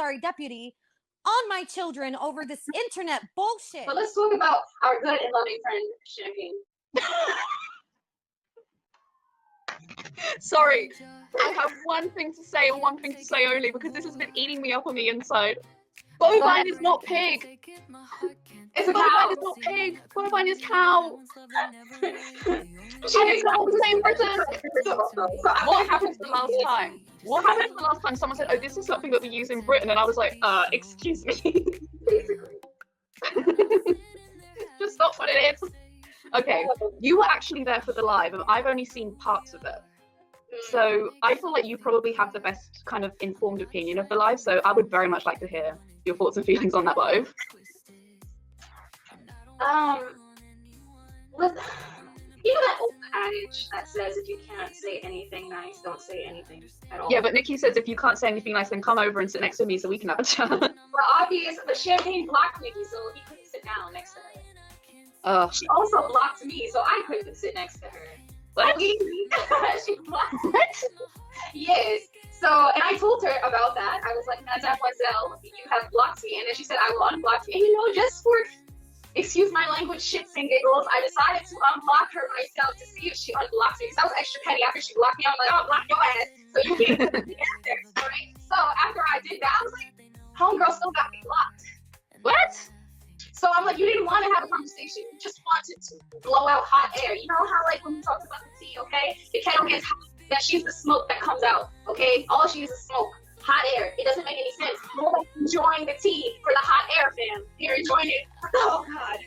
sorry, deputy on my children over this internet bullshit. But let's talk about our good and loving friend, Champagne. Sorry, I have one thing to say and one thing to say only, because this has been eating me up on the inside. Bovine is not pig. It's a Bovine cow. is not pig. Bovine is cow. She is not the same person. What happened the last time? What happened the last time someone said, oh, this is something that we use in Britain? And I was like, excuse me. Basically. Just not what it is. Okay, you were actually there for the live, and I've only seen parts of it. So I feel like you probably have the best kind of informed opinion of the live, so I would very much like to hear your thoughts and feelings on that live. You know that old adage that says if you can't say anything nice, don't say anything at all? Yeah, but Nikki says if you can't say anything nice, then come over and sit next to me so we can have a chat. Well, obvious, but Champagne blocked Nikki, so he couldn't sit down next to her. She also blocked me, so I couldn't sit next to her. What? She blocked me. What? Yes. So, and I told her about that. I was like, Mademoiselle, you have blocked me. And then she said, I will unblock you. And you know, just for, excuse my language, shits and giggles, I decided to unblock her myself to see if she unblocks me. Because I was extra petty after she blocked me. I was like, oh, block your ass. So you can't put the answer, right? So after I did that, I was like, homegirl still got me blocked. What? So I'm like, you didn't want to have a conversation. You just wanted to blow out hot air. You know how, like, when we talked about the tea, okay? The kettle gets hot, that she's the smoke that comes out, okay? All she is smoke, hot air. It doesn't make any sense. Nobody's enjoying the tea for the hot air, fam. You're enjoying it. Oh, God.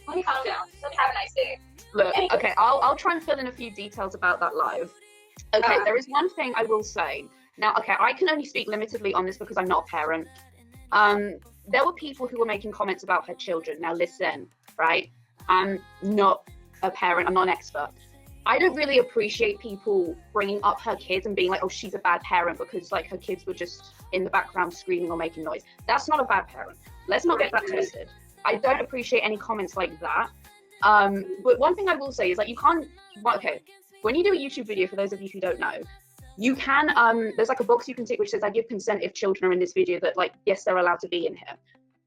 Let me calm down. Let me have a nice day. Look, okay, I'll try and fill in a few details about that live. Okay, there is one thing I will say. Now, okay, I can only speak limitedly on this because I'm not a parent. There were people who were making comments about her children. Now listen, right? I'm not a parent, I'm not an expert. I don't really appreciate people bringing up her kids and being like, oh, she's a bad parent because like her kids were just in the background screaming or making noise. That's not a bad parent. Let's not get that twisted. I don't appreciate any comments like that. But one thing I will say is like, you can't, okay, when you do a YouTube video, for those of you who don't know, you can, there's like a box you can tick which says I give consent if children are in this video that like, yes, they're allowed to be in here.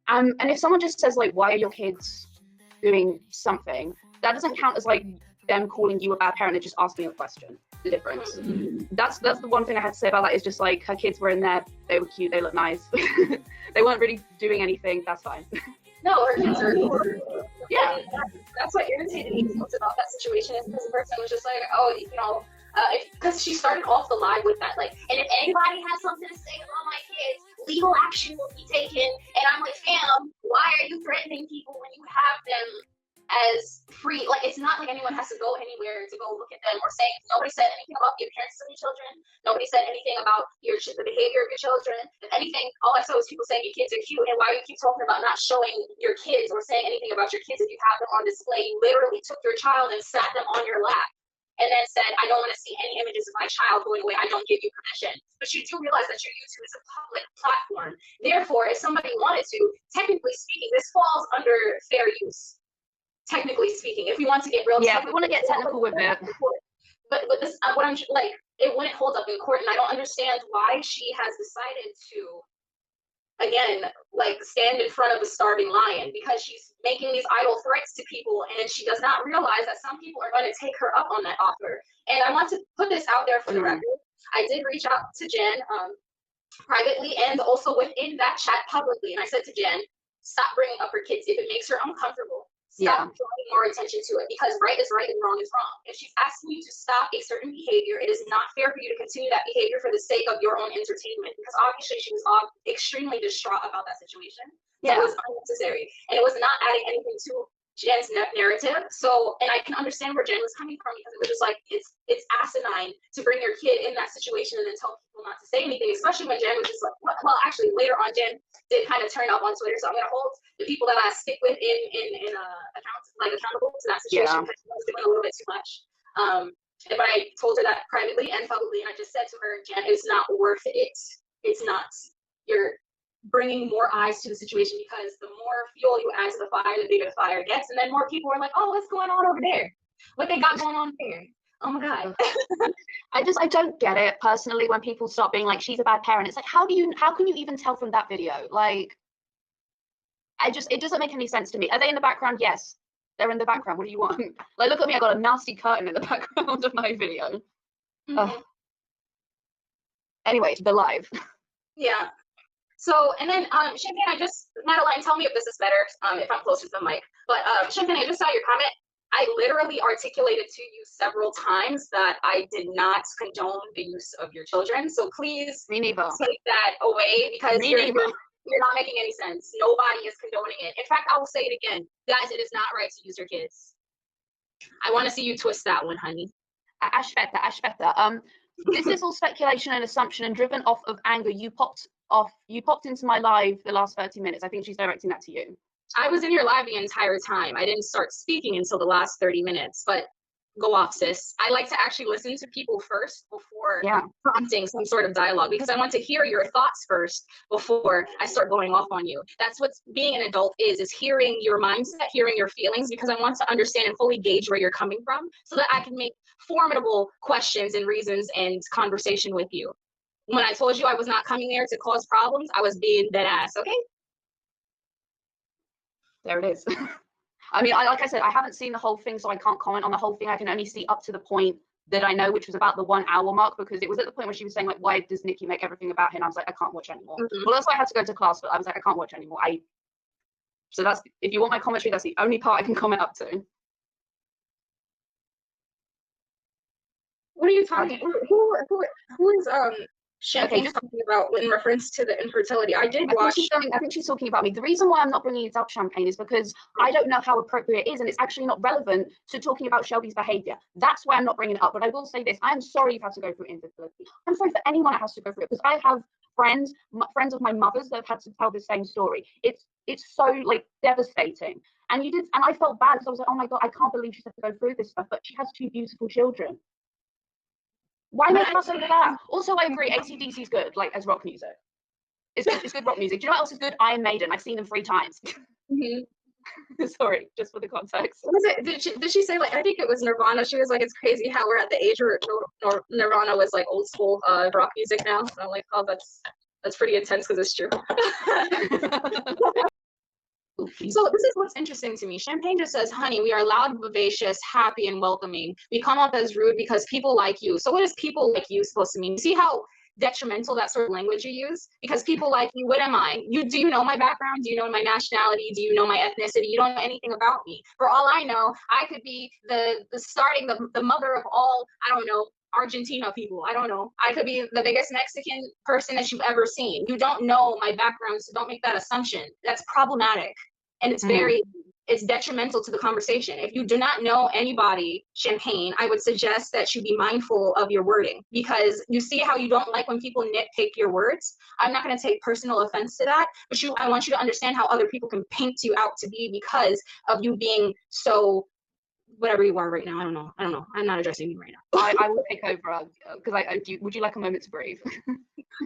And if someone just says like, why are your kids doing something, that doesn't count as like them calling you a bad parent, they're just asking a question, the difference. That's the one thing I had to say about that is just like, her kids were in there, they were cute, they looked nice. They weren't really doing anything, that's fine. No, her kids are yeah. That's what irritated me most about that situation is because the person was just like, oh, you know, because she started off the live with that, like, and if anybody has something to say about my kids, legal action will be taken. And I'm like, fam, why are you threatening people when you have them as free? Like, it's not like anyone has to go anywhere to go look at them or say, nobody said anything about the appearance of your children. Nobody said anything about the behavior of your children. If anything, all I saw was people saying your kids are cute, and why do you keep talking about not showing your kids or saying anything about your kids if you have them on display? You literally took your child and sat them on your lap and then said, I don't want to see any images of my child going away. I don't give you permission. But you do realize that your YouTube is a public platform. Therefore, if somebody wanted to, technically speaking, this falls under fair use. Technically speaking, if we want to get real, yeah, if we want to get technical with it. But this, what I'm like, it wouldn't hold up in court, and I don't understand why she has decided to, again, like stand in front of a starving lion, because she's making these idle threats to people, and she does not realize that some people are going to take her up on that offer. And I want to put this out there for the record. I did reach out to Jen privately and also within that chat publicly, and I said to Jen, stop bringing up her kids if it makes her uncomfortable. Stop drawing more attention to it, because right is right and wrong is wrong. If she's asking you to stop a certain behavior, it is not fair for you to continue that behavior for the sake of your own entertainment, because obviously she was extremely distraught about that situation. Yeah. So it was unnecessary, and it was not adding anything to Jen's narrative. So, and I can understand where Jen was coming from, because it was just like, it's asinine to bring your kid in that situation and then tell people not to say anything, especially when Jen was just like, well, actually later on Jen did kind of turn up on Twitter, so I'm gonna hold the people that I stick with accountable to that situation, because she was doing a little bit too much. But I told her that privately and publicly, and I just said to her, Jen, it's not worth it. It's not. You're bringing more eyes to the situation, because the more fuel you add to the fire, the bigger the fire gets, and then more people are like, oh, what's going on over there? What they got going on there? Oh my God. I don't get it personally when people start being like, she's a bad parent. It's like, how can you even tell from that video? Like, it doesn't make any sense to me. Are they in the background? Yes, they're in the background. What do you want? Like, look at me, I got a nasty curtain in the background of my video. Anyway, the live. Yeah. So, and then Champagne, Madeline, tell me if this is better, if I'm closer to the mic. But Champagne, I just saw your comment. I literally articulated to you several times that I did not condone the use of your children. So please take that away, because you're not making any sense. Nobody is condoning it. In fact, I will say it again. Guys, it is not right to use your kids. I want to see you twist that one, honey. Ashfeta. This is all speculation and assumption and driven off of anger. You popped into my live the last 30 minutes. I think she's directing that to you. I was in your live the entire time. I didn't start speaking until the last 30 minutes, but go off, sis. I like to actually listen to people first before prompting some sort of dialogue, because I want to hear your thoughts first before I start going off on you. That's what being an adult is hearing your mindset, hearing your feelings, because I want to understand and fully gauge where you're coming from so that I can make formidable questions and reasons and conversation with you. When I told you I was not coming there to cause problems, I was being dead ass, okay? There it is. I mean, like I said, I haven't seen the whole thing, so I can't comment on the whole thing. I can only see up to the point that I know, which was about the 1 hour mark, because it was at the point where she was saying, like, why does Nikki make everything about him? I was like, I can't watch anymore. Well, that's why I had to go to class, but I was like, I can't watch anymore. So that's, if you want my commentary, that's the only part I can comment up to. What are you talking? Who is Champagne talking about in reference to the infertility? I think she's talking about me. The reason why I'm not bringing it up, Champagne, is because I don't know how appropriate it is, and it's actually not relevant to talking about Shelby's behavior. That's why I'm not bringing it up. But I will say this: I am sorry you've had to go through infertility. I'm sorry for anyone that has to go through it, because I have friends of my mother's that have had to tell the same story. It's so like devastating. And I felt bad, because I was like, oh my God, I can't believe she's had to go through this stuff. But she has 2 beautiful children. Why make us over that? Also, I agree, AC/DC is good, like, as rock music. It's good rock music. Do you know what else is good? Iron Maiden. I've seen them 3 times. Sorry, just for the context. What was it? Did she say, like, I think it was Nirvana. She was like, it's crazy how we're at the age where Nirvana was like old school rock music now. So I'm like, oh, that's pretty intense, because it's true. So this is what's interesting to me. Champagne just says, honey, we are loud, vivacious, happy, and welcoming. We come off as rude because people like you. So what is people like you supposed to mean? You see how detrimental that sort of language you use? Because people like you, what am I? Do you know my background? Do you know my nationality? Do you know my ethnicity? You don't know anything about me. For all I know, I could be the mother of all, I don't know, Argentina people. I don't know. I could be the biggest Mexican person that you've ever seen. You don't know my background, so don't make that assumption. That's problematic. And it's detrimental to the conversation. If you do not know anybody, Champagne, I would suggest that you be mindful of your wording, because you see how you don't like when people nitpick your words. I'm not going to take personal offense to that, but I want you to understand how other people can paint you out to be because of you being so whatever you are right now. I don't know. I'm not addressing you right now. I will take over, because would you like a moment to breathe?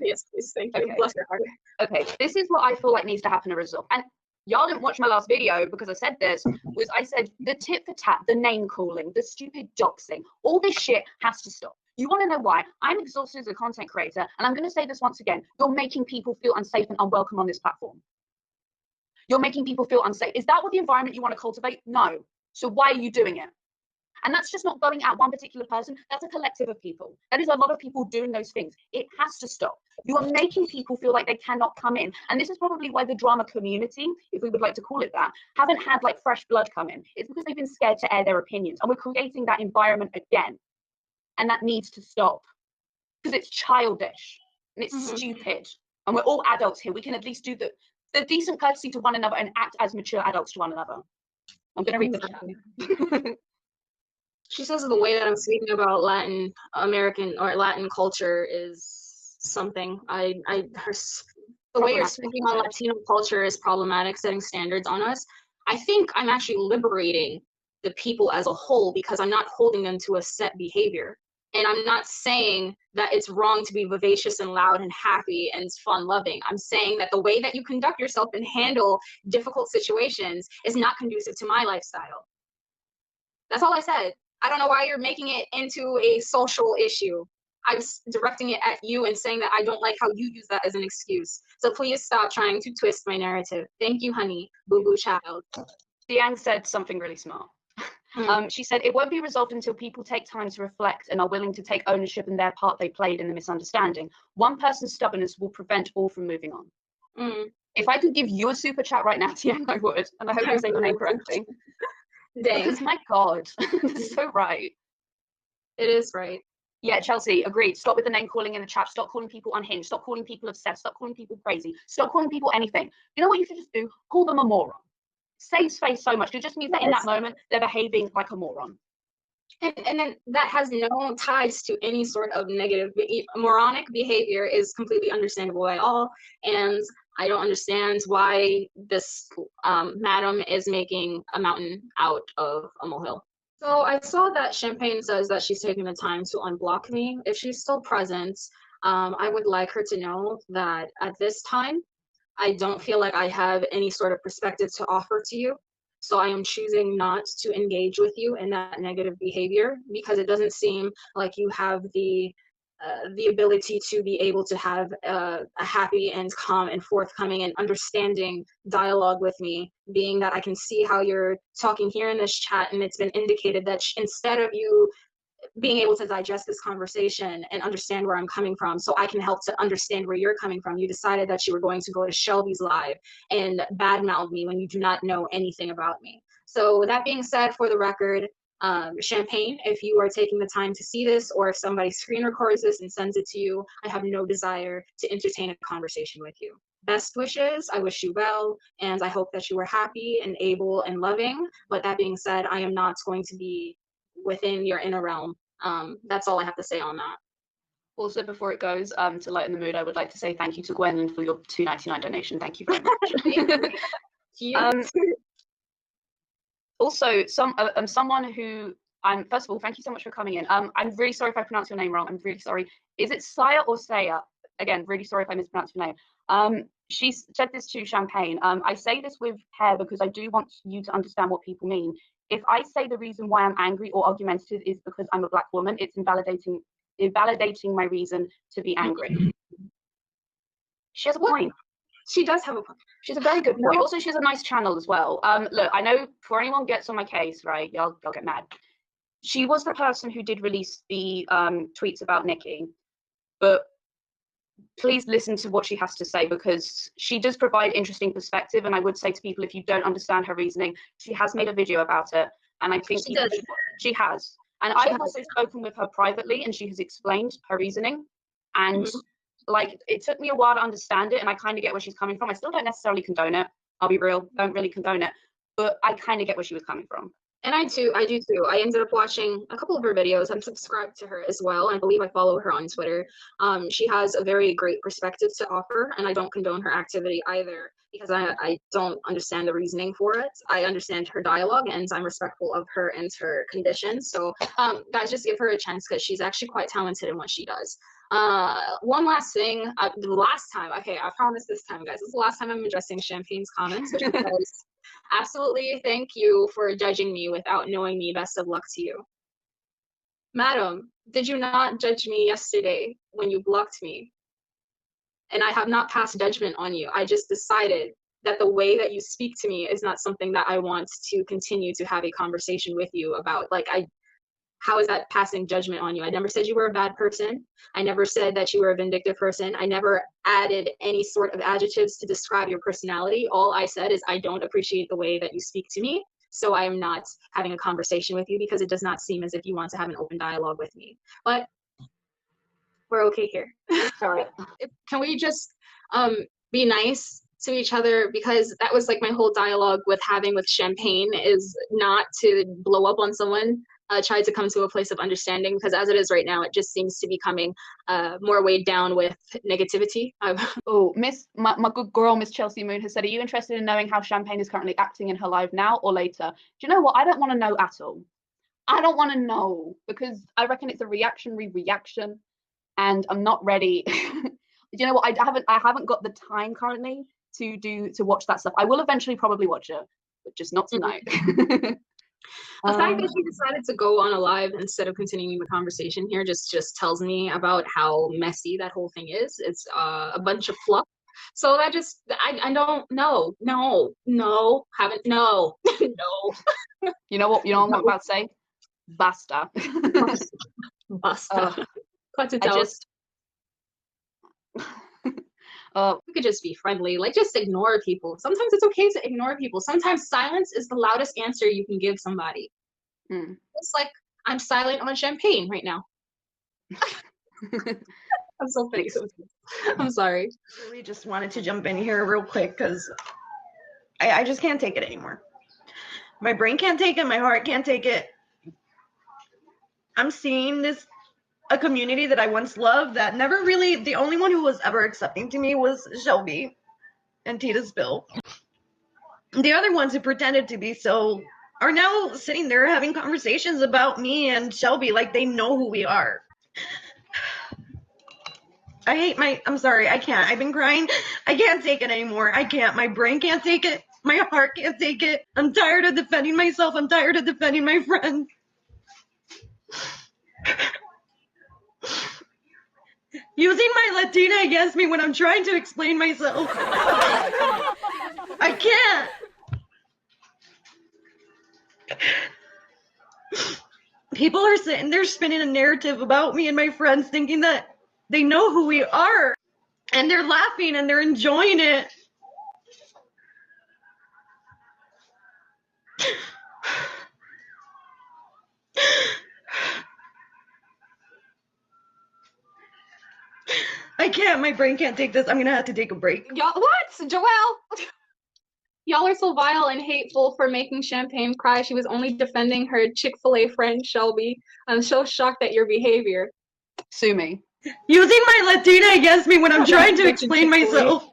Yes, please. Thank you. Okay. Bless your heart. Okay, this is what I feel like needs to happen as a result. And y'all didn't watch my last video because I said this, I said the tit for tat, the name calling, the stupid doxing, all this shit has to stop. You want to know why? I'm exhausted as a content creator, and I'm going to say this once again. You're making people feel unsafe and unwelcome on this platform. You're making people feel unsafe. Is that what the environment you want to cultivate? No. So why are you doing it? And that's just not going at one particular person. That's a collective of people. That is a lot of people doing those things. It has to stop. You are making people feel like they cannot come in. And this is probably why the drama community, if we would like to call it that, haven't had like fresh blood come in. It's because they've been scared to air their opinions. And we're creating that environment again. And that needs to stop. Because it's childish. And it's stupid. And we're all adults here. We can at least do the decent courtesy to one another and act as mature adults to one another. I'm going to read the chat. She says the way that I'm speaking about Latin American or Latin culture is something. The way you're speaking on Latino culture is problematic, setting standards on us. I think I'm actually liberating the people as a whole, because I'm not holding them to a set behavior. And I'm not saying that it's wrong to be vivacious and loud and happy and fun loving. I'm saying that the way that you conduct yourself and handle difficult situations is not conducive to my lifestyle. That's all I said. I don't know why you're making it into a social issue. I was directing it at you and saying that I don't like how you use that as an excuse. So please stop trying to twist my narrative. Thank you, honey. Boo boo child. Deanne said something really smart. She said, it won't be resolved until people take time to reflect and are willing to take ownership in their part they played in the misunderstanding. One person's stubbornness will prevent all from moving on. If I could give you a super chat right now, Deanne, I would. And I hope I say your name correctly. Dang. Because my God, that's so right. It is right. Yeah, Chelsea, agreed. Stop with the name calling in the chat. Stop calling people unhinged. Stop calling people obsessed. Stop calling people crazy. Stop calling people anything. You know what you should just do? Call them a moron. Saves face so much. It just means that in that moment, they're behaving like a moron. And then that has no ties to any sort of negative. Moronic behavior is completely understandable by all. And I don't understand why this madam is making a mountain out of a molehill. So I saw that Champagne says that she's taking the time to unblock me. If she's still present, I would like her to know that at this time, I don't feel like I have any sort of perspective to offer to you. So I am choosing not to engage with you in that negative behavior because it doesn't seem like you have the ability to be able to have a happy and calm and forthcoming and understanding dialogue with me, being that I can see how you're talking here in this chat, and it's been indicated that instead of you being able to digest this conversation and understand where I'm coming from so I can help to understand where you're coming from, you decided that you were going to go to Shelby's live and badmouth me when you do not know anything about me. So that being said, for the record, Champagne, if you are taking the time to see this, or if somebody screen records this and sends it to you, I have no desire to entertain a conversation with you. Best wishes, I wish you well, and I hope that you are happy and able and loving. But that being said, I am not going to be within your inner realm. That's all I have to say on that. Also, before it goes, to lighten the mood, I would like to say thank you to Gwendolyn for your $2.99 donation. Thank you very much. Also, someone who first of all, thank you so much for coming in. I'm really sorry if I pronounce your name wrong. I'm really sorry. Is it Saya or Saya? Again, really sorry if I mispronounce your name. She said this to Champagne. I say this with care because I do want you to understand what people mean. If I say the reason why I'm angry or argumentative is because I'm a Black woman, it's invalidating my reason to be angry. She has a point. She does have a point. She's a very good point. Also, she has a nice channel as well. Look, I know before anyone gets on my case, right, y'all get mad. She was the person who did release the tweets about Nikki, but please listen to what she has to say because she does provide interesting perspective. And I would say to people, if you don't understand her reasoning, she has made a video about it. And I think she has. And I've also spoken with her privately and she has explained her reasoning. And like, it took me a while to understand it. And I kind of get where she's coming from. I still don't necessarily condone it. I'll be real, don't really condone it. But I kind of get where she was coming from. And I do too. I ended up watching a couple of her videos. I'm subscribed to her as well. I believe I follow her on Twitter. She has a very great perspective to offer, and I don't condone her activity either because I don't understand the reasoning for it. I understand her dialogue, and I'm respectful of her and her conditions. So guys, just give her a chance because she's actually quite talented in what she does. One last thing, the last time, okay, I promise this time, guys, this is the last time I'm addressing Champagne's comments, which is absolutely thank you for judging me without knowing me. Best of luck to you. Madam, did you not judge me yesterday when you blocked me? And I have not passed judgment on you. I just decided that the way that you speak to me is not something that I want to continue to have a conversation with you about. Like, how is that passing judgment on you? I never said you were a bad person. I never said that you were a vindictive person. I never added any sort of adjectives to describe your personality. All I said is I don't appreciate the way that you speak to me. So I am not having a conversation with you because it does not seem as if you want to have an open dialogue with me. But we're okay here. Sorry. Can we just be nice to each other? Because that was like my whole dialogue with Champagne is not to blow up on someone. Try to come to a place of understanding because as it is right now, it just seems to be coming more weighed down with negativity. Oh, my good girl, Miss Chelsea Moon has said, are you interested in knowing how Champagne is currently acting in her live now or later? Do you know what? I don't want to know at all. I don't want to know because I reckon it's a reactionary reaction and I'm not ready. You know what? I haven't got the time currently to watch that stuff. I will eventually probably watch it, but just not tonight. The fact that she decided to go on a live instead of continuing the conversation here just tells me about how messy that whole thing is. It's a bunch of fluff. So that just I don't know. No, haven't no. No. You know what I'm about to say? Basta. Basta. I just we could just be friendly. Like, just ignore people. Sometimes it's okay to ignore people. Sometimes silence is the loudest answer you can give somebody. It's like, I'm silent on champagne right now. I'm so funny. I'm sorry. I really just wanted to jump in here real quick because I just can't take it anymore. My brain can't take it. My heart can't take it. I'm seeing a community that I once loved that never really, the only one who was ever accepting to me was Shelby and Tita's Bill. The other ones who pretended to be so are now sitting there having conversations about me and Shelby like they know who we are. I'm sorry, I can't. I've been crying. I can't take it anymore. I can't. My brain can't take it. My heart can't take it. I'm tired of defending myself. I'm tired of defending my friends. Using my Latina against me when I'm trying to explain myself. I can't. People are sitting there spinning a narrative about me and my friends thinking that they know who we are. And they're laughing and they're enjoying it. I can't. My brain can't take this. I'm gonna have to take a break. Y'all, what? Joelle? Y'all are so vile and hateful for making Champagne cry. She was only defending her Chick-fil-A friend, Shelby. I'm so shocked at your behavior. sue me. Using my Latina against me when I'm trying to explain myself.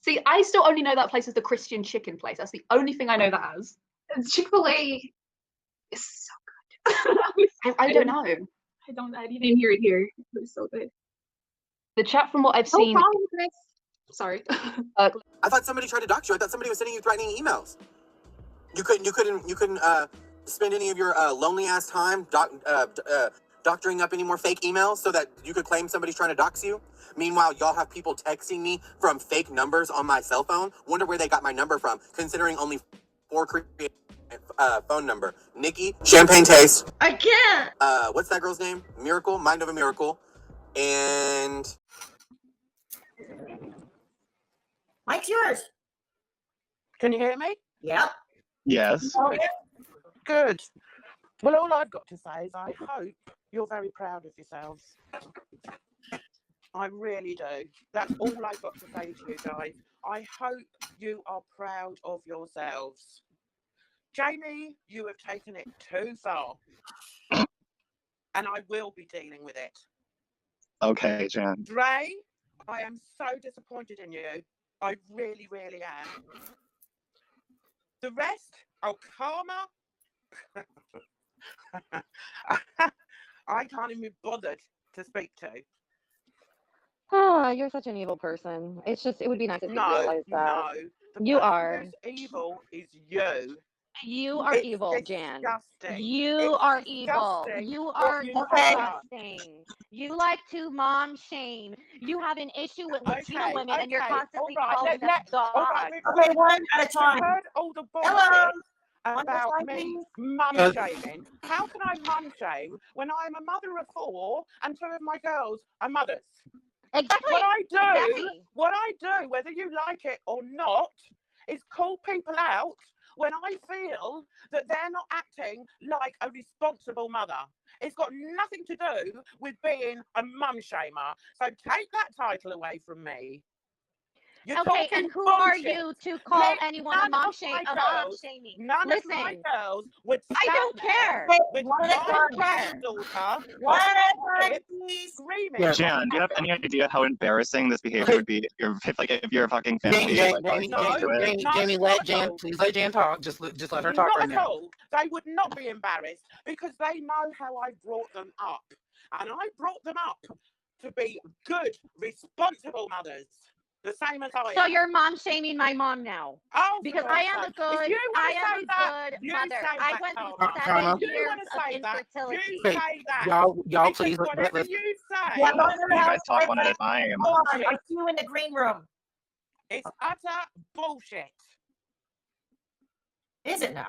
See, I still only know that place as the Christian chicken place. That's the only thing I know that as. Chick-fil-A is so good. I don't know. I didn't hear it here. It was so good. The chat, from what I've seen. No problem, Chris. Sorry. I thought somebody tried to dox you. I thought somebody was sending you threatening emails. You couldn't spend any of your lonely ass time doctoring up any more fake emails so that you could claim somebody's trying to dox you. Meanwhile, y'all have people texting me from fake numbers on my cell phone. Wonder where they got my number from, considering only 4 created phone number. Nikki, Champagne Taste. I can't. What's that girl's name? Miracle, Mind of a Miracle, and. Mike's yours. Can you hear me? Yep. Yes. Oh, yeah. Good. Well, all I've got to say is I hope you're very proud of yourselves. I really do. That's all I've got to say to you guys. I hope you are proud of yourselves. Jamie, you have taken it too far. And I will be dealing with it. Okay, Jan. Dre, I am so disappointed in you. I really, really am. The rest, Karma. I can't even be bothered to speak to. Oh, you're such an evil person. It's just, it would be nice if you realized that. No. You are. Evil is you. You are It's evil, Jan. disgusting. You It's are evil. disgusting You what are you've done. disgusting. You like to mom shame. You have an issue with Latino women, and you're constantly calling them dogs. Okay, one at a time. I've heard all the bullshit about me mum shaming. How can I mum shame when I'm a mother of 4 and 2 of my girls are mothers? Exactly. What I do, whether you like it or not, is call people out when I feel that they're not acting like a responsible mother. It's got nothing to do with being a mum shamer. So take that title away from me. Okay, and who are you to call anyone a mom shaming? None of my girls would. I don't care. With One my at a time. granddaughter. One at a time, please. Screaming. Jan, do you have any idea how embarrassing this behavior would be if your fucking family Jamie, let Jan, please let Jan talk. Just let her talk right now. Not at all. They would not be embarrassed because they know how I brought them up. And I brought them up to be good, responsible mothers. The same as I So am. you're mom shaming my mom now. Oh, Because I am a good, mother. I went through 7 years of infertility. Wait, y'all, please. Whatever Let's, you say. Yeah, but You guys talk one at a time. Hold on, I see you in the green room. It's utter bullshit. Is it now?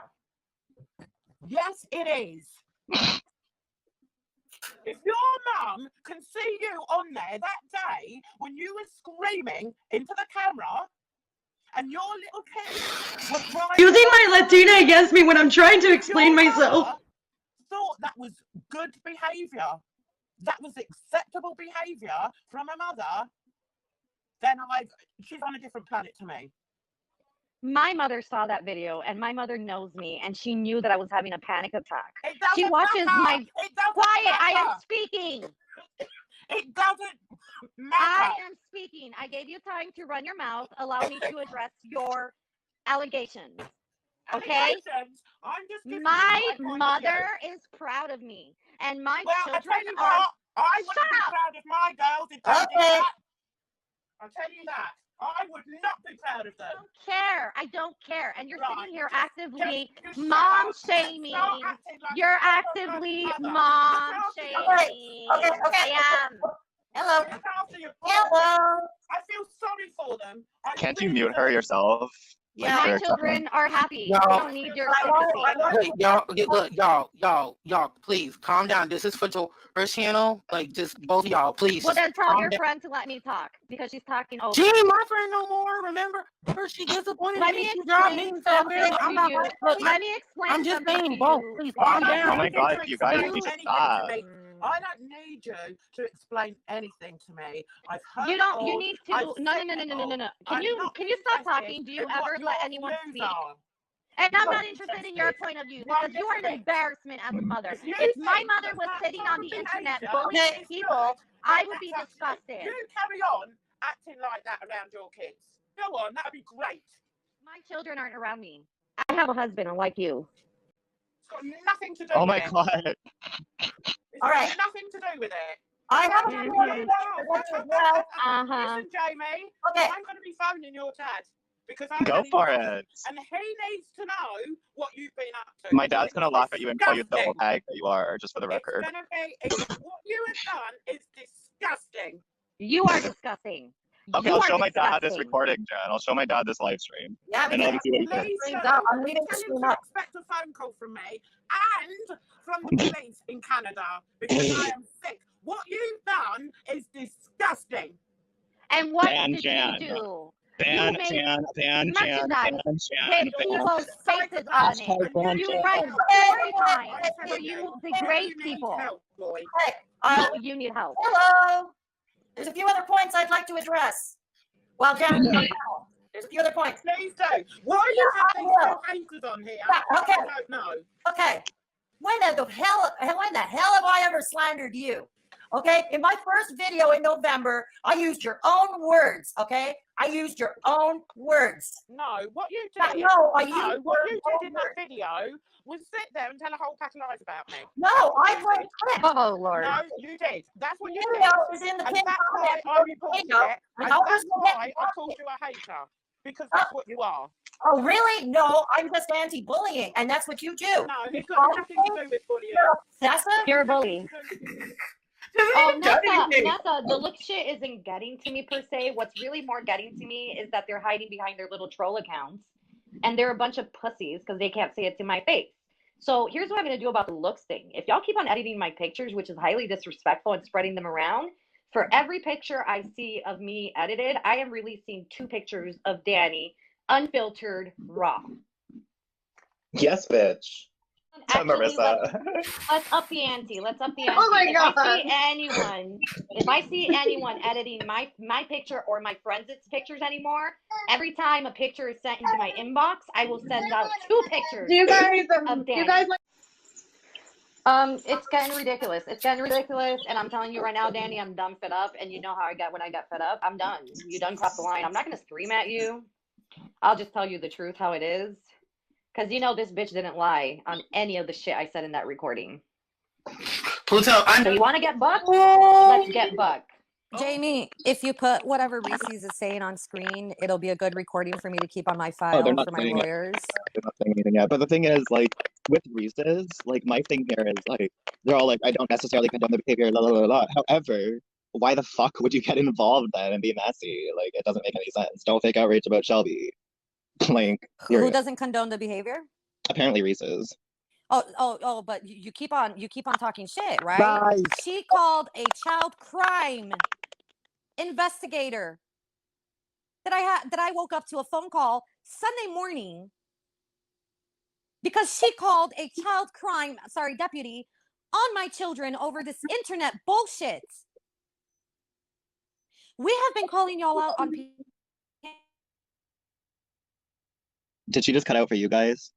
Yes, it is. If your mum can see you on there that day when you were screaming into the camera and your little kid was crying, Using my Latina against me when I'm trying to explain myself. Thought that was good behaviour, that was acceptable behaviour from a mother, then she's on a different planet to me. My mother saw that video, and my mother knows me, and she knew that I was having a panic attack. She watches my... Quiet, I am speaking. It doesn't matter. I am speaking. I gave you time to run your mouth. Allow me to address your allegations. Okay? I'm just my mother is proud of me, and my children are... I wouldn't be proud of my girls if they did that. I'll tell you that. I would not be proud of them. I don't care. And you're sitting here actively mom shaming. You're actively mom shaming. Okay. I am. Hello. I feel sorry for them. Can't you mute her yourself? Yeah, my children are happy. Y'all- They don't need your sympathy. Hey, y'all, please calm down. This is for her channel. Like, just both of y'all, please. Well, then tell calm your down. friend to let me talk because she's talking over. She ain't my friend no more. Remember her? She disappointed Let me. me She dropped me. explain So something I'm to not. you. Look, Let me explain I'm just something saying, to both. you. Please calm Oh down. my God, you guys need to stop. I don't need you to explain anything to me. I've heard You it don't. all. You need to. I've No. seen it all. Can you stop talking? Do you in what ever your let anyone views speak? are. And I'm not interested in your point of view because you are an embarrassment as a mother. If my mother was sitting on the internet bullying people, I would be disgusted. You carry on acting like that around your kids. Go on, that'd be great. My children aren't around me. I have a husband, unlike you. It's got nothing to do Oh with my it. God. It's All right. got nothing to do with it. I have a Listen, Jamie. Okay. I'm going to be phoning your dad because Go for it. and he needs to know what you've been up to. My dad's gonna laugh at you and call you the little Disgusting. hag that you are, just for the record. What you have done is disgusting. You are disgusting. Okay, You I'll are show my dad this disgusting. recording, Jen. I'll show my dad this live stream. Yeah, And let him see what he thinks. Please I'm leaving the tell him stream to up. expect a phone call from me and from the police in Canada because I am sick. What you've done is disgusting. And what Ban, did Jan. you do? Ban, You made Jan, merchandise with people's faces on it. You write story times where you degrade people. Hey, No, you need help. hello. There's a few other points I'd like to address. Well, Jen, there's a few other points. Please do. Why are you having two anchors on here? Yeah, okay. I don't know. Okay. When the hell have I ever slandered you? Okay, in my first video in November, I used your own words. Okay, I used your own words. No, what you did. No, I used what your you own did in that words. video was sit there and tell a whole pack of lies about me. No, I played clips. Oh, Lord. No, you did. That's what you Video did. is in the And pinned that's why comment. I reported it. And I'll that's just why I called you a hater. Because that's what you are. Oh, really? No, I'm just anti-bullying, and that's what you do. No, it's got nothing to do with bullying. Obsessive? You're a bully. Oh, Nessa, the look shit isn't getting to me per se. What's really more getting to me is that they're hiding behind their little troll accounts. And they're a bunch of pussies because they can't say it to my face. So here's what I'm going to do about the looks thing. If y'all keep on editing my pictures, which is highly disrespectful, and spreading them around, for every picture I see of me edited, I am releasing 2 pictures of Dani, unfiltered, raw. Yes, bitch. Tell Actually, Marissa. let's up the ante. Let's up the ante. Oh my God. If I see anyone editing my picture or my friends' pictures anymore, every time a picture is sent into my inbox, I will send out 2 pictures. Do you guys, of do you Dani. guys like? It's getting ridiculous. It's getting ridiculous, and I'm telling you right now, Dani, I'm done fed up, and you know how I get when I get fed up. I'm done. You done crossed the line. I'm not gonna scream at you. I'll just tell you the truth, how it is. Because you know this bitch didn't lie on any of the shit I said in that recording. Pluto, I So you want to get buck? Let's get buck. Jamie, if you put whatever Reese's is saying on screen, it'll be a good recording for me to keep on my Oh, file they're not for my saying it. lawyers. They're not saying anything yet. But the thing is, like, with Reese's, like, my thing here is, like, they're all like, I don't necessarily condone the behavior, la la la la. However, why the fuck would you get involved then and be messy? Like, it doesn't make any sense. Don't fake outrage about Shelby. Like, Who period. doesn't condone the behavior? Apparently Reese's. But you keep on talking shit, right? Guys. She called a child crime investigator that I woke up to a phone call Sunday morning because she called a child crime deputy on my children over this internet bullshit. We have been calling y'all out on. Did she just cut out for you guys?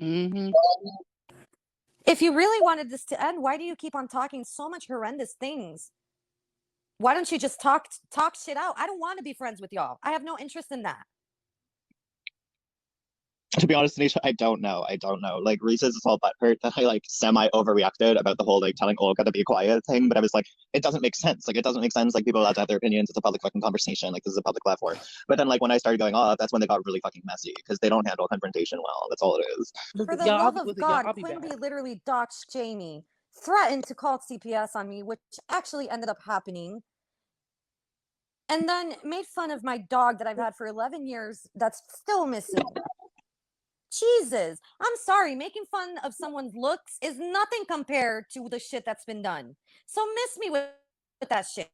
Mm-hmm. If you really wanted this to end, why do you keep on talking so much horrendous things? Why don't you just talk shit out? I don't want to be friends with y'all. I have no interest in that. To be honest, Tanisha, I don't know. Like, Reese's is all butthurt that I, like, semi-overreacted about the whole, like, telling Olga to be quiet thing, but I was like, it doesn't make sense. Like, it doesn't make sense. Like, people are allowed to have their opinions. It's a public fucking conversation. Like, this is a public platform. But then, like, when I started going off, that's when they got really fucking messy, because they don't handle confrontation well. That's all it is. For the love of God, Quimby literally doxed Jamie, threatened to call CPS on me, which actually ended up happening, and then made fun of my dog that I've had for 11 years that's still missing. Jesus, I'm sorry, making fun of someone's looks is nothing compared to the shit that's been done. So miss me with that shit.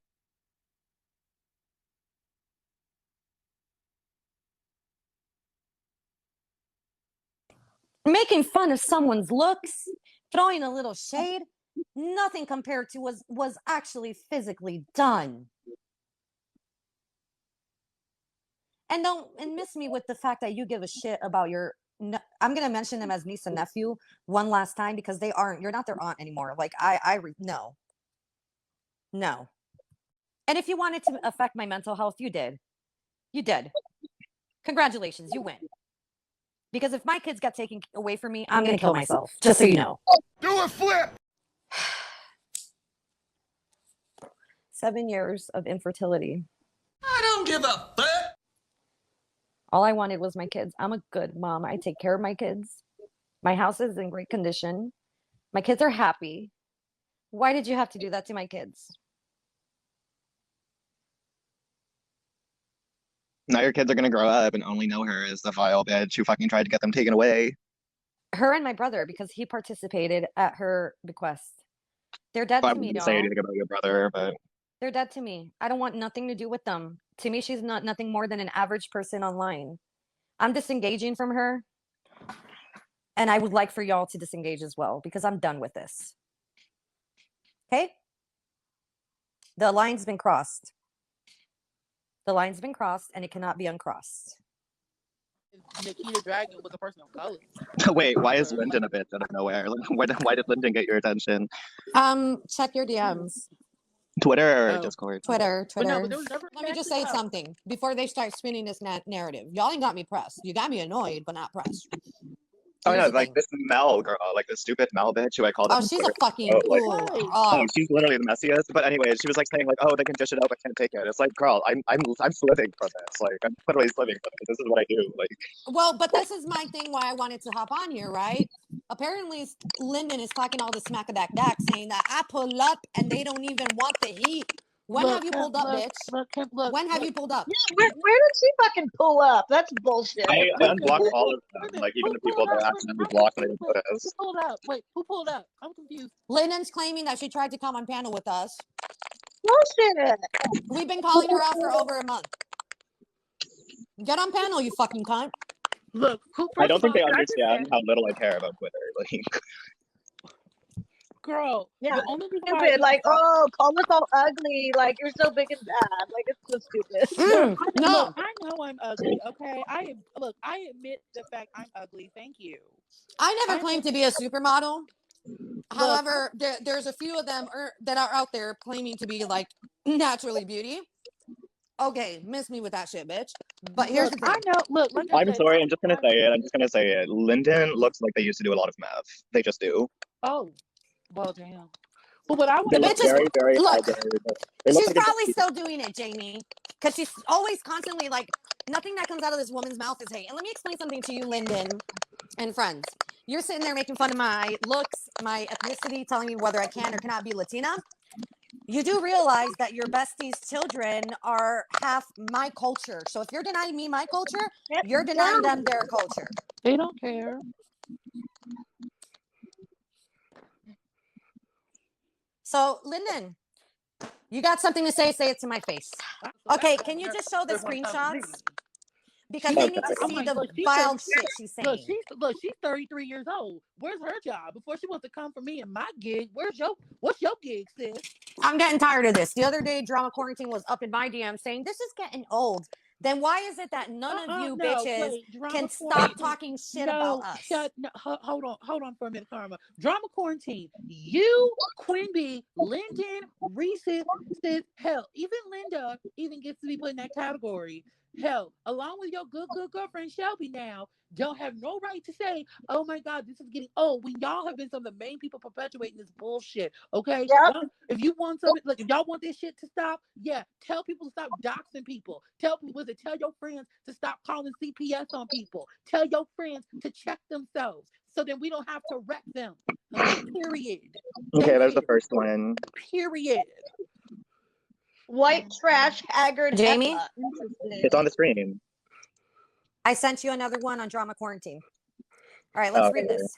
Making fun of someone's looks, throwing a little shade, nothing compared to was actually physically done. And don't miss me with the fact that you give a shit about your. I'm gonna mention them as niece and nephew one last time because they aren't. You're not their aunt anymore. Like no. And if you wanted to affect my mental health, you did. You did. Congratulations, you win. Because if my kids got taken away from me, I'm gonna kill myself. Just so you know. Do a flip. 7 years of infertility. I don't give a fuck. All I wanted was my kids. I'm a good mom. I take care of my kids. My house is in great condition. My kids are happy. Why did you have to do that to my kids? Now your kids are gonna grow up and only know her as the vile bitch who fucking tried to get them taken away. Her and my brother, because he participated at her bequest. They're dead to me, I wouldn't y'all. say anything about your brother, but They're dead to me. I don't want nothing to do with them. To me, she's nothing more than an average person online. I'm disengaging from her. And I would like for y'all to disengage as well, because I'm done with this. Okay? The line's been crossed. The line's been crossed, and it cannot be uncrossed. Nikita Dragon was a person of color. wait, why is Lyndon a bitch out of nowhere? Like, why did Lyndon get your attention? Check your DMs. Twitter or Discord? Twitter. But no, but there was never Let me just say something before they start spinning this narrative. Y'all ain't got me pressed. You got me annoyed, but not pressed. Oh no, like this Mel girl, like the stupid Mel bitch who I called. Oh, she's a fucking fool. Oh, she's literally the messiest. But anyway, she was like saying like, oh, they can dish it up, I can't take it. It's like, girl, I'm living from this. Like, I'm literally living from it. This is what I do. Like, well, but this is my thing why I wanted to hop on here, right? Apparently, Lyndon is talking all the smack a dack saying that I pull up and they don't even want the heat. When have you pulled up, bitch? When have you pulled up? Yeah, where did she fucking pull up? That's bullshit. I unblocked all of them, like even the people that accidentally blocked me. Who pulled up? Wait, who pulled up? I'm confused. Lyndon's claiming that she tried to come on panel with us. Bullshit. We've been calling her out for over a month. Get on panel, you fucking cunt. Look, I don't think they understand how little I care about Twitter. Like, girl, yeah, the only reason stupid. Like, oh, call us all ugly. Like, you're so big and bad. Like, it's so stupid. No, I know I'm ugly. Okay, I admit the fact I'm ugly. Thank you. I never claimed to be a supermodel. However, there's a few of them that are out there claiming to be like naturally beauty. Okay, miss me with that shit, bitch. But here's the thing. I know. Look, I'm sorry. I'm just gonna say it. Lyndon looks like they used to do a lot of meth. They just do. Oh, well, damn. But what I want The to bitch is very look. It looks She's like probably still doing it, Jamie, because she's always constantly like, nothing that comes out of this woman's mouth is hate. And let me explain something to you, Lyndon and friends. You're sitting there making fun of my looks, my ethnicity, telling me whether I can or cannot be Latina. You do realize that your bestie's children are half my culture. So if you're denying me my culture, you're denying them their culture. They don't care. So, Lyndon, you got something to say it to my face. Okay, can you just show the screenshots? Because they need to see the vile shit she's saying. Look, she's 33 years old. Where's her job? Before she wants to come for me and my gig, what's your gig, sis? I'm getting tired of this. The other day, Drama Quarantine was up in my DM saying, this is getting old. Then why is it that none of you bitches can stop talking shit about us? Hold on for a minute, Karma. Drama Quarantine. You, Quimby, Lyndon, Reese, sis, hell, even Linda even gets to be put in that category. Hell, along with your good girlfriend Shelby now, don't have no right to say, oh my God, this is getting old, when y'all have been some of the main people perpetuating this bullshit, okay? Yep. If you want something, like if y'all want this shit to stop, yeah, tell people to stop doxing people. Tell your friends to stop calling CPS on people. Tell your friends to check themselves so then we don't have to wreck them. Period. Okay, there's the first one. Period. White trash, haggard. Jamie? It's on the screen. I sent you another one on Drama Quarantine. All right, let's read this.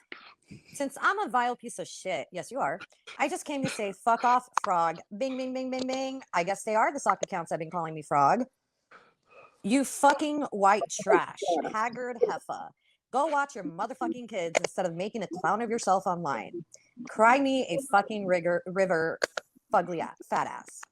Since I'm a vile piece of shit, yes, you are. I just came to say, fuck off, frog. Bing, bing, bing, bing, bing. I guess they are the sock accounts that have been calling me frog. You fucking white trash, haggard heifer. Go watch your motherfucking kids instead of making a clown of yourself online. Cry me a fucking river, fugly fat ass.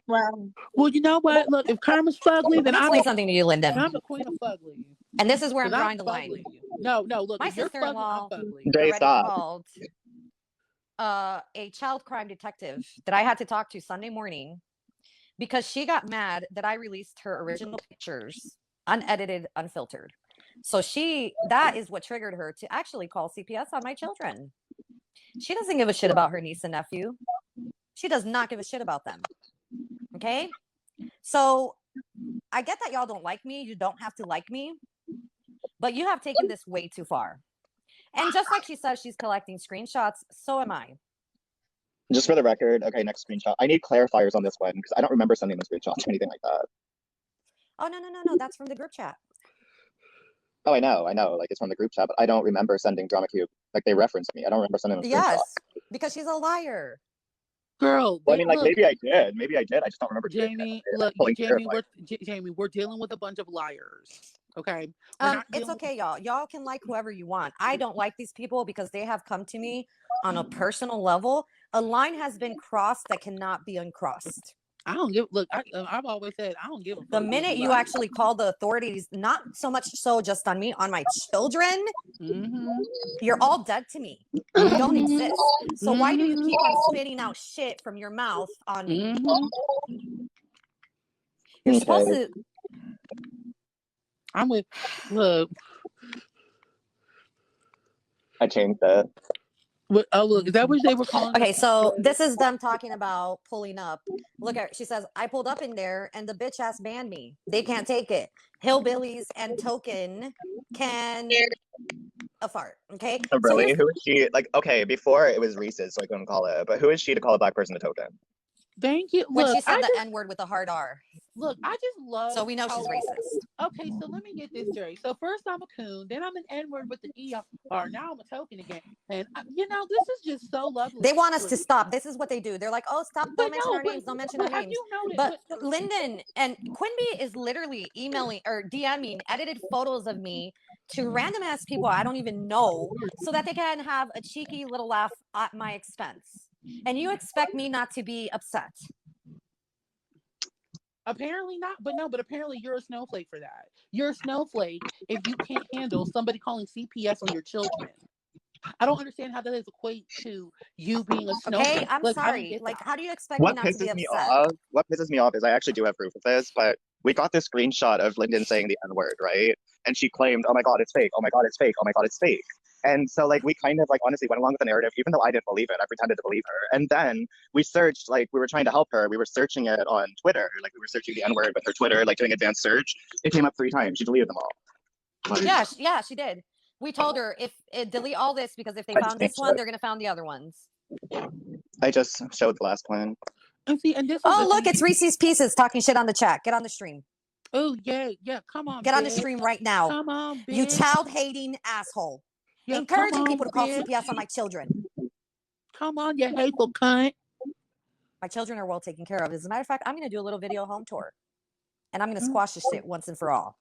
Well, you know what? Look, if Karma's fugly, then I'm saying something to you, Lyndon. I'm the queen of fugly. And this is where I'm drawing the line. No, look, my sister-in-law already called a child crime detective that I had to talk to Sunday morning because she got mad that I released her original pictures, unedited, unfiltered. So that is what triggered her to actually call CPS on my children. She doesn't give a shit about her niece and nephew. She does not give a shit about them. Okay? So I get that y'all don't like me. You don't have to like me. But you have taken this way too far. And just like she says she's collecting screenshots, so am I. Just for the record, okay, next screenshot. I need clarifiers on this one because I don't remember sending the screenshots or anything like that. Oh, no. That's from the group chat. Oh, I know. Like, it's from the group chat, but I don't remember sending Drama Cube. Like, they referenced me. I don't remember sending them. Yes, because she's a liar. Girl, well, I mean, like, maybe I did. I just don't remember. Jamie, Jamie, we're dealing with a bunch of liars. Okay. It's okay, y'all. Y'all can like whoever you want. I don't like these people because they have come to me on a personal level. A line has been crossed that cannot be uncrossed. I don't give. Look, I've always said I don't give a fuck. The minute you actually call the authorities, not so much so just on me, on my children, you're all dead to me. You don't exist. So why do you keep on spitting out shit from your mouth on me? You're supposed to. I'm with. Look. I changed that. Oh, look, is that what they were calling? Okay, so this is them talking about pulling up. Look at, she says, I pulled up in there and the bitch ass banned me. They can't take it. Hillbillies and Token can a fart. Okay. Oh, really? Who is she? Like, okay, before it was Reese's, so I couldn't call it. But who is she to call a black person a token? Thank you. When she said the N-word with a hard R. Look, I just love. So we know she's racist. Okay, so let me get this straight. So first I'm a coon, then I'm an N-word with the ER, now I'm a token again. And you know, this is just so lovely. They want us to stop. This is what they do. They're like, oh, stop, don't mention our names, don't mention our names. But Lyndon and Quimby is literally emailing or DMing edited photos of me to random ass people I don't even know so that they can have a cheeky little laugh at my expense. And you expect me not to be upset? Apparently not, but apparently you're a snowflake for that. You're a snowflake if you can't handle somebody calling CPS on your children. I don't understand how that is equate to you being a snowflake. Okay, I'm sorry. Like, how do you expect me not to be upset? What pisses me off is I actually do have proof of this, but we got this screenshot of Lyndon saying the N-word, right? And she claimed, oh my God, it's fake. Oh my God, it's fake. Oh my God, it's fake. And so like we kind of like honestly went along with the narrative, even though I didn't believe it. I pretended to believe her. And then we searched, like we were trying to help her. We were searching it on Twitter. Like we were searching the N-word with her Twitter, like doing advanced search. It came up 3 times. She deleted them all. Like, Yeah, she did. We told her delete all this because if they found this one, they're gonna find the other ones. I just showed the last plan. And see, and this oh look, it's Reese's Pieces talking shit on the chat. Get on the stream. Oh yeah, come on. Get bitch. on the stream right now. Come on, bitch. You child-hating asshole. Yeah, encouraging people to call CPS on my children. Come on, you hateful cunt. My children are well taken care of. As a matter of fact, I'm going to do a little video home tour. And I'm going to squash this shit once and for all.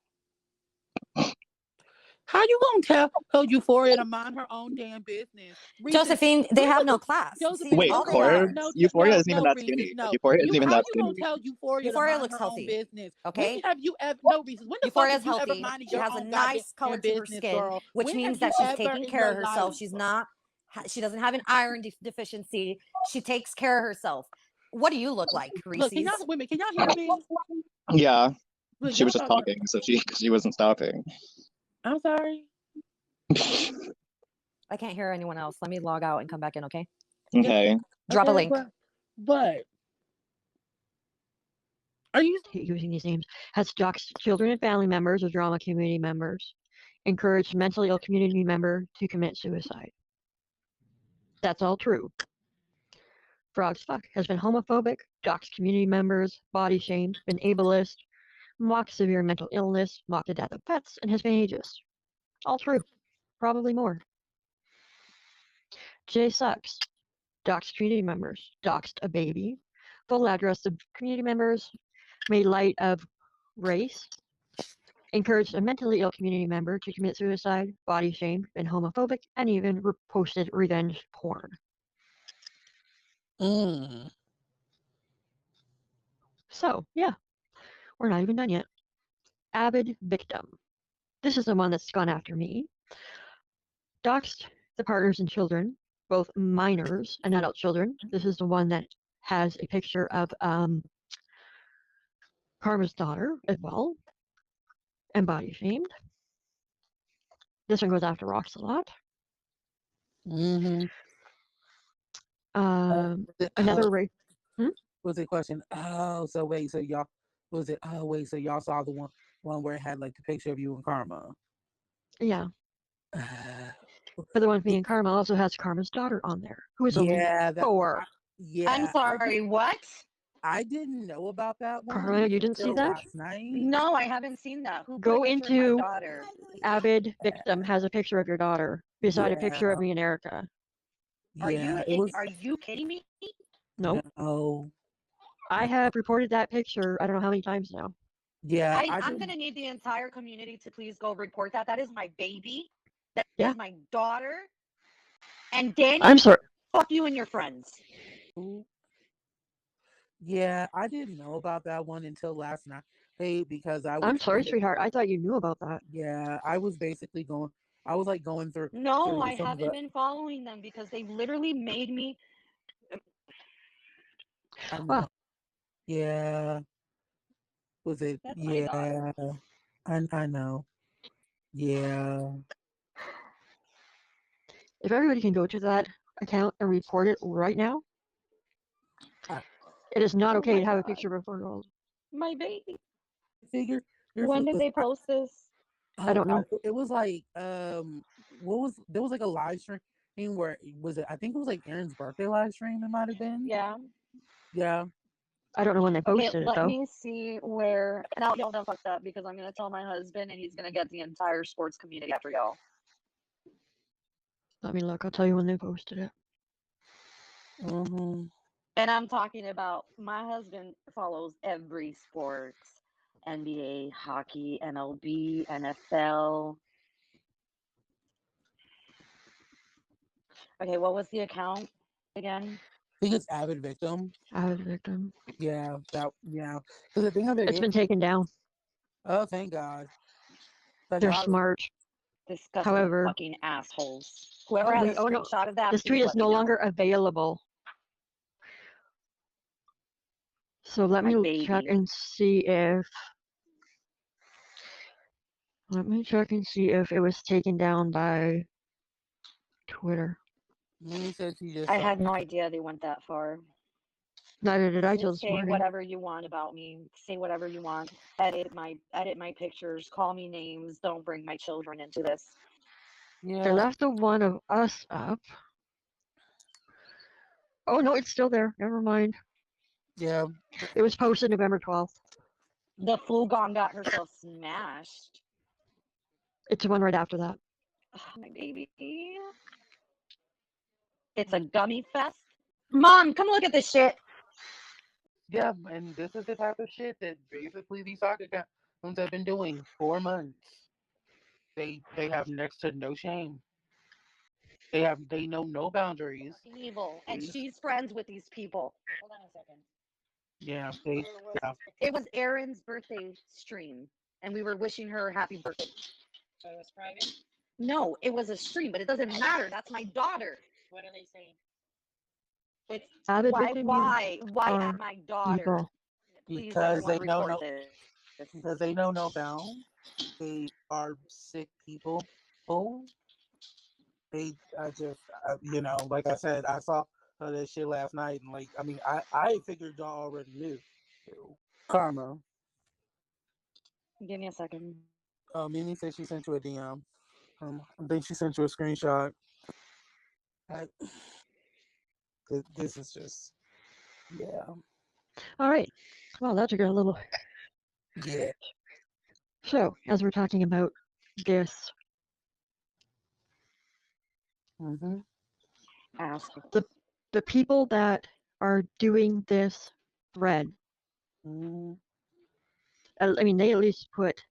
How you gonna tell Euphoria to mind her own damn business? Josephine, they have no class. Josephine, wait, Euphoria isn't even that skinny. Euphoria isn't even that skinny. How you gonna tell Euphoria looks healthy. Business? Okay. When have you ever? No, Reese's. When the Euphoria's fuck have you healthy. ever minded She your has a own nice color to her business, skin, girl? which When means have that you she's ever taking in care of your herself. life- She's not. She doesn't have an iron deficiency. She takes care of herself. What do you look like, Reese's? Look, can y'all hear me? Yeah. Look, She was just y'all- talking, so she wasn't stopping. I'm sorry. I can't hear anyone else. Let me log out and come back in, okay? Okay. Drop a Okay, link. But are you using these names? Has doxed children and family members or drama community members, encouraged mentally ill community member to commit suicide. That's all true. Frogs Fuck has been homophobic, doxed community members, body shamed, been ableist, mocked severe mental illness, mocked the death of pets, and has been ageist. All true. Probably more. Jay Sucks. Doxed community members. Doxed a baby. Full address of community members. Made light of race. Encouraged a mentally ill community member to commit suicide. Body shamed. Been homophobic. And even posted revenge porn. So, yeah. We're not even done yet. Avid victim. This is the one that's gone after me. Doxed the partners and children, both minors and adult children. This is the one that has a picture of Karma's daughter as well, and body shamed. This one goes after Rox a lot. Another rape. Was the question? Oh, so wait, so y'all was it? Oh, wait, so y'all saw the one where it had like the picture of you and Karma. Yeah. But the one being Karma also has Karma's daughter on there, who is only 4. I'm sorry, what? I didn't know about that one. Karma, you didn't see until that? last night. No, I haven't seen that. Who put Go a picture of into my daughter? Avid victim has a picture of your daughter beside a picture of Yeah. me and Erica. Are Yeah, it was. Are you kidding me? No, Oh, I have reported that picture I don't know how many times now. yeah. I'm gonna need the entire community to please go report that. That is my baby. That Yeah. is my daughter. And Dani, I'm sorry. fuck you and your friends. Yeah, I didn't know about that one until last night. Hey, because I'm sorry, sweetheart. I thought you knew about that. Yeah, I was basically going. I was like going through. No, through I some of haven't the- been following them because they literally made me. I know. Well, Yeah. Was it? That's my Yeah. I know. Yeah. if everybody can go to that account and report it right now, it is not okay to have a picture of a 4-year-old. My baby. Figure. When did they post this? I don't know. It was like what was there was like a live stream where was it? I think it was like Aaron's birthday live stream. It might have been. Yeah. Yeah. I don't know when they Okay, posted it let though. me see where. Now y'all don't fuck that because I'm gonna tell my husband and he's gonna get the entire sports community after y'all. Let me look. I'll tell you when they posted it. Mm-hmm. And I'm talking about my husband follows every sports, NBA, hockey, MLB, NFL. Okay, what was the account again? I think it's Avid Victim. Avid victim. Yeah. Yeah. Because the thing of it It's been taken down. Oh, thank God. But They're I- smart. Disgusting However, fucking assholes. Whoever has a no. screenshot of that, This please tweet is let me no know. longer available. So let My me check baby. and see if. Let me check and see if it was taken down by Twitter. Mimi said she just I saw. had no idea they went that far. Neither did I You till this say morning. whatever you want about me. Say whatever you want. Edit my pictures. Call me names. Don't bring my children into this. They Yeah. left the one of us up. Oh no, it's still there. Never mind. Yeah. It was posted November 12th. The Flugon got herself smashed. It's the one right after that. Oh, my baby. It's a gummy fest. Mom, come look at this shit. Yeah, and this is the type of shit that basically these soccer accounts have been doing 4 months. They have next to no shame. They know no boundaries. Evil. And she's friends with these people. Hold on a second. Yeah, It was Erin's birthday stream, and we were wishing her happy birthday. So it was private? No, it was a stream, but it doesn't matter. That's my daughter. What are they saying? It's Avid why victims why are at my daughter? evil. Please, because everyone, they know report no this. because they know no bounds. They are sick people. Oh, like I said, I saw that shit last night, and like, I mean, I figured y'all already knew. Karma. Give me a second. Mimi said she sent you a DM. I think she sent you a screenshot. This is just, yeah. All right. Well, that took a little. Yeah. So, as we're talking about this, Ask. the people that are doing this thread, I mean, they at least put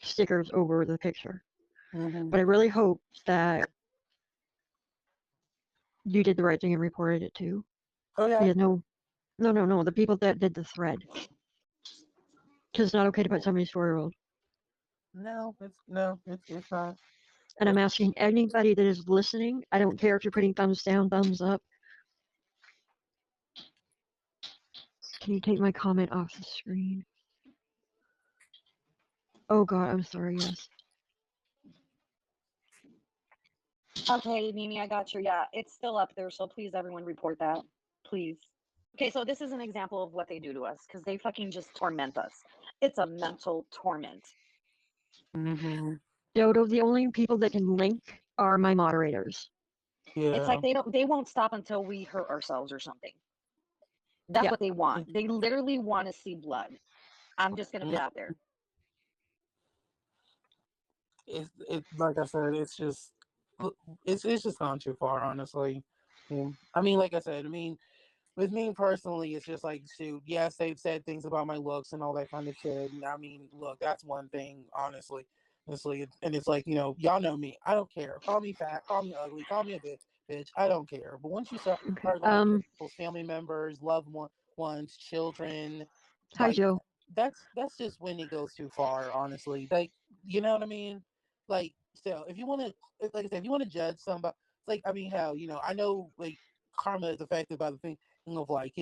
stickers over the picture. But I really hope that you did the right thing and reported it too. Oh yeah. Because no, the people that did the thread. Because it's not okay to put somebody's 4-year-old. No, it's not. And I'm asking anybody that is listening, I don't care if you're putting thumbs down, thumbs up. Can you take my comment off the screen? Oh God, I'm sorry, yes. Okay, Mimi, I got you. Yeah, it's still up there, so please, everyone, report that. Please. Okay, so this is an example of what they do to us, because they fucking just torment us. It's a mental torment. Dodo, the only people that can link are my moderators. Yeah. It's like they won't stop until we hurt ourselves or something. That's what they want. They literally want to see blood. I'm just gonna put it out there. It's like I said, it's just gone too far, honestly. I mean, like I said, with me personally, it's just like, shoot, yes, they've said things about my looks and all that kind of shit. And I mean, look, that's one thing, honestly. And it's like, y'all know me. I don't care. Call me fat, call me ugly, call me a bitch. I don't care. But once you start going people's family members, loved ones, children, Hi, like, Joe. that's just when it goes too far, honestly. Like, you know what I mean? Like, so if you want to, like I said, if you want to judge somebody, like, I mean, hell, I know, like, karma is affected by the thing of, like,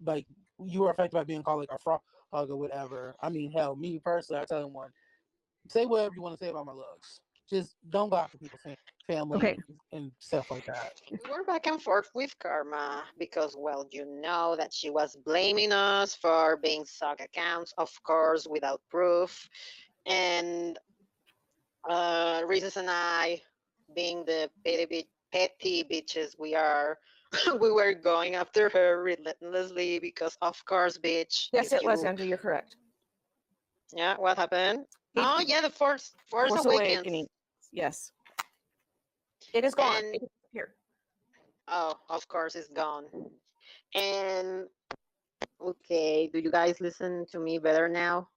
like, you were affected by being called, like, a frog or whatever. I mean, hell, me personally, I tell anyone, say whatever you want to say about my looks. Just don't go after people's family and stuff like that. We're back and forth with Karma because, well, you know that she was blaming us for being suck accounts, of course, without proof. And Reese's and I, being the petty bitches we are, we were going after her relentlessly because, of course, bitch. Yes, it was, Andrew. You're correct. Yeah, what happened? Oh, yeah, the Force Awakens. Yes. It is gone. And, it is here. Oh, of course, it's gone. And, okay, do you guys listen to me better now?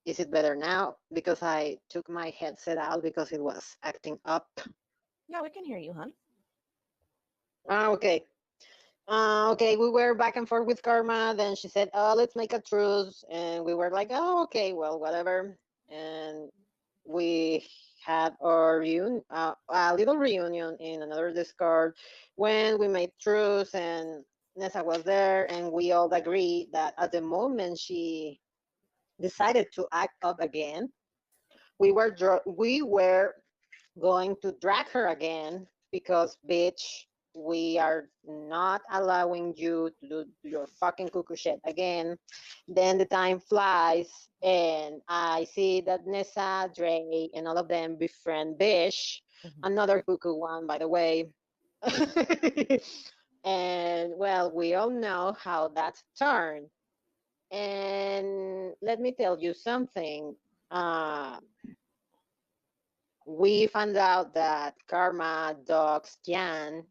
Is it better now? Because I took my headset out because it was acting up. Yeah, we can hear you, hon. Okay. Okay, we were back and forth with Karma. Then she said, "Oh, let's make a truce," and we were like, "Oh, okay, well, whatever." And we had our a little reunion in another Discord when we made truce, and Nessa was there, and we all agreed that at the moment she decided to act up again, we were going to drag her again because, bitch, we are not allowing you to do your fucking cuckoo shit again. Then the time flies, and I see that Nessa, Dre, and all of them befriend Bish, another cuckoo one, by the way. And well, we all know how that turned. And let me tell you something. We found out that Karma dogs Jan.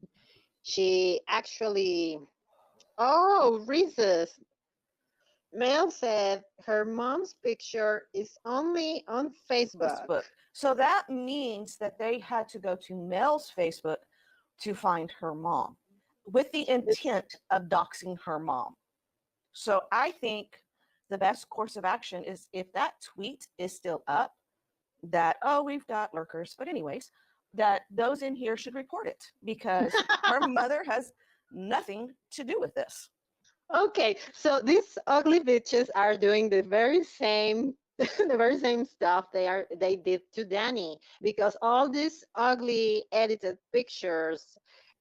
She actually, oh, Reese's. Mel said her mom's picture is only on Facebook. So that means that they had to go to Mel's Facebook to find her mom with the intent of doxing her mom. So I think the best course of action is if that tweet is still up, that, oh, we've got lurkers, but anyways, that those in here should report it because her mother has nothing to do with this. Okay, so these ugly bitches are doing the very same the very same stuff they did to Dani, because all these ugly edited pictures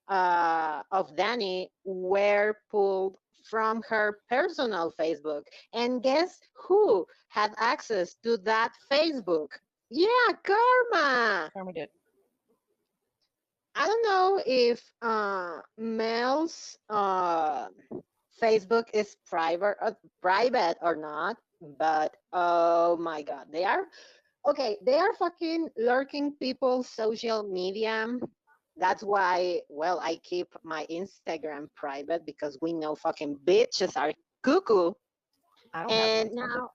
of Dani were pulled from her personal Facebook. And guess who had access to that Facebook? Yeah, Karma. Karma did. I don't know if Mel's Facebook is private or not, but oh my god, they are fucking lurking people's social media. That's why, well, I keep my Instagram private because we know fucking bitches are cuckoo. And now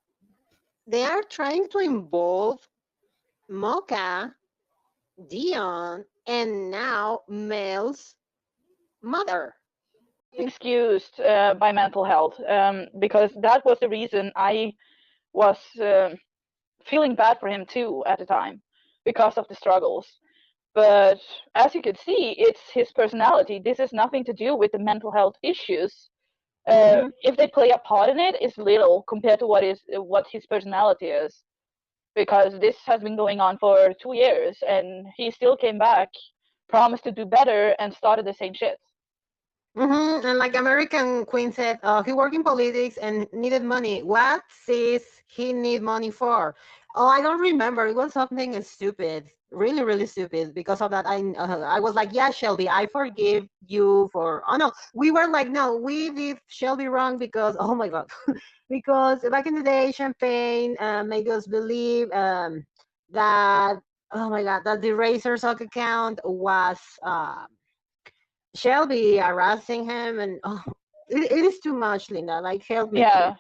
they are trying to involve Mocha, Dion, and now Mel's mother. Excused by mental health because that was the reason I was feeling bad for him too at the time because of the struggles. But as you could see, it's his personality. This has nothing to do with the mental health issues. If they play a part in it, it's little compared to what his personality is. Because this has been going on for 2 years, and he still came back, promised to do better, and started the same shit. And like American Queen said, he worked in politics and needed money. What does he need money for? Oh, I don't remember. It was something stupid, really, really stupid. Because of that, I was like, yeah, Shelby, I forgive you for. Oh no, we were like, no, we did Shelby wrong because, oh my god, because back in the day, Champagne made us believe that, oh my god, that the Razor Sock account was. Shelby harassing him, and it is too much, Linda. Like, help me. Yeah,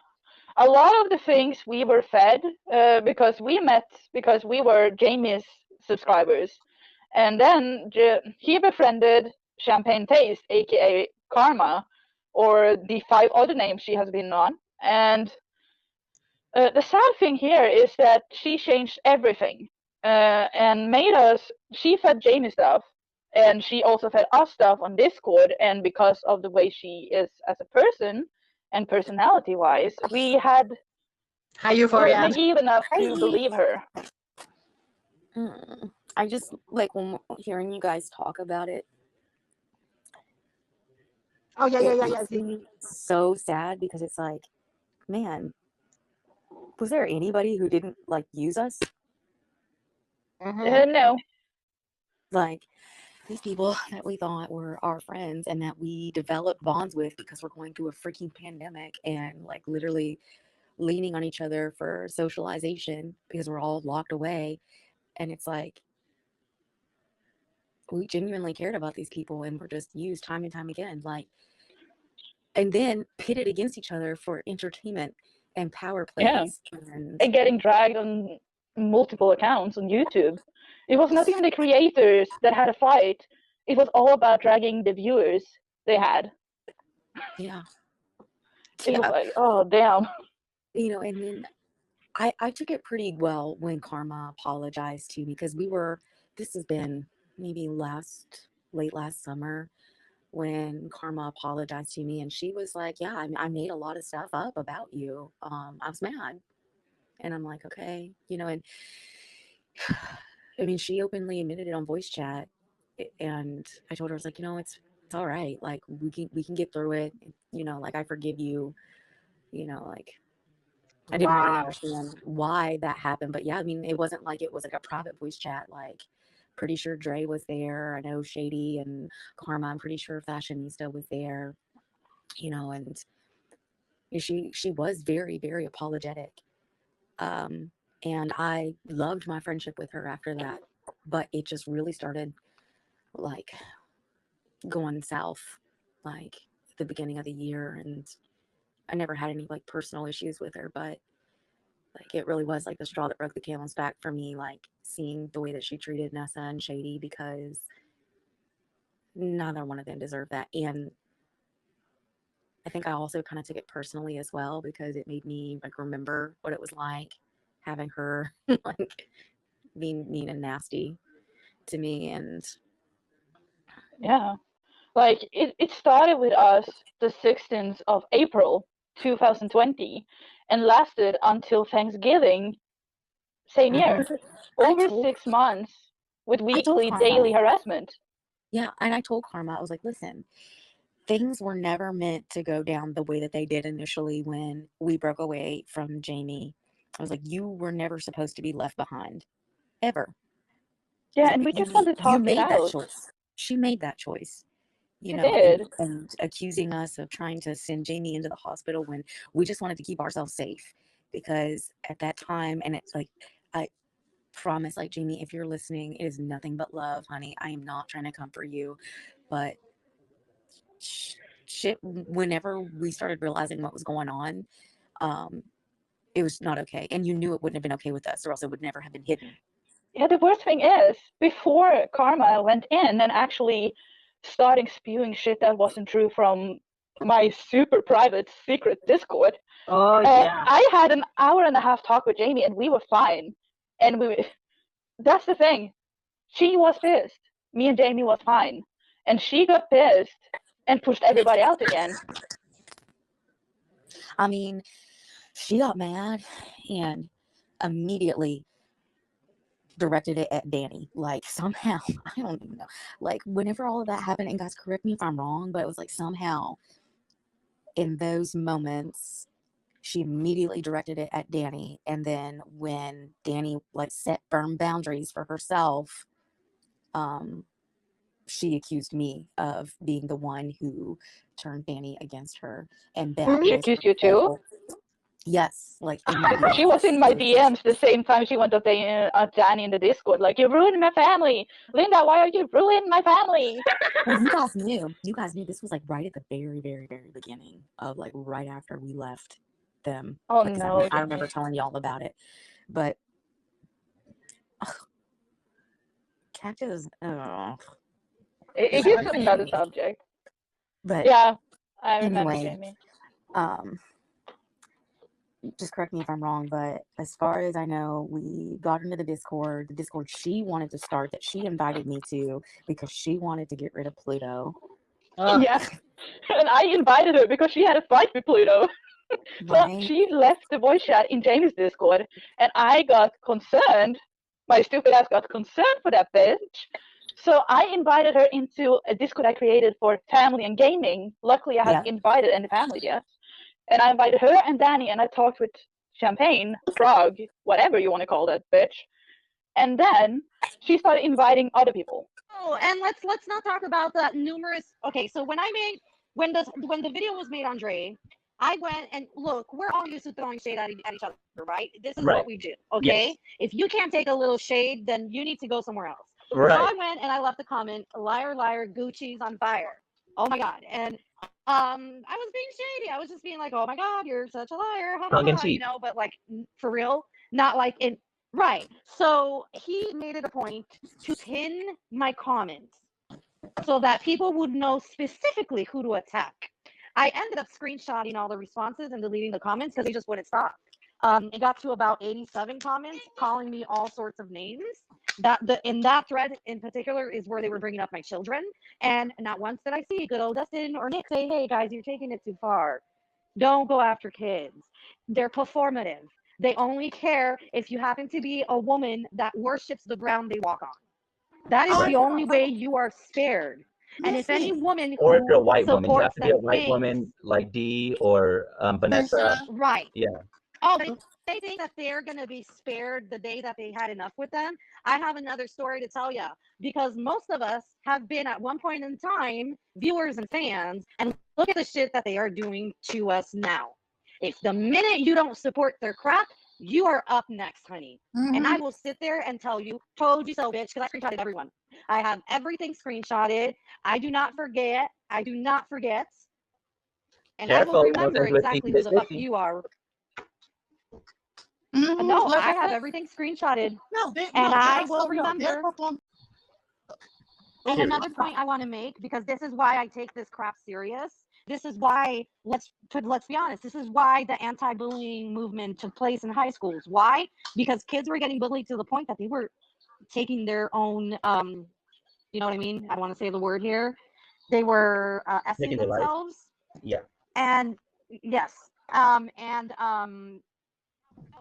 a lot of the things we were fed because we were Jamie's subscribers, and then he befriended Champagne Taste, aka Karma, or the 5 other names she has been on. And the sad thing here is that she changed everything and made us. She fed Jamie stuff. And she also fed us stuff on Discord, and because of the way she is as a person and personality-wise, we had naive enough to believe her. I just like when hearing you guys talk about it. Oh yeah. So sad because it's like, man, was there anybody who didn't like use us? No. Like these people that we thought were our friends and that we developed bonds with because we're going through a freaking pandemic and like literally leaning on each other for socialization because we're all locked away. And it's like, we genuinely cared about these people and were just used time and time again. Like, and then pitted against each other for entertainment and power plays. Yeah. And getting dragged on multiple accounts on YouTube. It was not even the creators that had a fight. It was all about dragging the viewers they had. Yeah. It was like, oh, damn. You know, and then I took it pretty well when Karma apologized to me because this has been maybe late last summer when Karma apologized to me and she was like, yeah, I made a lot of stuff up about you. I was mad. And I'm like, okay, you know, and I mean, she openly admitted it on voice chat, and I told her, I was like, it's all right. Like we can get through it. Like I forgive you. Like I didn't really understand why that happened, but yeah, I mean, it wasn't like it was like a private voice chat. Like, pretty sure Dre was there. I know Shady and Karma. I'm pretty sure Fashionista was there. And she was very, very apologetic. And I loved my friendship with her after that, but it just really started like going south, like at the beginning of the year. And I never had any like personal issues with her, but like it really was like the straw that broke the camel's back for me, like seeing the way that she treated Nessa and Shady, because neither one of them deserved that. And I think I also kind of took it personally as well, because it made me like remember what it was like having her like being mean and nasty to me. And yeah, like it started with us the 16th of April 2020 and lasted until Thanksgiving same year. Over 6 months with weekly daily harassment. Yeah, and I told Karma, I was like, listen, things were never meant to go down the way that they did initially when we broke away from Jamie. I was like, you were never supposed to be left behind, ever. Yeah, and we just want to talk it out. That choice. She made that choice. And accusing us of trying to send Jamie into the hospital when we just wanted to keep ourselves safe. Because at that time, and it's like, I promise, like, Jamie, if you're listening, it is nothing but love, honey. I am not trying to come for you. But shit, whenever we started realizing what was going on, it was not okay. And you knew it wouldn't have been okay with us, or else it would never have been hidden. Yeah, the worst thing is, before Karma went in and actually starting spewing shit that wasn't true from my super private secret Discord, I had an hour and a half talk with Jamie, and we were fine. And that's the thing. She was pissed. Me and Jamie was fine. And she got pissed and pushed everybody out again. I mean, she got mad and immediately directed it at Dani. Like, somehow, I don't even know. Like, whenever all of that happened, and guys, correct me if I'm wrong, but it was like somehow in those moments, she immediately directed it at Dani. And then when Dani like set firm boundaries for herself, she accused me of being the one who turned Dani against her. And that she accused you too? Yes, like she was in my DMs the same time she went up there at Dani in the Discord, like, you ruined my family, Linda. Why are you ruining my family? Well, you guys knew this was like right at the very, very, very beginning of like right after we left them. Oh like, no! I remember telling y'all about it, but Cactus. It gives us another subject. But yeah, I remember anyway, Jamie. Just correct me if I'm wrong, but as far as I know, we got into the Discord she wanted to start, that she invited me to, because she wanted to get rid of Pluto. Yeah, and I invited her because she had a fight with Pluto. So she left the voice chat in Jamie's Discord, and I got concerned. My stupid ass got concerned for that bitch. So I invited her into a Discord I created for family and gaming. Luckily, I hadn't invited any family yet. And I invited her and Dani, and I talked with Champagne, Frog, whatever you want to call that bitch. And then she started inviting other people. Oh, and let's not talk about the numerous. Okay, so when the video was made on Dre, I went and look. We're all used to throwing shade at each other, right? This is what we do. Okay, yes. If you can't take a little shade, then you need to go somewhere else. Right. So I went and I left a comment: "Liar, liar, Gucci's on fire." Oh my god! And I was being shady. I was just being like, "Oh my god, you're such a liar," you know. But like for real, not like in right. So he made it a point to pin my comments so that people would know specifically who to attack. I ended up screenshotting all the responses and deleting the comments because they just wouldn't stop. It got to about 87 comments calling me all sorts of names. In that thread in particular is where they were bringing up my children, and not once did I see good old Dustin or Nick say, "Hey guys, you're taking it too far. Don't go after kids. They're performative. They only care if you happen to be a woman that worships the ground they walk on. That is the only way you are spared. And if any woman Or if you're a who white woman, you have supports to be a them white thinks, woman like Dee or Vanessa. right. Yeah. Oh, they think that they're going to be spared the day that they had enough with them. I have another story to tell you, because most of us have been at one point in time viewers and fans, and look at the shit that they are doing to us now. If the minute you don't support their crap, you are up next, honey. And I will sit there and tell you, told you so, bitch, because I screenshotted everyone. I have everything screenshotted. I do not forget. I do not forget. And Careful, I will you don't remember turn into a exactly sneaky who the fuck bitch. you are. No, I have everything screenshotted. And I will remember. And another point I want to make, because this is why I take this crap serious. This is why, let's be honest, this is why the anti-bullying movement took place in high schools. Why? Because kids were getting bullied to the point that they were taking their own, you know what I mean? I want to say the word here. They were essing themselves. Yeah. And yes.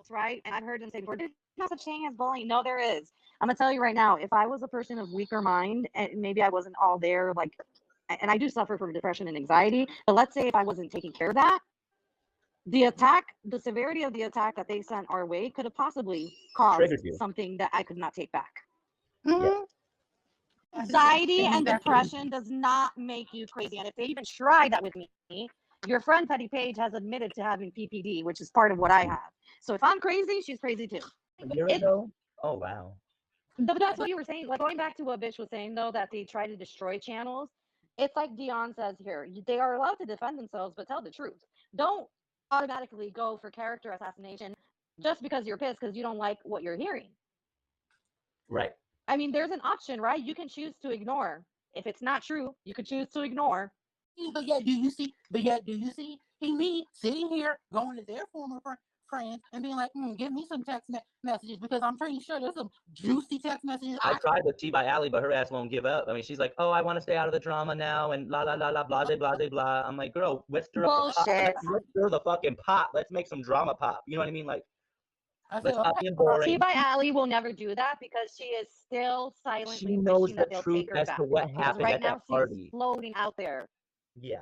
Right? And I've heard them say before, there's no such thing as bullying. No, there is. I'm gonna tell you right now, if I was a person of weaker mind, and maybe I wasn't all there, like, and I do suffer from depression and anxiety, but let's say if I wasn't taking care of that, the severity of the attack that they sent our way could have possibly caused something that I could not take back. Yeah. Anxiety and depression does not make you crazy. And if they even try that with me, your friend Petty Paige has admitted to having PPD, which is part of what I have. So if I'm crazy, she's crazy too. A year ago? Oh, wow. But that's what you were saying. Like, going back to what Bitch was saying, though, that they try to destroy channels. It's like Dion says here. They are allowed to defend themselves, but tell the truth. Don't automatically go for character assassination just because you're pissed because you don't like what you're hearing. Right. I mean, there's an option, right? You can choose to ignore. If it's not true, you could choose to ignore. But yet, do you see? Me sitting here going to their former friends and being like, give me some text messages, because I'm pretty sure there's some juicy text messages. I tried with T by Allie, but her ass won't give up. I mean, she's like, oh, I want to stay out of the drama now, and blah, blah, blah, blah, blah, blah, blah, blah. I'm like, girl, let's stir up the pot. Let's stir the fucking pot. Let's make some drama pop. You know what I mean? Like, let's stop being boring. T by Allie will never do that because she is still silently She knows wishing that the they'll truth take her as back. to what happened Right at now, that party. she's floating out there. Yeah.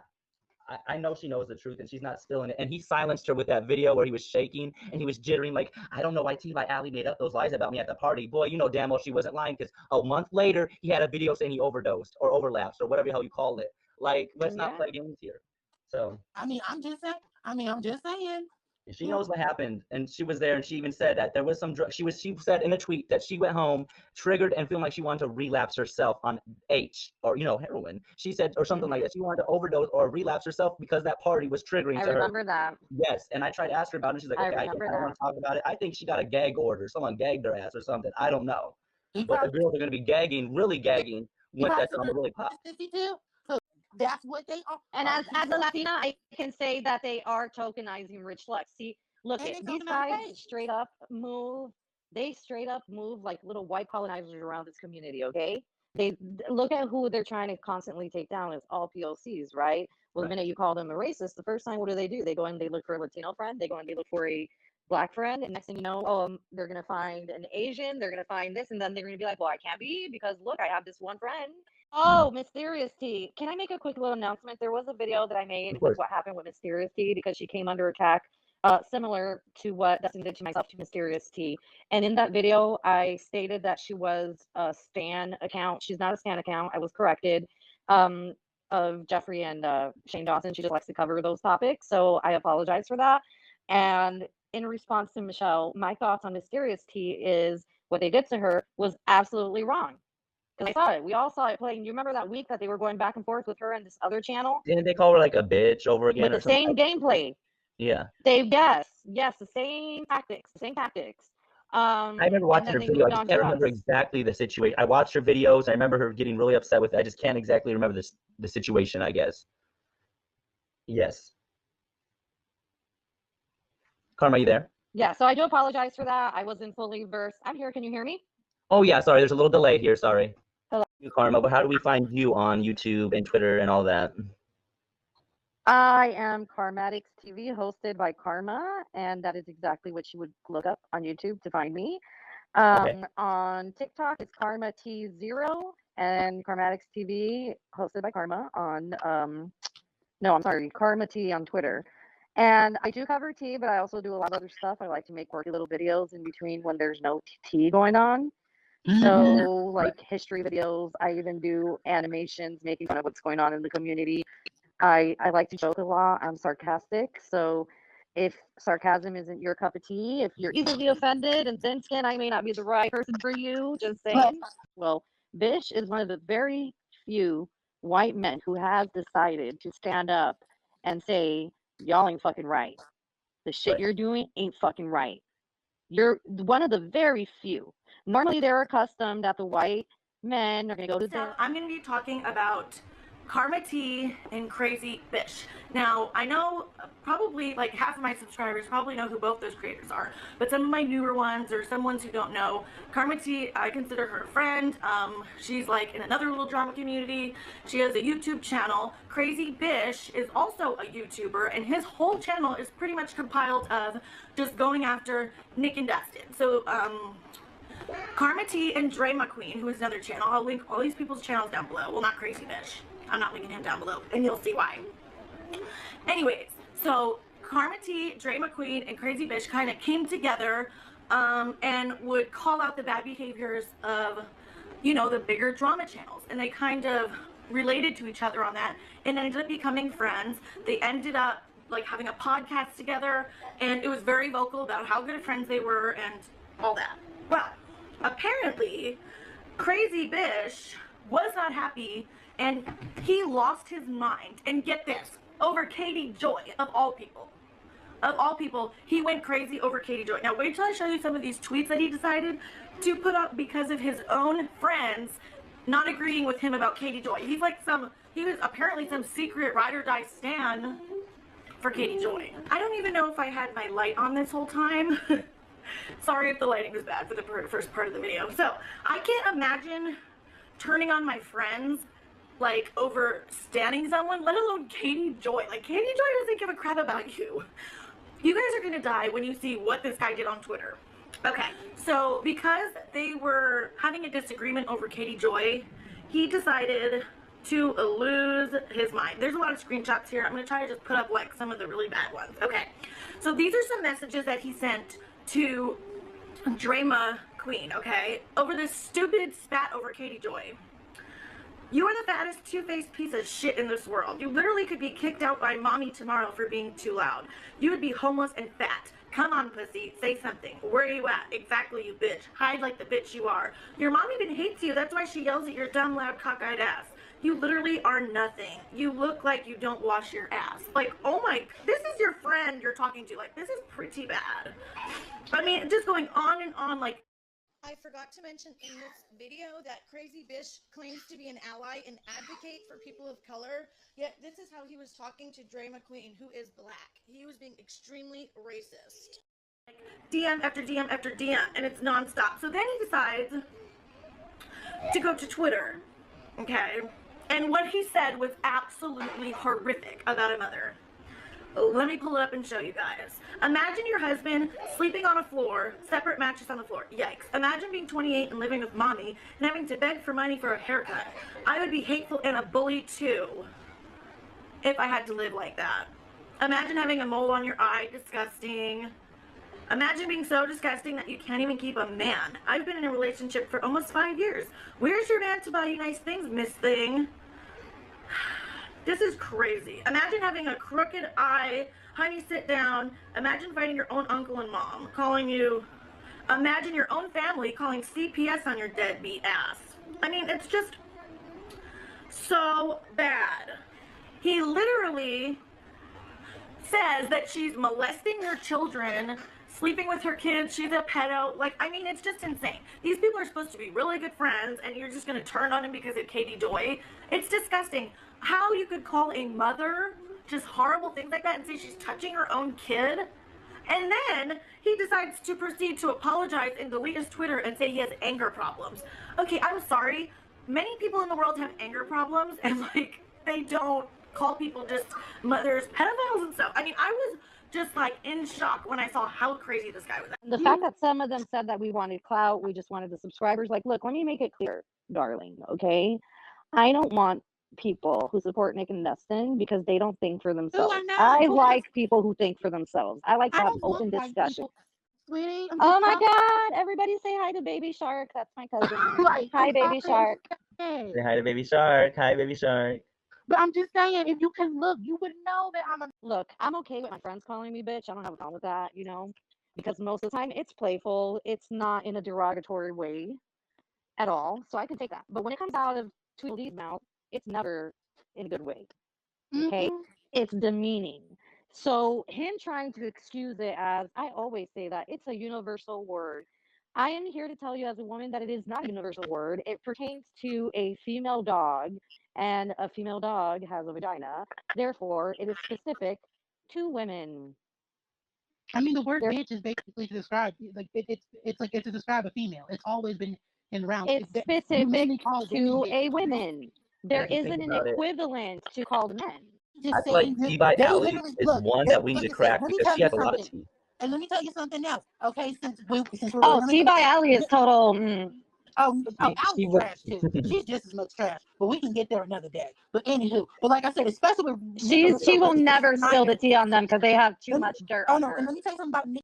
I know she knows the truth and she's not spilling it. And he silenced her with that video where he was shaking and he was jittering like, I don't know why T by Allie made up those lies about me at the party. Boy, you know damn well she wasn't lying, because a month later he had a video saying he overdosed or overlaps or whatever the hell you call it. Like, let's not play games here. So I'm just saying. she knows what happened, and she was there, and she even said that there was some drug. She said in a tweet that she went home triggered and feeling like she wanted to relapse herself on H or heroin. She said, or something like that. She wanted to overdose or relapse herself because that party was triggering to her. I remember that. Yes, and I tried to ask her about it. And she's like, okay, I don't want to talk about it. I think she got a gag order. Someone gagged her ass or something. I don't know. But the girls are going to be gagging, really gagging when that drama really pops. That's what they are. And as a Latina, I can say that they are tokenizing rich flex. See, look, these guys straight up move. They straight up move like little white colonizers around this community. Okay, they look at who they're trying to constantly take down. It's all POCs, right? Well, the minute you call them a racist, the first time, what do? They go and they look for a Latino friend. They go and they look for a Black friend, and next thing you know, they're gonna find an Asian. They're gonna find this, and then they're gonna be like, well, I can't be because look, I have this one friend. Oh, Mysterious T. Can I make a quick little announcement? There was a video that I made with what happened with Mysterious T because she came under attack, similar to what Dustin did to myself to Mysterious T. And in that video, I stated that she was a stan account. She's not a stan account. I was corrected of Jeffrey and Shane Dawson. She just likes to cover those topics. So I apologize for that. And in response to Michelle, my thoughts on Mysterious T is what they did to her was absolutely wrong. Because I saw it. We all saw it playing. You remember that week that they were going back and forth with her and this other channel? Didn't they call her like a bitch over again? With the same gameplay. Yeah. Yes, the same tactics. I remember watching her video. I just can't remember exactly the situation. I watched her videos. I remember her getting really upset with it. I just can't exactly remember the situation, I guess. Yes. Karma, you there? Yeah, so I do apologize for that. I wasn't fully versed. I'm here. Can you hear me? Oh, yeah. Sorry. There's a little delay here. Sorry. Hello. Karma, but how do we find you on YouTube and Twitter and all that? I am Karmatics TV, hosted by Karma, and that is exactly what you would look up on YouTube to find me. On TikTok, it's Karma T0, and Karmatics TV, hosted by Karma on, no, I'm sorry, Karma T on Twitter. And I do cover tea, but I also do a lot of other stuff. I like to make quirky little videos in between when there's no tea going on. So, like history videos, I even do animations making fun of what's going on in the community. I like to joke a lot. I'm sarcastic. So if sarcasm isn't your cup of tea, if you're easily offended and thin skin, I may not be the right person for you. Just saying. Well, Bish is one of the very few white men who has decided to stand up and say, y'all ain't fucking right. The shit you're doing ain't fucking right. You're one of the very few. Normally they're accustomed that the white men are going to go to the... I'm going to be talking about Karma T and Crazy Bish. Now, I know probably like half of my subscribers probably know who both those creators are, but some of my newer ones or some ones who don't know, Karma T, I consider her a friend. She's like in another little drama community. She has a YouTube channel. Crazy Bish is also a YouTuber, and his whole channel is pretty much compiled of just going after Nick and Dustin. So, Karma T and Dre McQueen, who is another channel. I'll link all these people's channels down below. Well, not Crazy Bish. I'm not linking him down below, and you'll see why. Anyways, so Karma T, Dre McQueen, and Crazy Bish kind of came together and would call out the bad behaviors of, you know, the bigger drama channels. And they kind of related to each other on that and ended up becoming friends. They ended up like having a podcast together, and it was very vocal about how good of friends they were and all that. Well, apparently, Crazy Bish was not happy, and he lost his mind. And get this, over Katie Joy, of all people. Of all people, he went crazy over Katie Joy. Now, wait till I show you some of these tweets that he decided to put up because of his own friends not agreeing with him about Katie Joy. He's like he was apparently some secret ride or die stan for Katie Joy. I don't even know if I had my light on this whole time. Sorry if the lighting was bad for the first part of the video. So, I can't imagine turning on my friends, like, over standing someone, let alone Katie Joy. Like, Katie Joy doesn't give a crap about you. You guys are gonna die when you see what this guy did on Twitter. Okay, so because they were having a disagreement over Katie Joy, he decided to lose his mind. There's a lot of screenshots here. I'm gonna try to just put up, like, some of the really bad ones. Okay, so these are some messages that he sent to Dre McQueen, okay, over this stupid spat over Katie Joy. You are the fattest two-faced piece of shit in this world. You literally could be kicked out by mommy tomorrow for being too loud. You would be homeless and fat. Come on, pussy, say something. Where are you at? Exactly, you bitch. Hide like the bitch you are. Your mom even hates you. That's why she yells at your dumb, loud, cockeyed ass. You literally are nothing. You look like you don't wash your ass. Like, oh my, this is your friend you're talking to. Like, this is pretty bad. I mean, just going on and on, like. I forgot to mention in this video that Crazy Bish claims to be an ally and advocate for people of color, yet this is how he was talking to Dre McQueen, who is black. He was being extremely racist. DM after DM after DM, and it's nonstop. So then he decides to go to Twitter, okay? And what he said was absolutely horrific about a mother. Let me pull it up and show you guys. Imagine your husband sleeping on a floor, separate mattress on the floor. Yikes. Imagine being 28 and living with mommy and having to beg for money for a haircut. I would be hateful and a bully too if I had to live like that. Imagine having a mole on your eye. Disgusting. Imagine being so disgusting that you can't even keep a man. I've been in a relationship for almost 5 years. Where's your man to buy you nice things, Miss Thing? This is crazy. Imagine having a crooked eye. Honey, sit down. Imagine fighting your own uncle and mom calling you. Imagine your own family calling CPS on your deadbeat ass. I mean, it's just so bad. He literally says that she's molesting her children, sleeping with her kids, she's a pedo. Like, I mean, it's just insane. These people are supposed to be really good friends, and you're just going to turn on him because of Katie Joy. It's disgusting. How you could call a mother just horrible things like that and say she's touching her own kid. And then he decides to proceed to apologize and delete his Twitter and say he has anger problems. Okay, I'm sorry. Many people in the world have anger problems, and like, they don't call people just mothers, pedophiles and stuff. I mean, I was just like in shock when I saw how crazy this guy was. The fact that some of them said that we wanted clout, we just wanted the subscribers. Like, look, let me make it clear, darling, okay? I don't want people who support Nick and Dustin because they don't think for themselves. I like people who think for themselves. I like to have open discussion. Sweetie, Oh my God! Everybody say hi to Baby Shark. That's my cousin. Hi, Baby Shark. Say hi to Baby Shark. Hi, Baby Shark. But I'm just saying, if you can look, you would know that I'm a. Look, I'm okay with my friends calling me bitch. I don't have a problem with that, you know, because most of the time it's playful. It's not in a derogatory way at all. So I can take that. But when it comes out of Tweedledee's mouth, it's never in a good way. Okay? It's demeaning. So him trying to excuse it as, I always say that, it's a universal word. I am here to tell you as a woman that it is not a universal word. It pertains to a female dog, and a female dog has a vagina. Therefore, it is specific to women. I mean, the word bitch is basically to describe, like, it's to describe a female. It's always been around. It's specific to a woman. There If you isn't think an about it, equivalent to called men. I feel like Tea by Alley is one that we need to crack because she has a lot of tea. And let me tell you something else, okay? Since we're Oh, Tea by Alley is total. Allie's trash too. She's just as much trash, but we can get there another day. But anywho, but like I said, especially with She will never spill the tea on them because they have too much dirt on her. And let me tell you something about Nick.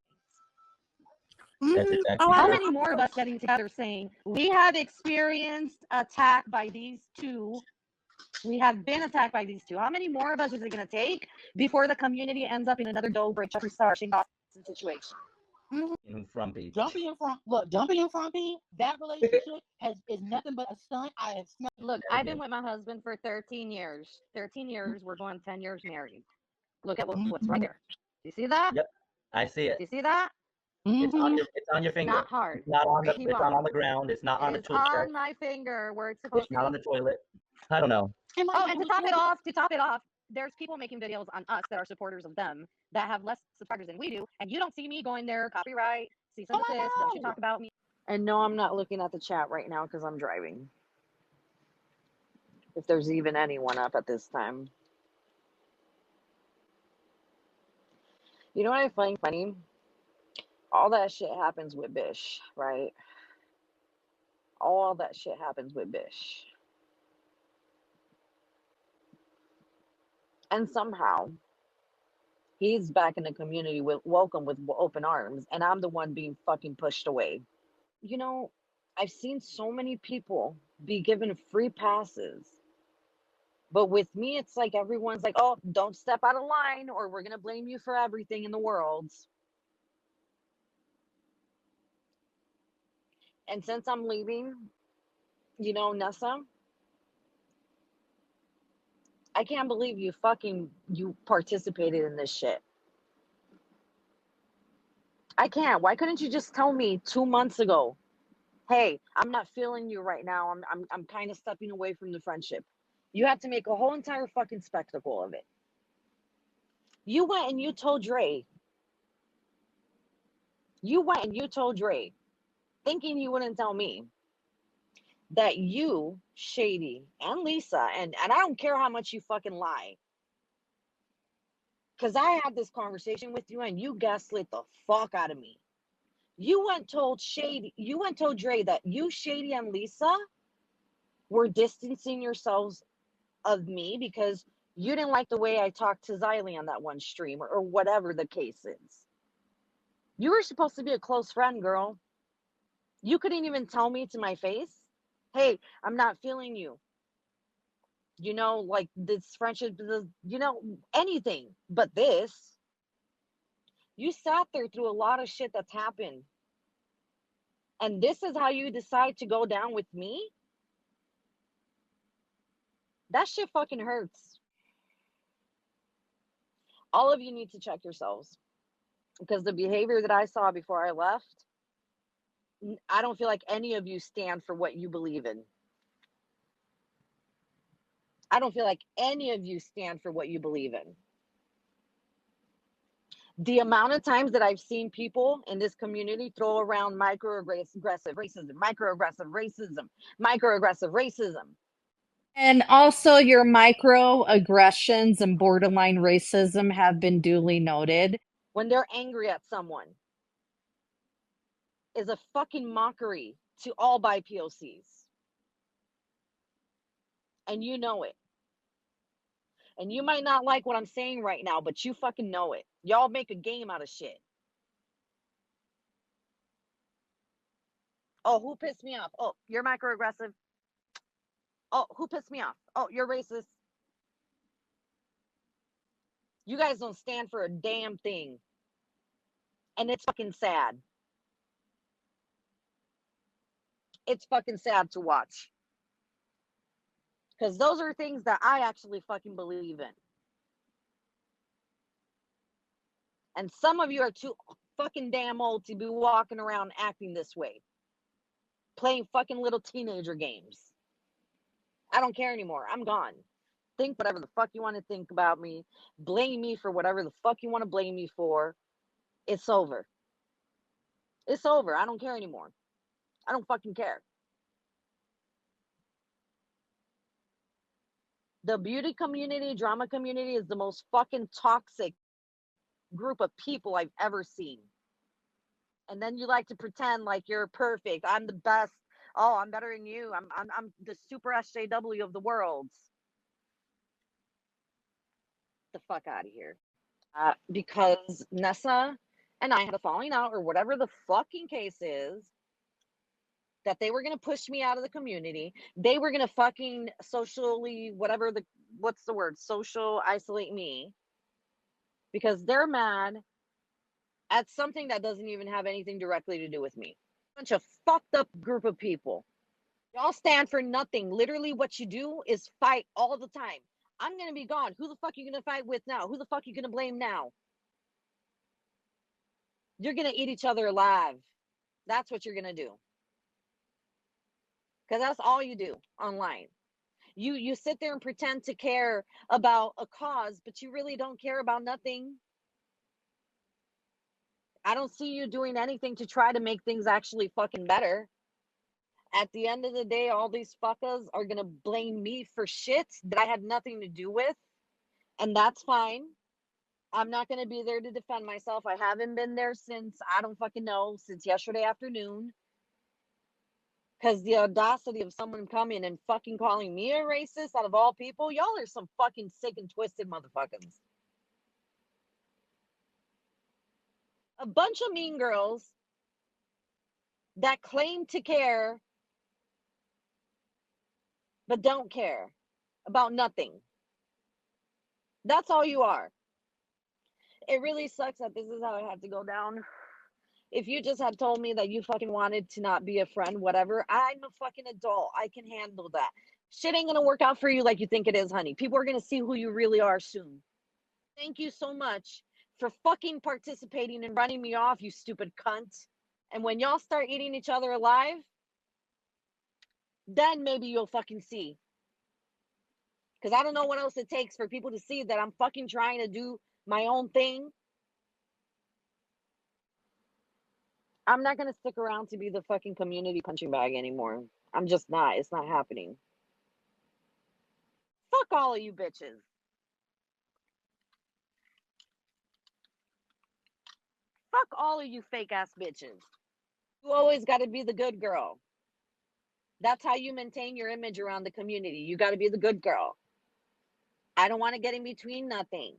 How many more of us getting together saying we have experienced attack by these two? We have been attacked by these two. How many more of us is it going to take before the community ends up in another Dobrik, Jeffree Star, Shane Dawson situation? Frumpy. Jumping in Frumpy, that relationship is nothing but a stunt. I have smelled. Look, I've been with my husband for 13 years. 13 years. We're going 10 years married. Look at what's right there. You see that? Yep, I see it. You see that? It's on your finger. Not hard. It's not on the. Keep It's not on the ground. It's not on the It's toilet. on my finger where it's supposed It's to not be. on the toilet. I don't know. Oh, and to top it off, there's people making videos on us that are supporters of them that have less subscribers than we do, and you don't see me going there, copyright, cease and desist, don't you talk about me. And no, I'm not looking at the chat right now because I'm driving. If there's even anyone up at this time. You know what I find funny? All that shit happens with Bish, right? All that shit happens with Bish. And somehow, he's back in the community with welcome with open arms, and I'm the one being fucking pushed away. You know, I've seen so many people be given free passes. But with me, it's like everyone's like, oh, don't step out of line or we're going to blame you for everything in the world. And since I'm leaving, you know, Nessa, I can't believe you participated in this shit. I can't. Why couldn't you just tell me 2 months ago, hey, I'm not feeling you right now. I'm kind of stepping away from the friendship. You had to make a whole entire fucking spectacle of it. You went and you told Dre. Thinking you wouldn't tell me that you, Shady, and Lisa, and I don't care how much you fucking lie. Because I had this conversation with you and you gaslit the fuck out of me. You went told Dre that you, Shady, and Lisa were distancing yourselves of me because you didn't like the way I talked to Xylee on that one stream or whatever the case is. You were supposed to be a close friend, girl. You couldn't even tell me to my face, hey, I'm not feeling you. You know, like this friendship, you know, anything but this. You sat there through a lot of shit that's happened. And this is how you decide to go down with me? That shit fucking hurts. All of you need to check yourselves. Because the behavior that I saw before I left, I don't feel like any of you stand for what you believe in. I don't feel like any of you stand for what you believe in. The amount of times that I've seen people in this community throw around microaggressive racism. And also, your microaggressions and borderline racism have been duly noted. When they're angry at someone, is a fucking mockery to all BIPOCs. And you know it. And you might not like what I'm saying right now, but you fucking know it. Y'all make a game out of shit. Oh, who pissed me off? Oh, you're microaggressive. Oh, who pissed me off? Oh, you're racist. You guys don't stand for a damn thing. And it's fucking sad. It's fucking sad to watch. Because those are things that I actually fucking believe in. And some of you are too fucking damn old to be walking around acting this way. Playing fucking little teenager games. I don't care anymore. I'm gone. Think whatever the fuck you want to think about me. Blame me for whatever the fuck you want to blame me for. It's over. It's over. I don't care anymore. I don't fucking care. The beauty community, drama community is the most fucking toxic group of people I've ever seen. And then you like to pretend like you're perfect. I'm the best. Oh, I'm better than you. I'm the super SJW of the world. The fuck out of here. Because Nessa and I had a falling out or whatever the fucking case is, that they were going to push me out of the community. They were going to fucking socially, whatever the, what's the word? Social isolate me. Because they're mad at something that doesn't even have anything directly to do with me. Bunch of fucked up group of people. Y'all stand for nothing. Literally what you do is fight all the time. I'm going to be gone. Who the fuck are you going to fight with now? Who the fuck are you going to blame now? You're going to eat each other alive. That's what you're going to do. Because that's all you do online. You sit there and pretend to care about a cause, but you really don't care about nothing. I don't see you doing anything to try to make things actually fucking better. At the end of the day, all these fuckers are going to blame me for shit that I had nothing to do with. And that's fine. I'm not going to be there to defend myself. I haven't been there since, I don't fucking know, since yesterday afternoon. Because the audacity of someone coming and fucking calling me a racist out of all people, y'all are some fucking sick and twisted motherfuckers. A bunch of mean girls that claim to care but don't care about nothing. That's all you are. It really sucks that this is how it had to go down. If you just had told me that you fucking wanted to not be a friend, whatever, I'm a fucking adult. I can handle that. Shit ain't gonna work out for you like you think it is, honey. People are gonna see who you really are soon. Thank you so much for fucking participating and running me off, you stupid cunt. And when y'all start eating each other alive, then maybe you'll fucking see. Because I don't know what else it takes for people to see that I'm fucking trying to do my own thing. I'm not going to stick around to be the fucking community punching bag anymore. I'm just not. It's not happening. Fuck all of you bitches. Fuck all of you fake ass bitches. You always got to be the good girl. That's how you maintain your image around the community. You got to be the good girl. I don't want to get in between nothing.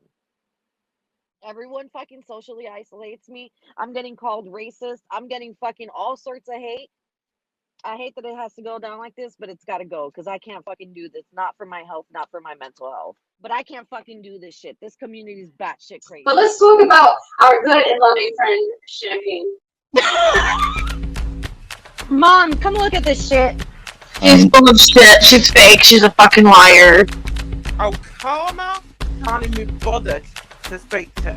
Everyone fucking socially isolates me. I'm getting called racist. I'm getting fucking all sorts of hate. I hate that it has to go down like this, but it's got to go because I can't fucking do this. Not for my health, not for my mental health. But I can't fucking do this shit. This community is batshit crazy. But let's talk about our good and loving friend, Champagne. Mom, come look at this shit. She's full of shit. She's fake. She's a fucking liar. Oh, Karma can't even bother to speak to.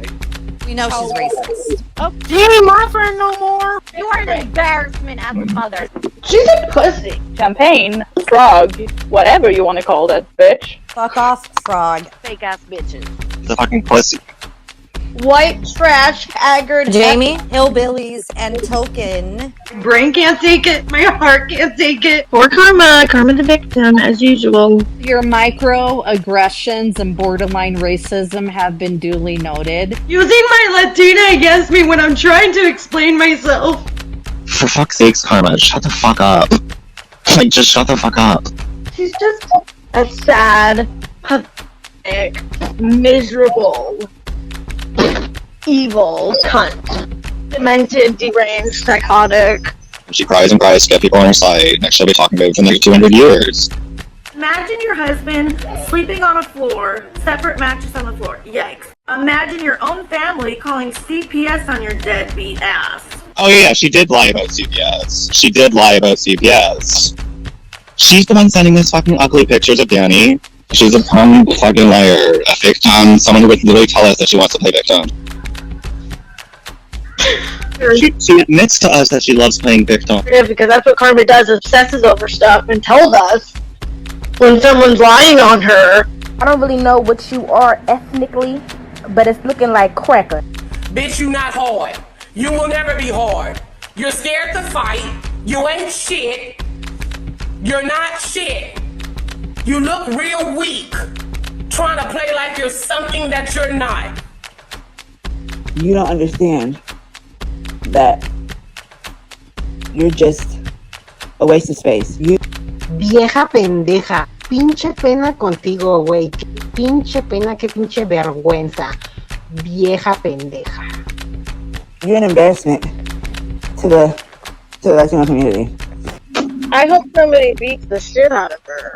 We know she's racist. Oh, she ain't my friend no more. You are an embarrassment as a mother. She's a pussy. Champagne, frog, whatever you want to call that bitch. Fuck off, frog. Fake ass bitches. She's a fucking pussy. white trash, haggard. Jamie, hillbillies, and token. Brain can't take it. My heart can't take it. Poor Karma. Karma the victim, as usual. Your microaggressions and borderline racism have been duly noted. Using my Latina against me when I'm trying to explain myself. For fuck's sakes, Karma, shut the fuck up. Like, just shut the fuck up. She's just a sad, pathetic, miserable, evil cunt. Demented, deranged, psychotic. She cries and cries to get people on her side. Next she'll be talking about it for the next 200 years. Imagine your husband sleeping on a floor, separate mattress on the floor. Yikes. Imagine your own family calling CPS on your deadbeat ass. Oh yeah, she did lie about CPS. She did lie about CPS. She's the one sending those fucking ugly pictures of Dani. She's a punk fucking liar, a victim, someone who would literally tell us that she wants to play victim. She admits to us that she loves playing victim. Because that's what Karma does, obsesses over stuff and tells us when someone's lying on her. I don't really know what you are ethnically, but it's looking like cracker. Bitch, you not hard. You will never be hard. You're scared to fight. You ain't shit. You're not shit. You look real weak. Trying to play like you're something that you're not. You don't understand that you're just a waste of space. Vieja pendeja. Pinche pena contigo, güey. Pinche pena, qué pinche vergüenza. Vieja pendeja. You're an embarrassment to the Latino community. I hope somebody beats the shit out of her.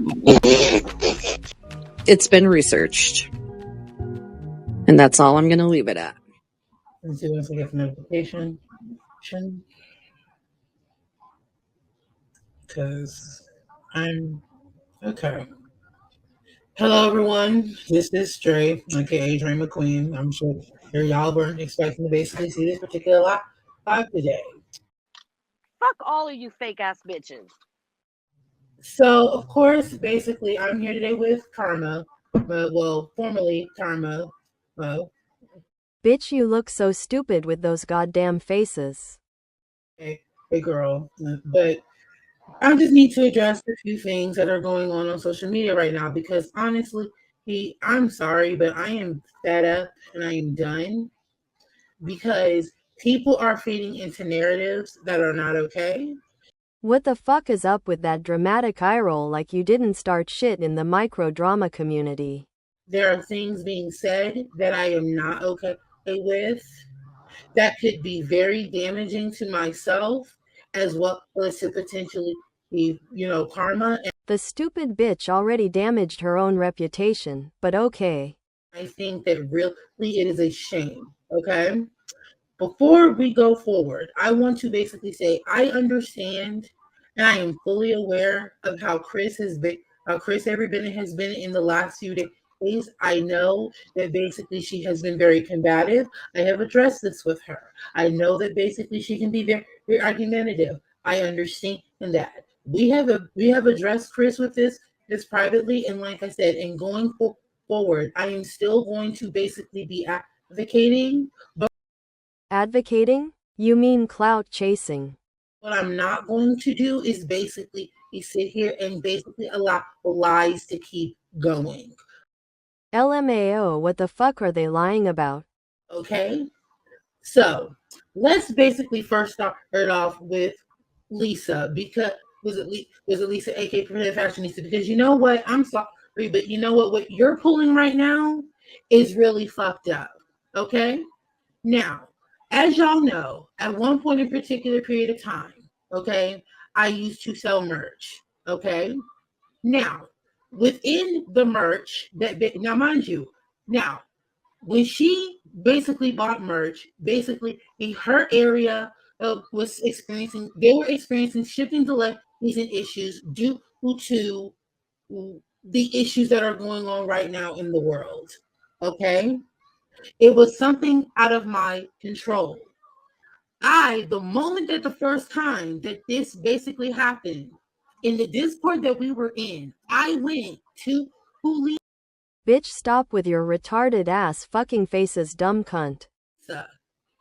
It's been researched. And that's all I'm going to leave it at. Let's see once I get the notification. Because I'm okay. Hello, everyone. This is Stray, aka Dre McQueen. I'm sure y'all weren't expecting to basically see this particular live today. Fuck all of you fake ass bitches. So, of course, basically, I'm here today with Karma. Well, formerly Karma. Bitch, you look so stupid with those goddamn faces. Hey girl. But I just need to address a few things that are going on social media right now because honestly, I'm sorry, but I am fed up and I am done because people are feeding into narratives that are not okay. What the fuck is up with that dramatic eye roll like you didn't start shit in the micro-drama community? There are things being said that I am not okay with that could be very damaging to myself as well as to potentially be, Karma. The stupid bitch already damaged her own reputation, but okay. I think that really it is a shame, okay? Before we go forward, I want to basically say I understand and I am fully aware of how Chris Everybeen has been in the last few days. I know that basically she has been very combative. I have addressed this with her. I know that basically she can be very, very argumentative. I understand that. We have addressed Chris with this privately, and like I said, and going forward, I am still going to basically be advocating. Advocating? You mean clout chasing? What I'm not going to do is basically sit here and basically allow lies to keep going. LMAO, what the fuck are they lying about? Okay, so let's basically first start off with Lisa, because was it Lisa, aka Primitive Fashionista? Because you know what, I'm sorry, but you know what you're pulling right now is really fucked up. Okay, now as y'all know, at one point in a particular period of time, okay, I used to sell merch. Okay, now within the merch now mind you, now when she basically bought merch, basically in her area was experiencing shipping delays and issues due to the issues that are going on right now in the world. Okay, it was something out of my control. The moment that the first time that this basically happened in the Discord that we were in, I went to Lisa Bitch, stop with your retarded ass fucking faces, dumb cunt.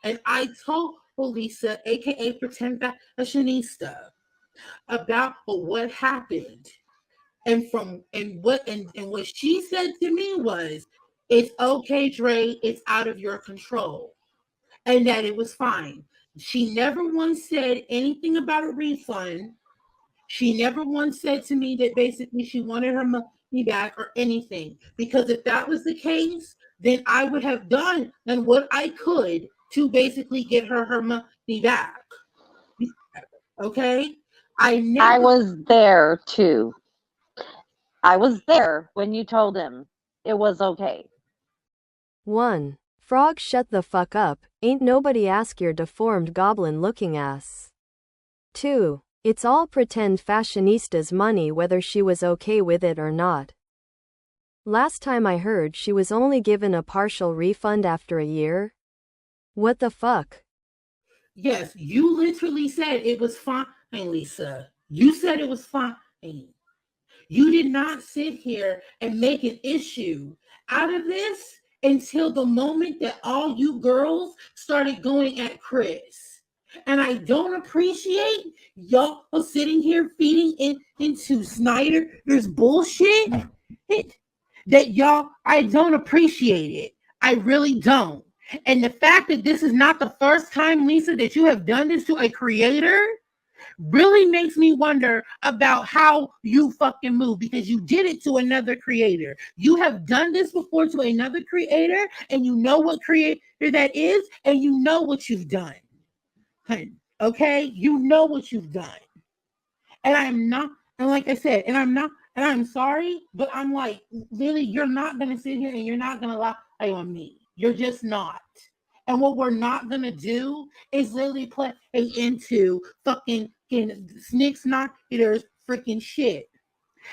And I told Lisa, aka Pretend Fashionista, about what happened. And what she said to me was, it's okay, Dre, it's out of your control. And that it was fine. She never once said anything about a refund. She never once said to me that basically she wanted her money back or anything. Because if that was the case, then I would have done what I could to basically get her money back. Okay? I was there too. I was there when you told him it was okay. 1. Frog, shut the fuck up. Ain't nobody ask your deformed goblin looking ass. 2. It's all pretend fashionista's money whether she was okay with it or not. Last time I heard she was only given a partial refund after a year. What the fuck? Yes, you literally said it was fine, Lisa. You said it was fine. You did not sit here and make an issue out of this until the moment that all you girls started going at Chris. And I don't appreciate y'all sitting here feeding into Snider's bullshit. I don't appreciate it. I really don't. And the fact that this is not the first time, Lisa, that you have done this to a creator really makes me wonder about how you fucking move, because you did it to another creator. You have done this before to another creator, and you know what creator that is, and you know what you've done. Okay? You know what you've done. And I'm not, and like I said, and I'm sorry, but I'm like, really, you're not going to sit here and you're not going to lie on me. You're just not. And what we're not going to do is literally play into fucking Nick Sniders freaking shit.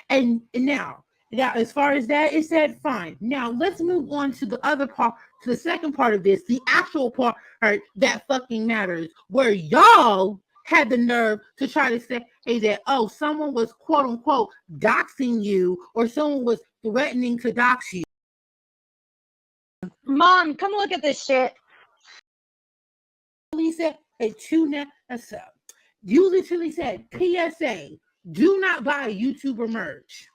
And now, as far as that is said, fine. Now, let's move on to the other part, to the second part of this, the actual part that fucking matters, where y'all had the nerve to try to say that, oh, someone was quote unquote doxing you, or someone was threatening to dox you. Mom, come look at this shit. Lisa, you literally said, PSA, do not buy YouTuber merch.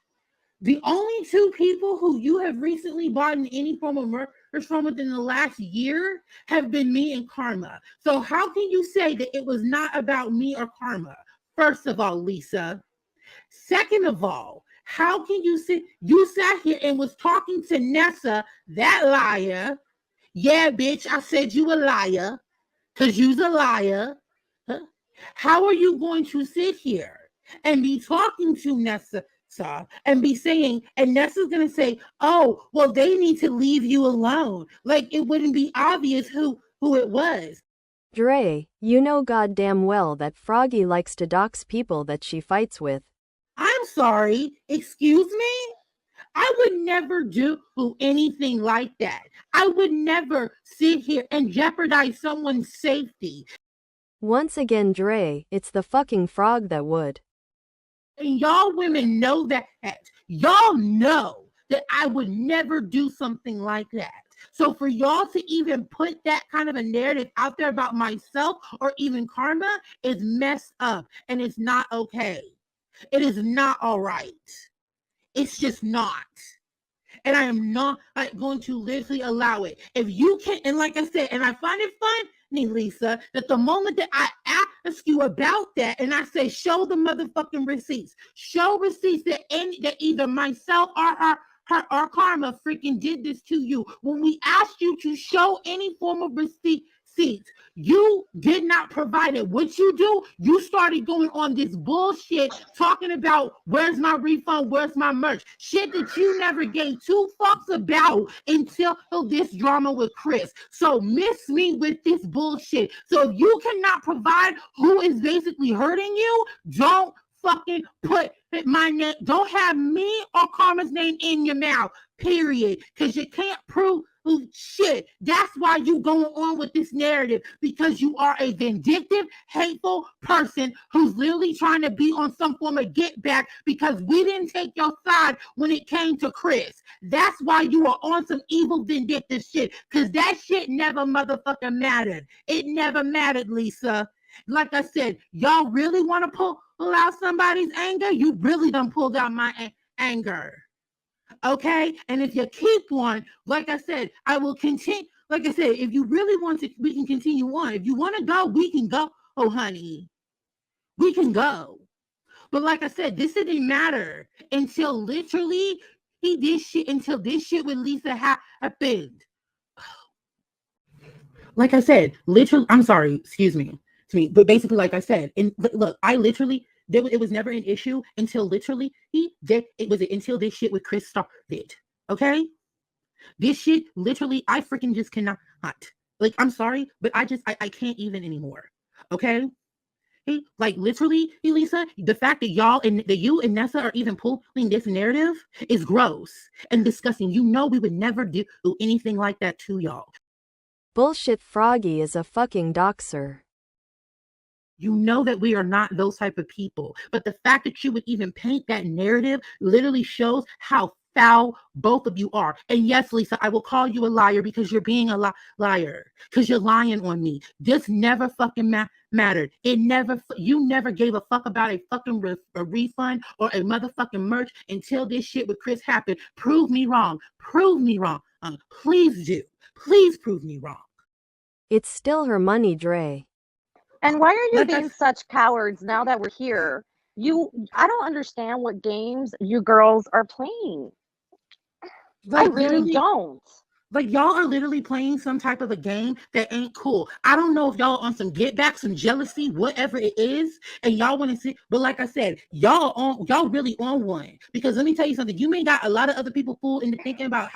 The only two people who you have recently bought any form of merch from within the last year have been me and Karma. So how can you say that it was not about me or Karma? First of all, Lisa. Second of all, how can you sat here and was talking to Nessa, that liar. Yeah, bitch, I said you a liar, because you's a liar. Huh? How are you going to sit here and be talking to Nessa and be saying, and Nessa's going to say, oh, well, they need to leave you alone. Like, it wouldn't be obvious who it was. Dre, you know goddamn well that Froggy likes to dox people that she fights with. I'm sorry, excuse me? I would never do anything like that. I would never sit here and jeopardize someone's safety. Once again, Dre, it's the fucking frog that would. And y'all women know that. Y'all know that I would never do something like that. So for y'all to even put that kind of a narrative out there about myself or even Karma is messed up, and it's not okay. It is not all right. It's just not. And I am not going to literally allow it. If you can, and like I said, and I find it funny, Lisa, that the moment that I ask you about that and I say, show the motherfucking receipts, show receipts that either myself or or Karma freaking did this to you. When we asked you to show any form of receipts, you did not provide it. What you do, you started going on this bullshit talking about where's my refund, where's my merch, shit that you never gave two fucks about until this drama with Chris. So miss me with this bullshit. So if you cannot provide who is basically hurting you, don't fucking put my name, don't have me or Karma's name in your mouth, period. Because you can't prove shit. That's why you going on with this narrative, because you are a vindictive, hateful person who's literally trying to be on some form of get back because we didn't take your side when it came to Chris. That's why you are on some evil, vindictive shit, because that shit never motherfucking mattered. It never mattered, Lisa. Like I said, y'all really want to pull out somebody's anger? You really done pulled out my anger. Okay? And if you keep one, like I said, I will continue. Like I said, if you really want to, we can continue on. If you want to go, we can go. Oh, honey, we can go. But like I said, this didn't matter until literally he did shit, until this shit with Lisa happened. Like I said, literally, I'm sorry, excuse me, but basically, like I said, and look, I literally, it was never an issue until literally until this shit with Chris started. Okay, this shit literally, I freaking just cannot. Like, I'm sorry, but I can't even anymore. Okay. Like literally, Elisa, the fact that y'all and that you and Nessa are even pulling this narrative is gross and disgusting. You know we would never do anything like that to y'all. Bullshit Froggy is a fucking doxer. You know that we are not those type of people. But the fact that you would even paint that narrative literally shows how foul both of you are. And yes, Lisa, I will call you a liar because you're being a liar. Because you're lying on me. This never fucking mattered. You never gave a fuck about a fucking a refund or a motherfucking merch until this shit with Chris happened. Prove me wrong. Prove me wrong. Please do. Please prove me wrong. It's still her money, Dre. And why are you being such cowards now that we're here? I don't understand what games you girls are playing. Like, I really don't. Like, y'all are literally playing some type of a game that ain't cool. I don't know if y'all on some get back, some jealousy, whatever it is, and y'all want to see. But like I said, y'all really on one. Because let me tell you something. You may got a lot of other people fooled into thinking about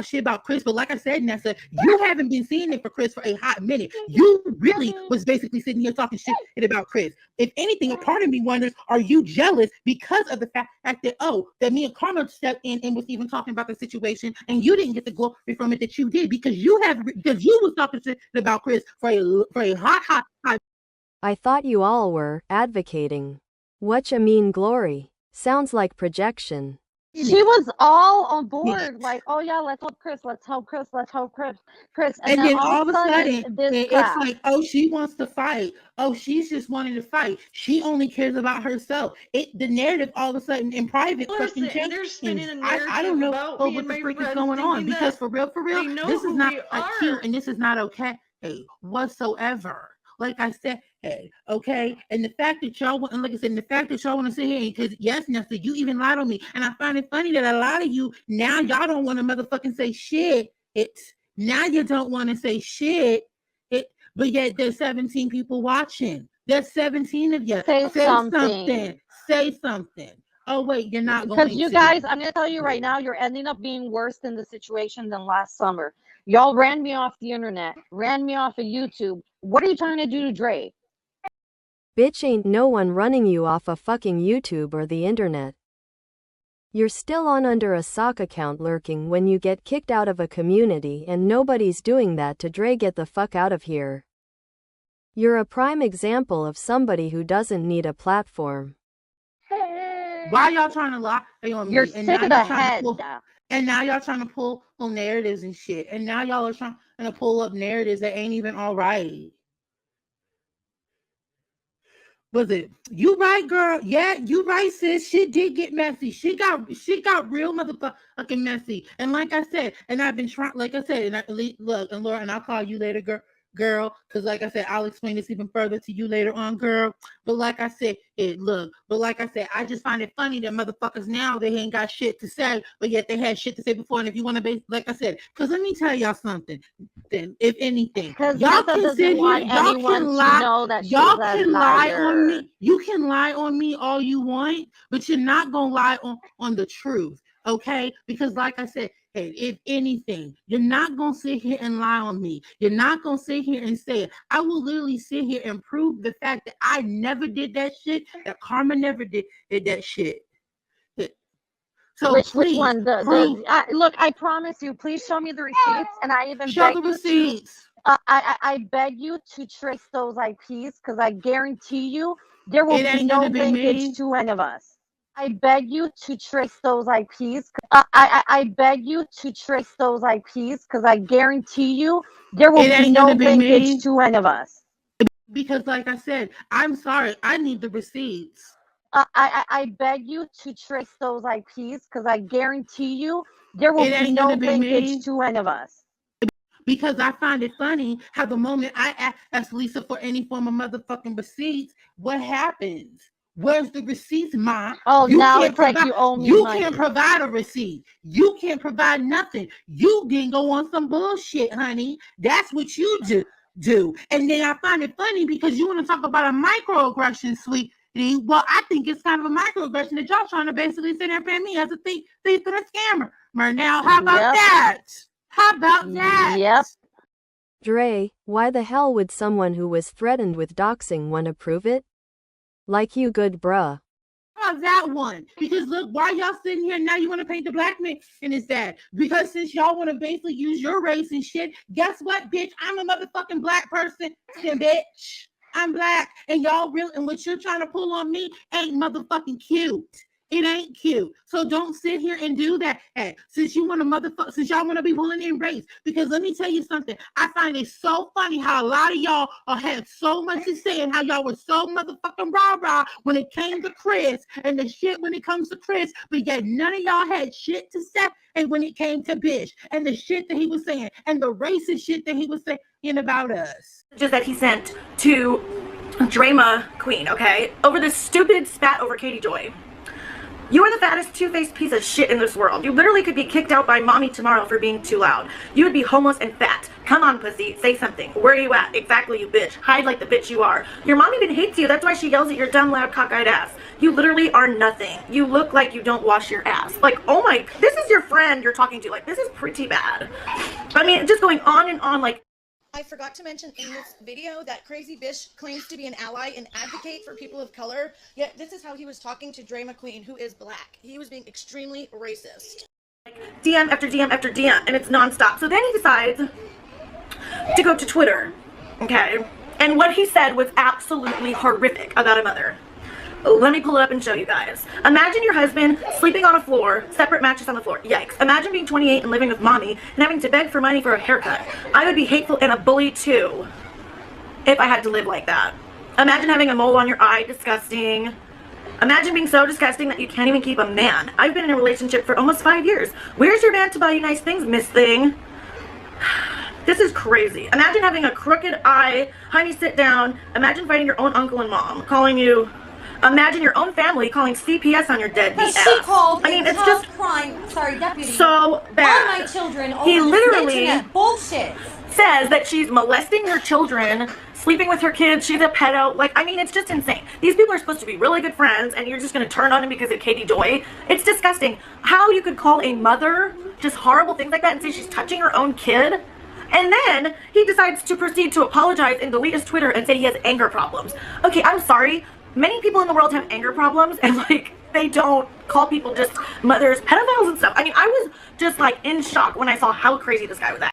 shit about Chris. But like I said, Nessa, you haven't been seeing it for Chris for a hot minute. You really was basically sitting here talking shit about Chris. If anything, a part of me wonders, are you jealous because of the fact that me and Karma stepped in and was even talking about the situation, and you didn't get the glory from it that you did because you was talking shit about Chris for a hot. I thought you all were advocating. What you mean glory? Sounds like projection. She was all on board, like, oh yeah, let's help Chris, let's help Chris, let's help Chris. And then all of a sudden it's like, oh, she wants to fight. Oh, she's just wanting to fight. She only cares about herself. The narrative all of a sudden in private fucking changes. I don't know what the freak is going on because for real, this is not cute and this is not okay whatsoever. Like I said, okay, and the fact that y'all want, and like I said, the fact that y'all want to sit here, because yes, Nessa, you even lied on me, and I find it funny that a lot of you now y'all don't want to motherfucking say shit. Now you don't want to say shit. But yet there's 17 people watching. There's 17 of you. Say something. Say something. Oh wait, you're not going to. Because you guys, I'm gonna tell you right now, you're ending up being worse in the situation than last summer. Y'all ran me off the internet, ran me off of YouTube. What are you trying to do to Dre? Bitch, ain't no one running you off of fucking YouTube or the internet. You're still on under a sock account lurking when you get kicked out of a community, and nobody's doing that to Dre. Get the fuck out of here. You're a prime example of somebody who doesn't need a platform. Why y'all trying to lie on me? You're sick of the head. And now y'all trying to pull narratives and shit. And now y'all are trying to pull up narratives that ain't even all right. Was it? You right, girl. Yeah, you right, sis. Shit did get messy. She got real motherfucking messy. And like I said, and I've been trying, like I said, and look, and Laura, and I'll call you later, girl, because like I said, I'll explain this even further to you later on, girl. But like I said, I just find it funny that motherfuckers now, they ain't got shit to say, but yet they had shit to say before. And if you want to be, like I said, because let me tell y'all something, then if anything, y'all can sit here, y'all can lie on me. You can lie on me all you want, but you're not gonna lie on the truth. Okay, because like I said, if anything, you're not going to sit here and lie on me. You're not going to sit here and say it. I will literally sit here and prove the fact that I never did that shit, that Karma never did that shit. So Which please one? prove. Look, I promise you, please show me the receipts, and I even Show beg the you receipts. I beg you to trace those IPs because I guarantee you there will It be ain't no gonna be linkage me. to any of us. I beg you to trace those IPs. I beg you to trace those IPs because I guarantee you there will It be ain't no gonna be linkage me. to any of us. Because like I said, I'm sorry, I need the receipts. I beg you to trace those IPs because I guarantee you there will It be ain't no gonna be linkage me. to any of us. Because I find it funny how the moment I ask Lisa for any form of motherfucking receipts, what happens? Where's the receipts, Ma? Oh, You now can't it's like provide. you owe me You money. can't provide a receipt. You can't provide nothing. You didn't go on some bullshit, honey. That's what you do. And then I find it funny because you want to talk about a microaggression, sweetie. Well, I think it's kind of a microaggression that y'all trying to basically sit there and pay me as a thief and a scammer. Now, how about that? How about that? Yep. Dre, why the hell would someone who was threatened with doxing want to prove it? Like you good bruh. How about that one? Because look, why y'all sitting here now you want to paint the black man and it's that? Because since y'all want to basically use your race and shit, guess what, bitch? I'm a motherfucking black person, bitch. I'm black, and y'all really, and what you're trying to pull on me ain't motherfucking cute. It ain't cute. So don't sit here and do that. Hey, since you want to since y'all want to be pulling in race, because let me tell you something. I find it so funny how a lot of y'all had so much to say and how y'all were so motherfucking rah-rah when it came to Chris and the shit when it comes to Chris, but yet none of y'all had shit to say and when it came to Bish and the shit that he was saying and the racist shit that he was saying about us. Just that he sent to Drama Queen, okay? Over this stupid spat over Katie Joy. You are the fattest two-faced piece of shit in this world. You literally could be kicked out by mommy tomorrow for being too loud. You would be homeless and fat. Come on, pussy. Say something. Where are you at? Exactly, you bitch. Hide like the bitch you are. Your mom even hates you. That's why she yells at your dumb, loud, cockeyed ass. You literally are nothing. You look like you don't wash your ass. Like, oh my, this is your friend you're talking to. Like, this is pretty bad. I mean, just going on and on, like, I forgot to mention in this video that Crazy Bish claims to be an ally and advocate for people of color, yet this is how he was talking to Dre McQueen, who is black. He was being extremely racist. DM after DM after DM, and it's nonstop. So then he decides to go to Twitter, okay? And what he said was absolutely horrific about a mother. Let me pull it up and show you guys. Imagine your husband sleeping on a floor, separate mattress on the floor. Yikes. Imagine being 28 and living with mommy and having to beg for money for a haircut. I would be hateful and a bully too if I had to live like that. Imagine having a mole on your eye. Disgusting. Imagine being so disgusting that you can't even keep a man. I've been in a relationship for almost 5 years. Where's your man to buy you nice things, Miss Thing? This is crazy. Imagine having a crooked eye. Honey, sit down. Imagine fighting your own uncle and mom, calling you... Imagine your own family calling CPS on your deadbeat ass. She called I mean, it's just crime. Sorry, deputy. so bad. On my children. He Over literally internet bullshit. says that she's molesting her children, sleeping with her kids. She's a pedo. Like, I mean, it's just insane. These people are supposed to be really good friends, and you're just gonna turn on him because of Katie Joy. It's disgusting. How you could call a mother just horrible things like that and say she's touching her own kid. And then he decides to proceed to apologize and delete his Twitter and say he has anger problems. Okay, I'm sorry. Many people in the world have anger problems, and like they don't call people just mothers pedophiles and stuff. I mean, I was just like in shock when I saw how crazy this guy was at.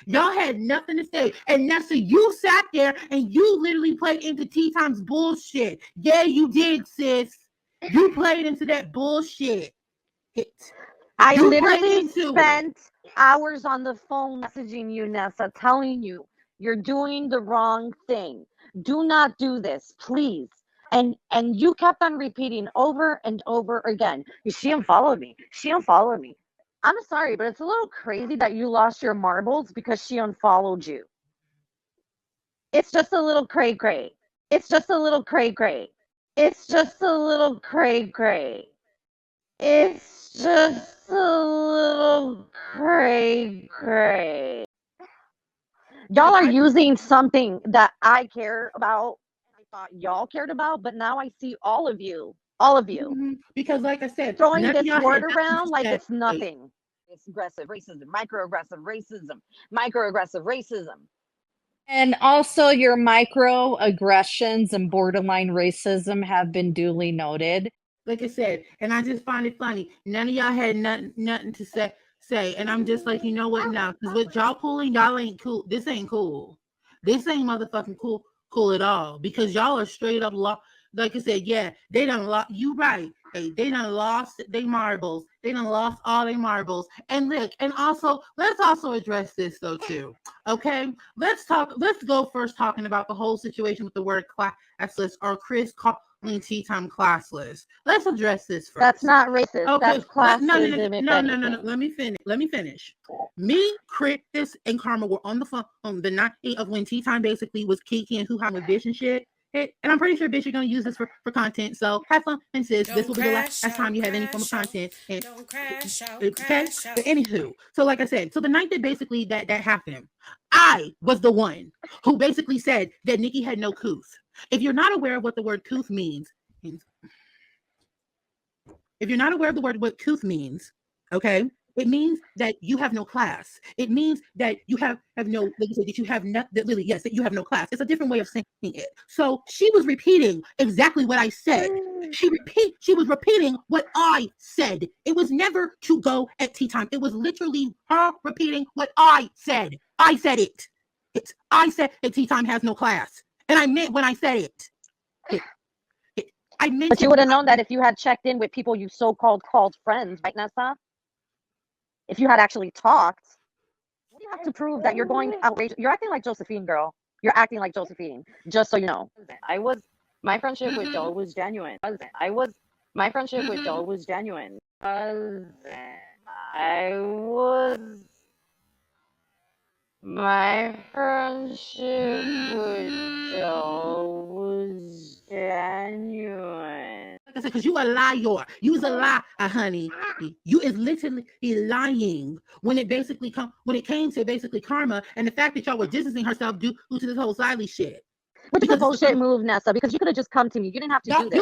Y'all had nothing to say. And Nessa, you sat there and you literally played into Tea Time's bullshit. Yeah, you did, sis. You played into that bullshit. I literally spent hours on the phone messaging you, Nessa, telling you you're doing the wrong thing. Do not do this, please. And you kept on repeating over and over again. She unfollowed me. She unfollowed me. I'm sorry, but it's a little crazy that you lost your marbles because she unfollowed you. It's just a little cray-cray. It's just a little cray-cray. It's just a little cray-cray. It's just a little cray-cray. Y'all are using something that I care about. I thought y'all cared about, but now I see all of you. Because like I said, throwing none of this y'all word had around like nothing it's nothing. It's aggressive racism, microaggressive racism, microaggressive racism. And also, your microaggressions and borderline racism have been duly noted. like I said, and I just find it funny. None of y'all had nothing to say, and I'm just like, you know what now? Because what y'all pulling, y'all ain't cool. This ain't cool. This ain't motherfucking cool at all. Because y'all are straight up like I said, yeah, they done lost. You right. Hey, they done lost their marbles. They done lost all their marbles. And look, and also let's also address this though too. Okay, let's go first talking about the whole situation with the word classless or Chris calling tea time classless. Let's address this first. That's not racist. Okay, That's classism. no. Let me finish. Me, Chris, and Karma were on the phone on the night of when tea time basically was kicking and who-ha with Bitch and shit. And I'm pretty sure, bitch, you're going to use this for content. So have fun and sis. This will be the last time you have any form of content. And, okay? But anywho, so like I said, so the night that basically that happened, I was the one who basically said that Nikki had no couth. If you're not aware of what the word couth means, what couth means, okay? It means that you have no class. It means that you have no, like you said, that you have not, that really, yes, that you have no class. It's a different way of saying it. So she was repeating exactly what I said. She was repeating what I said. It was never to go at tea time. It was literally her repeating what I said. I said it. I said that tea time has no class. And I meant when I said it. I meant But you would have known that if you had checked in with people you called friends, right, Nessa? If you had actually talked, what do you have to prove that you're going outrageous? You're acting like Josephine, girl. You're acting like Josephine, just so you know. My friendship with Joe was genuine. My friendship with Joe was genuine. My friendship with Joe was genuine. Like I said, because you a liar. You was a lie, honey. You is literally lying when it came to basically Karma and the fact that y'all were distancing herself due to this whole Siley shit. Which is a bullshit move, Nessa, because you could have just come to me. You didn't have to do this.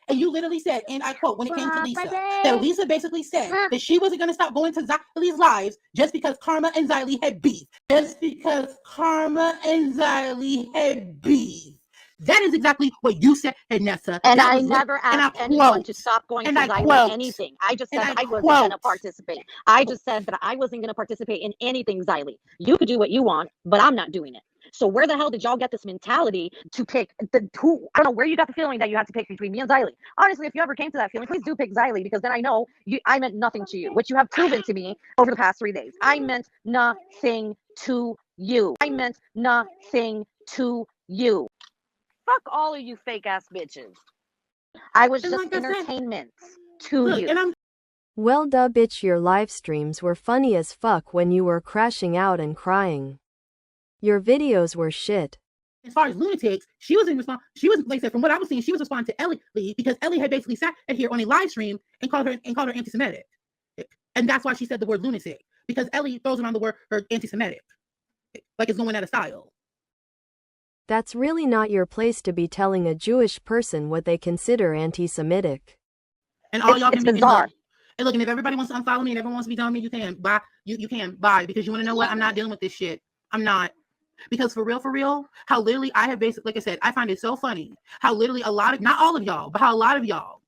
You literally said, and I quote, when it came to Lisa, that Lisa basically said that she wasn't going to stop going to Xylee's lives just because Karma and Xylee had beef. Just because Karma and Xylee had beef. That is exactly what you said, Nessa. And I never asked anyone to stop going to Xylee anything. I just said I wasn't going to participate. I just said that I wasn't going to participate in anything Xylee. You could do what you want, but I'm not doing it. So where the hell did y'all get this mentality to pick who? I don't know where you got the feeling that you had to pick between me and Xylee. Honestly, if you ever came to that feeling, please do pick Xylee, because then I know I meant nothing to you, which you have proven to me over the past 3 days. I meant nothing to you. I meant nothing to you. Fuck all of you fake ass bitches. I was just entertainment to you. Well, duh, bitch, your live streams were funny as fuck when you were crashing out and crying. Your videos were shit. As far as lunatics, she was in response. She was, like I said, from what I was seeing, she was responding to Ellie because Ellie had basically sat here on a live stream and called her anti-Semitic, and that's why she said the word lunatic, because Ellie throws around the word anti-Semitic, like it's going out of style. That's really not your place to be telling a Jewish person what they consider anti-Semitic. And all y'all can be bizarre. And look, and if everybody wants to unfollow me and everyone wants to be telling me you can, bye. You can, bye, because you want to know what? I'm not dealing with this shit. I'm not. Because for real, how literally I have basically, like I said, I find it so funny how literally a lot of, not all of y'all, but how a lot of y'all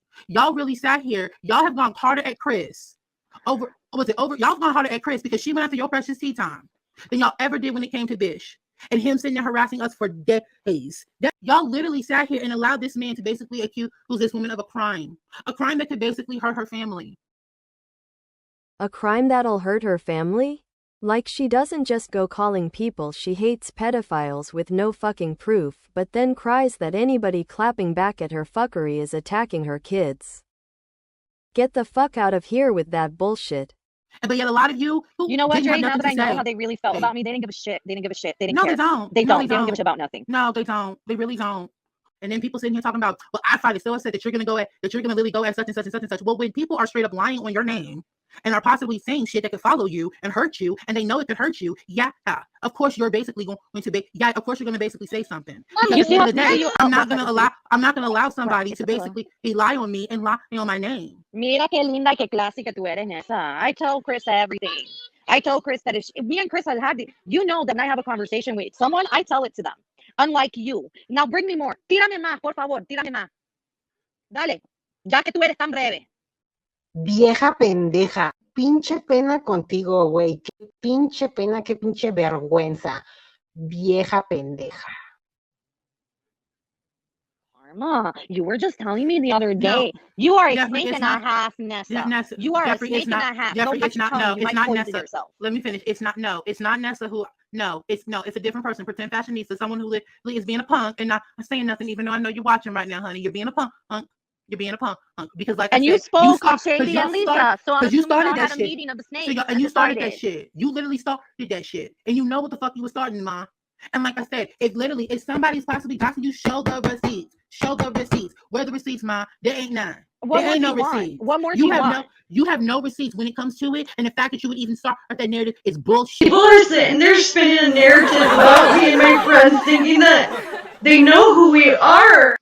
really sat here. Y'all have gone harder at Chris y'all have gone harder at Chris because she went after your precious tea time than y'all ever did when it came to Bish and him sitting there harassing us for days. Y'all literally sat here and allowed this man to basically accuse this woman of a crime that could basically hurt her family. A crime that'll hurt her family? Like she doesn't just go calling people she hates pedophiles with no fucking proof, but then cries that anybody clapping back at her fuckery is attacking her kids. Get the fuck out of here with that bullshit. But yet a lot of you know what, Dre, now that I know how they really felt about me, they didn't give a shit. They didn't give a shit. They didn't care. They don't. They don't give a shit about nothing. No, they don't. They really don't. And then people sitting here talking about, well, I find it so upset that you're gonna literally go at such and such and such and such. Well, when people are straight up lying on your name and are possibly saying shit that could follow you and hurt you, and they know it could hurt you, yeah, of course you're basically going to be, yeah, of course you're gonna basically say something. Because at the end of the day, I'm not gonna allow somebody to basically lie on me and lie on my name. Mira qué linda y qué classy que tú eres, Nessa. I tell Chris everything. I told Chris that if me and Chris had you know that when I have a conversation with someone, I tell it to them. Unlike you. Now bring me more. Tírame más, por favor. Tírame más. Dale. Ya que tú eres tan breve. Vieja pendeja. Pinche pena contigo, güey. Qué pinche pena, qué pinche vergüenza. Vieja pendeja. Karma, you were just telling me the other day. You are a Jeffrey, snake it's and a not. half, Nessa. Nessa, You are Jeffrey, a snake it's not. and a half. Jeffrey, Don't bite it's your not. tongue. No, You it's might not poison Nessa. yourself. Let me finish. It's not. No, it's not Nessa who. No, it's a different person. Pretend fashionista, someone who literally is being a punk and not saying nothing, even though I know you're watching right now, honey. You're being a punk. You're being a punk. Because, like And I you said, spoke with Shady and Lisa, so I'm because you assuming y'all started that had a shit. meeting of the So snakes and you started that decided. shit. You literally started that shit, and you know what the fuck you were starting, ma. And like I said, if somebody's possibly got you, show the receipts. Show the receipts. Where the receipts, ma? There ain't none. What There more ain't do no you want? receipts. What more do you want? You have no receipts when it comes to it, and the fact that you would even start that narrative is bullshit. People are sitting there spinning a narrative about me and my friends thinking that they know who we are.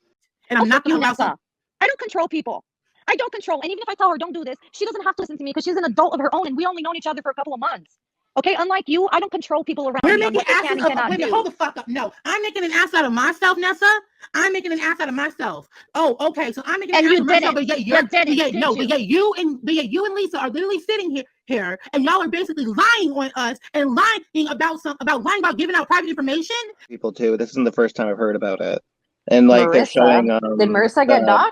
And I'm not you, Nessa. I don't control people. I don't control. And even if I tell her don't do this, she doesn't have to listen to me because she's an adult of her own and we only known each other for a couple of months. Okay, unlike you, I don't control people around We're me on making what they can and asses cannot do. hold the fuck up. No, I'm making an ass out of myself, Nessa. I'm making an ass out of myself. Oh, okay. So I'm making an ass of myself, but yet you and Lisa are literally sitting here, and y'all are basically lying on us and lying about giving out private information. People too. This isn't the first time I've heard about it, and like they're showing. Did Marissa get doxxed?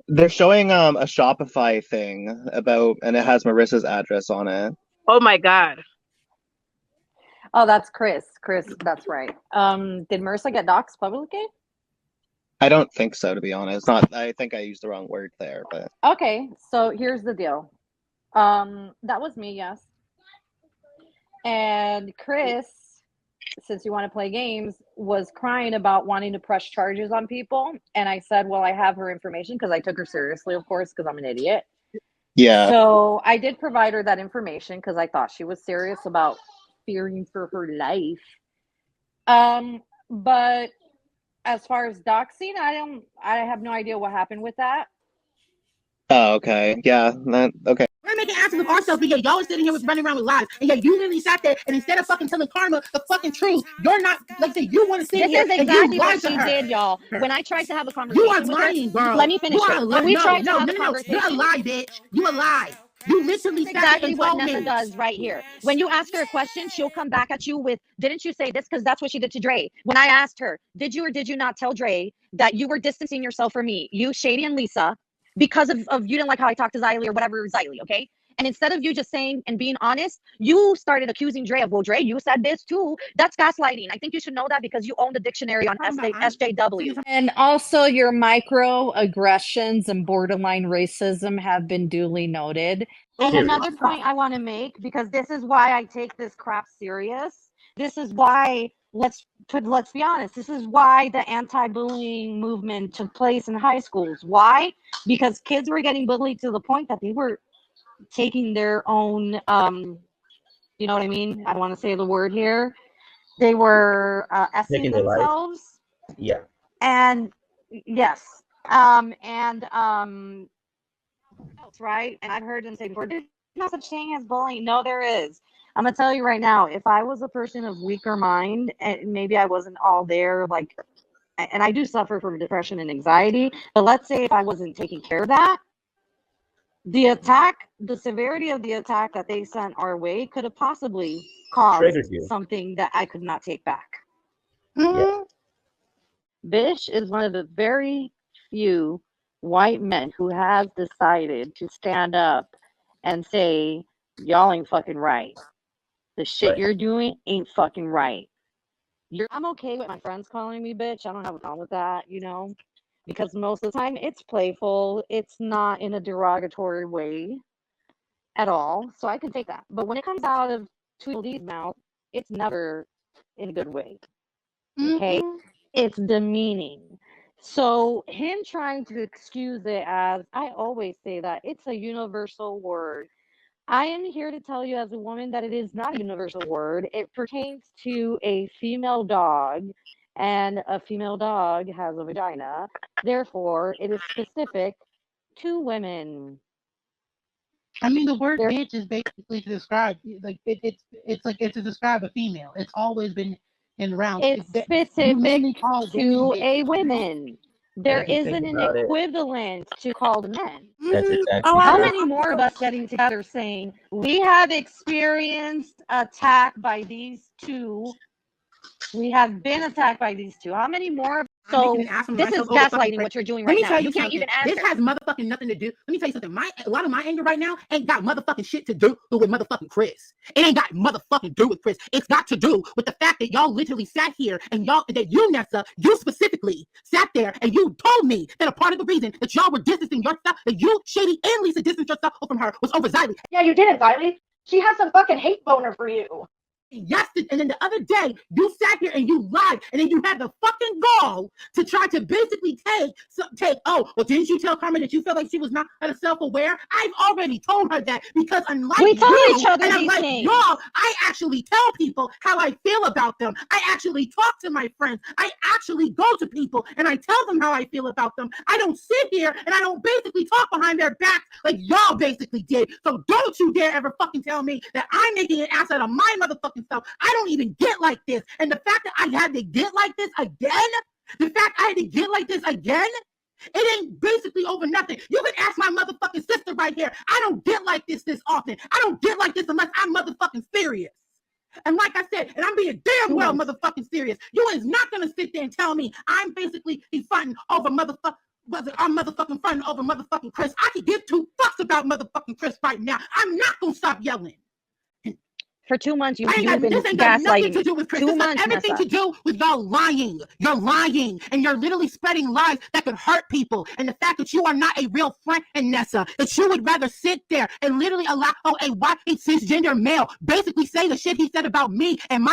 They're showing a Shopify thing about, and it has Marissa's address on it. Oh my god. Oh, that's Chris. Chris, that's right. Did Marissa get doxxed publicly? I don't think so, to be honest. Not. I think I used the wrong word there, but Okay, so here's the deal. That was me, yes. And Chris, since you want to play games, was crying about wanting to press charges on people. And I said, well, I have her information because I took her seriously, of course, because I'm an idiot. Yeah. So I did provide her that information because I thought she was serious about fearing for her life. But as far as doxing, I have no idea what happened with that. Oh, okay. Yeah. Okay. We're making asses of ourselves, but y'all are sitting here running around with lies. And you literally sat there, and instead of fucking telling Karma the fucking truth, you're not, like, you want to sit here This is and exactly you lied what to she her. did, y'all. When I tried to have a conversation You are with lying, her, girl. let me finish You are it. a When we tried to have a no. conversation, You're a lie, bitch. You a lie. You literally that's sat there exactly and what told Nessa me. does right here. When you ask her a question, she'll come back at you with, didn't you say this? Because that's what she did to Dre. When I asked her, did you or did you not tell Dre that you were distancing yourself from me, you, Shady, and Lisa, because of you didn't like how I talked to Xiley or whatever, Xiley, okay? And instead of you just saying and being honest, you started accusing Dre of, well, Dre, you said this too. That's gaslighting. I think you should know that because you own the dictionary on SJW. And also your microaggressions and borderline racism have been duly noted. And another point I want to make, because this is why I take this crap serious. This is why, let's be honest, this is why the anti-bullying movement took place in high schools. Why? Because kids were getting bullied to the point that they were taking their own, you know what I mean? I don't want to say the word here. They were essing themselves. Yeah. And yes. Right? And I've heard them say before, there's no such thing as bullying. No, there is. I'm gonna tell you right now, if I was a person of weaker mind, and maybe I wasn't all there, like, and I do suffer from depression and anxiety, but let's say if I wasn't taking care of that, the severity of the attack that they sent our way could have possibly caused something that I could not take back. Yeah. Bish is one of the very few white men who has decided to stand up and say, y'all ain't fucking right. The shit you're doing ain't fucking right. I'm okay with my friends calling me bitch. I don't have a problem with that, you know, because most of the time it's playful. It's not in a derogatory way at all. So I can take that. But when it comes out of Tweedledee's mouth, it's never in a good way. Okay? It's demeaning. So him trying to excuse it as, I always say that, it's a universal word. I am here to tell you as a woman that it is not a universal word. It pertains to a female dog, and a female dog has a vagina. Therefore, it is specific to women. I mean, the word bitch is basically to describe, like, it's to describe a female. It's always been in round. It's specific to a woman. There If you think isn't an about it. equivalent to called men. That's exactly How right. many more of us getting together saying we have experienced attack by these two? We have been attacked by these two. How many more? So this is gaslighting what you're doing Let right me now. tell You you can't something. even answer. This has motherfucking nothing to do. Let me tell you something. A lot of my anger right now ain't got motherfucking shit to do with motherfucking Chris. It ain't got motherfucking do with Chris. It's got to do with the fact that y'all literally sat here and Nessa, you specifically sat there and you told me that a part of the reason that y'all were distancing yourself, that you, Shady, and Lisa distanced yourself from her was over Xylee. Yeah, you didn't, Xylee. She has some fucking hate boner for you. Yes, and then the other day you sat here and you lied, and then you had the fucking gall to try to basically take. Oh, well, didn't you tell Karma that you felt like she was not self-aware? I've already told her that because unlike we tell you each other and these unlike things. y'all, I actually tell people how I feel about them. I actually talk to my friends. I actually go to people and I tell them how I feel about them. I don't sit here and I don't basically talk behind their back like y'all basically did. So don't you dare ever fucking tell me that I'm making an ass out of my motherfucking stuff. I don't even get like this. And the fact that I had to get like this again, it ain't basically over nothing. You can ask my motherfucking sister right here. I don't get like this often. I don't get like this unless I'm motherfucking serious. And like I said, and I'm being damn well motherfucking serious. You is not gonna sit there and tell me I'm basically fighting over motherfucking. Whether I'm motherfucking fighting over motherfucking Chris. I can give two fucks about motherfucking Chris right now. I'm not gonna stop yelling. For 2 months, you've This been ain't got nothing to gaslighting. do with Chris. 2 This has months, everything Nessa. to do with y'all lying. You're lying, and you're literally spreading lies that could hurt people. And the fact that you are not a real friend, and Nessa, that you would rather sit there and literally allow a white cisgender male basically say the shit he said about me and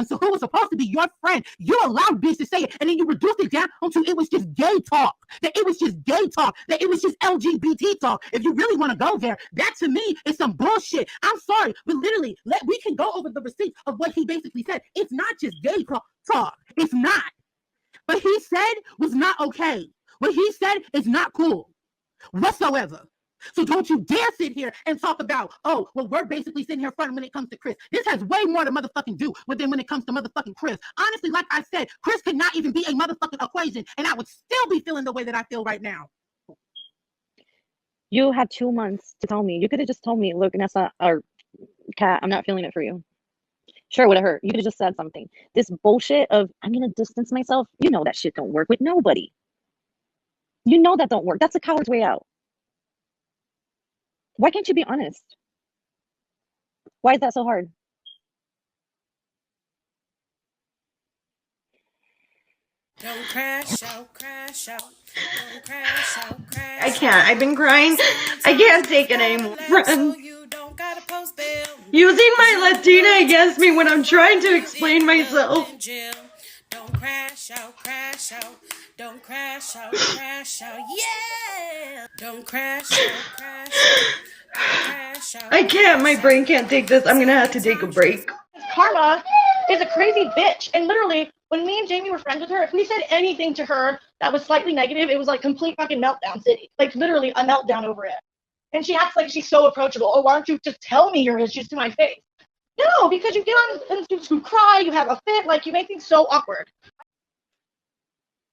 so who was supposed to be your friend. You allowed bitch to say it, and then you reduced it down onto it was just gay talk. That it was just gay talk. That it was just LGBT talk. If you really want to go there, that to me is some bullshit. I'm sorry, but literally, we can go over the receipts of what he basically said. It's not just gay talk. It's not. What he said was not okay. What he said is not cool whatsoever. So don't you dare sit here and talk about, oh, well, we're basically sitting here front when it comes to Chris. This has way more to motherfucking do with when it comes to motherfucking Chris. Honestly, like I said, Chris could not even be a motherfucking equation, and I would still be feeling the way that I feel right now. You had 2 months to tell me. You could have just told me, look, Nessa, or Kat, I'm not feeling it for you. Sure, it would have hurt. You could have just said something. This bullshit of, I'm going to distance myself. You know that shit don't work with nobody. You know that don't work. That's a coward's way out. Why can't you be honest? Why is that so hard? Don't crash out, crash out. Don't crash out, crash out. I can't. I've been crying. I can't take it anymore, friends. Using my Latina against me when I'm trying to explain myself. Don't crash out, crash out. Don't crash out, crash out. Yeah! Don't crash out, crash out. Crash out. I can't. My brain can't take this. I'm gonna have to take a break. Karma is a crazy bitch. And literally, when me and Jamie were friends with her, if we said anything to her that was slightly negative, it was like complete fucking meltdown city. Like literally a meltdown over it. And she acts like she's so approachable. Oh, why don't you just tell me your issues to my face? No, because you get on and you cry, you have a fit, like you make things so awkward.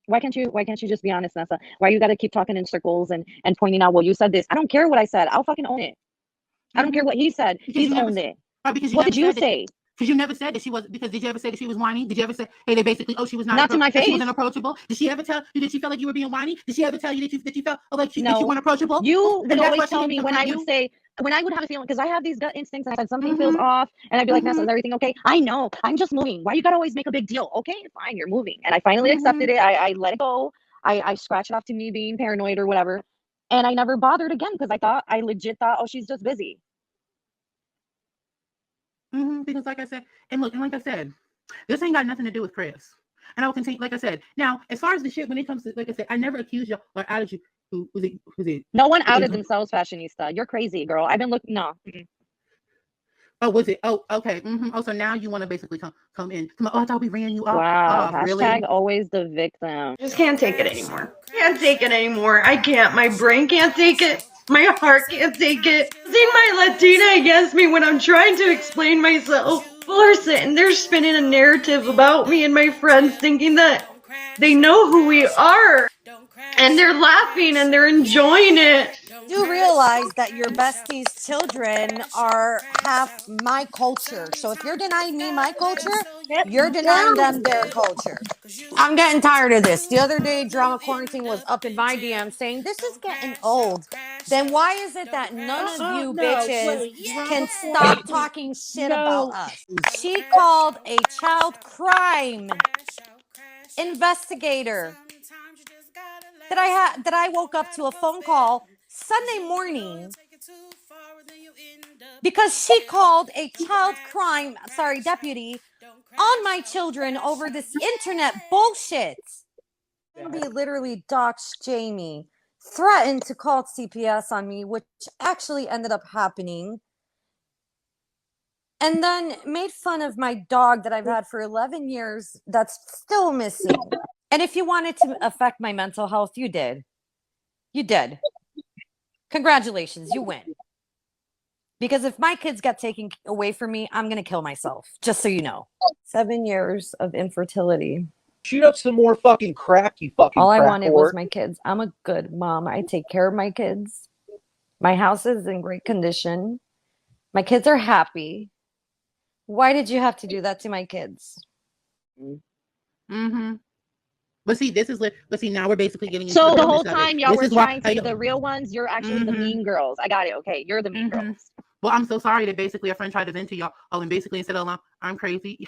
Why can't you just be honest, Nessa? Why you gotta keep talking in circles and pointing out, well, you said this. I don't care what I said. I'll fucking own it. I don't care what he said. He's owned it. What did you say? Because you never said that she was, because did you ever say that she was whiny? Did you ever say, hey, they basically, oh, she was not to my face. She was unapproachable? Did she ever tell you that she felt like you were being whiny? Did she ever tell you that you felt like that you weren't approachable? You would always tell me when I would say, when I would have a feeling, because I have these gut instincts, I said something feels off, and I'd be like, Nessa, is everything okay? I know, I'm just moving. Why you gotta always make a big deal? Okay, fine, you're moving. And I finally accepted it. I let it go. I scratched it off to me being paranoid or whatever. And I never bothered again because I legit thought, oh, she's just busy. Because like I said, and look, and like I said, this ain't got nothing to do with Chris. And I will continue, like I said. Now, as far as the shit, when it comes to, like I said, I never accused you or outed you. Who's it? No one outed themselves, fashionista. You're crazy, girl. I've been looking. No. Oh, was it? Oh, okay. Oh, so now you want to basically come in. Oh, I thought we ran you off. Wow. Oh, really? Hashtag always the victim. Just can't take it anymore. Can't take it anymore. I can't. My brain can't take it. My heart can't take it. Using my Latina against me when I'm trying to explain myself. People are sitting there spinning a narrative about me and my friends thinking that they know who we are. And they're laughing and they're enjoying it. Do realize that your bestie's children are half my culture. So if you're denying me my culture, you're denying them their culture. I'm getting tired of this. The other day, Drama Quarantine was up in my DM saying, this is getting old. Then why is it that none of you bitches can stop talking shit about us? She called a child crime investigator that I woke up to a phone call Sunday morning because she called a child crime, deputy on my children over this internet bullshit. Be literally doxed Jamie, threatened to call CPS on me, which actually ended up happening, and then made fun of my dog that I've had for 11 years that's still missing. And if you wanted to affect my mental health, you did. You did. Congratulations, you win. Because if my kids get taken away from me, I'm going to kill myself, just so you know. 7 years of infertility. Shoot up some more fucking crack, you fucking All I crack wanted whore. was my kids. I'm a good mom. I take care of my kids. My house is in great condition. My kids are happy. Why did you have to do that to my kids? Mm-hmm. But see, now we're basically getting into So the the whole realness of it. time y'all This were is why- trying to be the real ones, you're actually the mean girls. I got it. Okay, you're the mean girls. Well, I'm so sorry that basically a friend tried to vent to y'all. Oh, and basically instead of I'm crazy.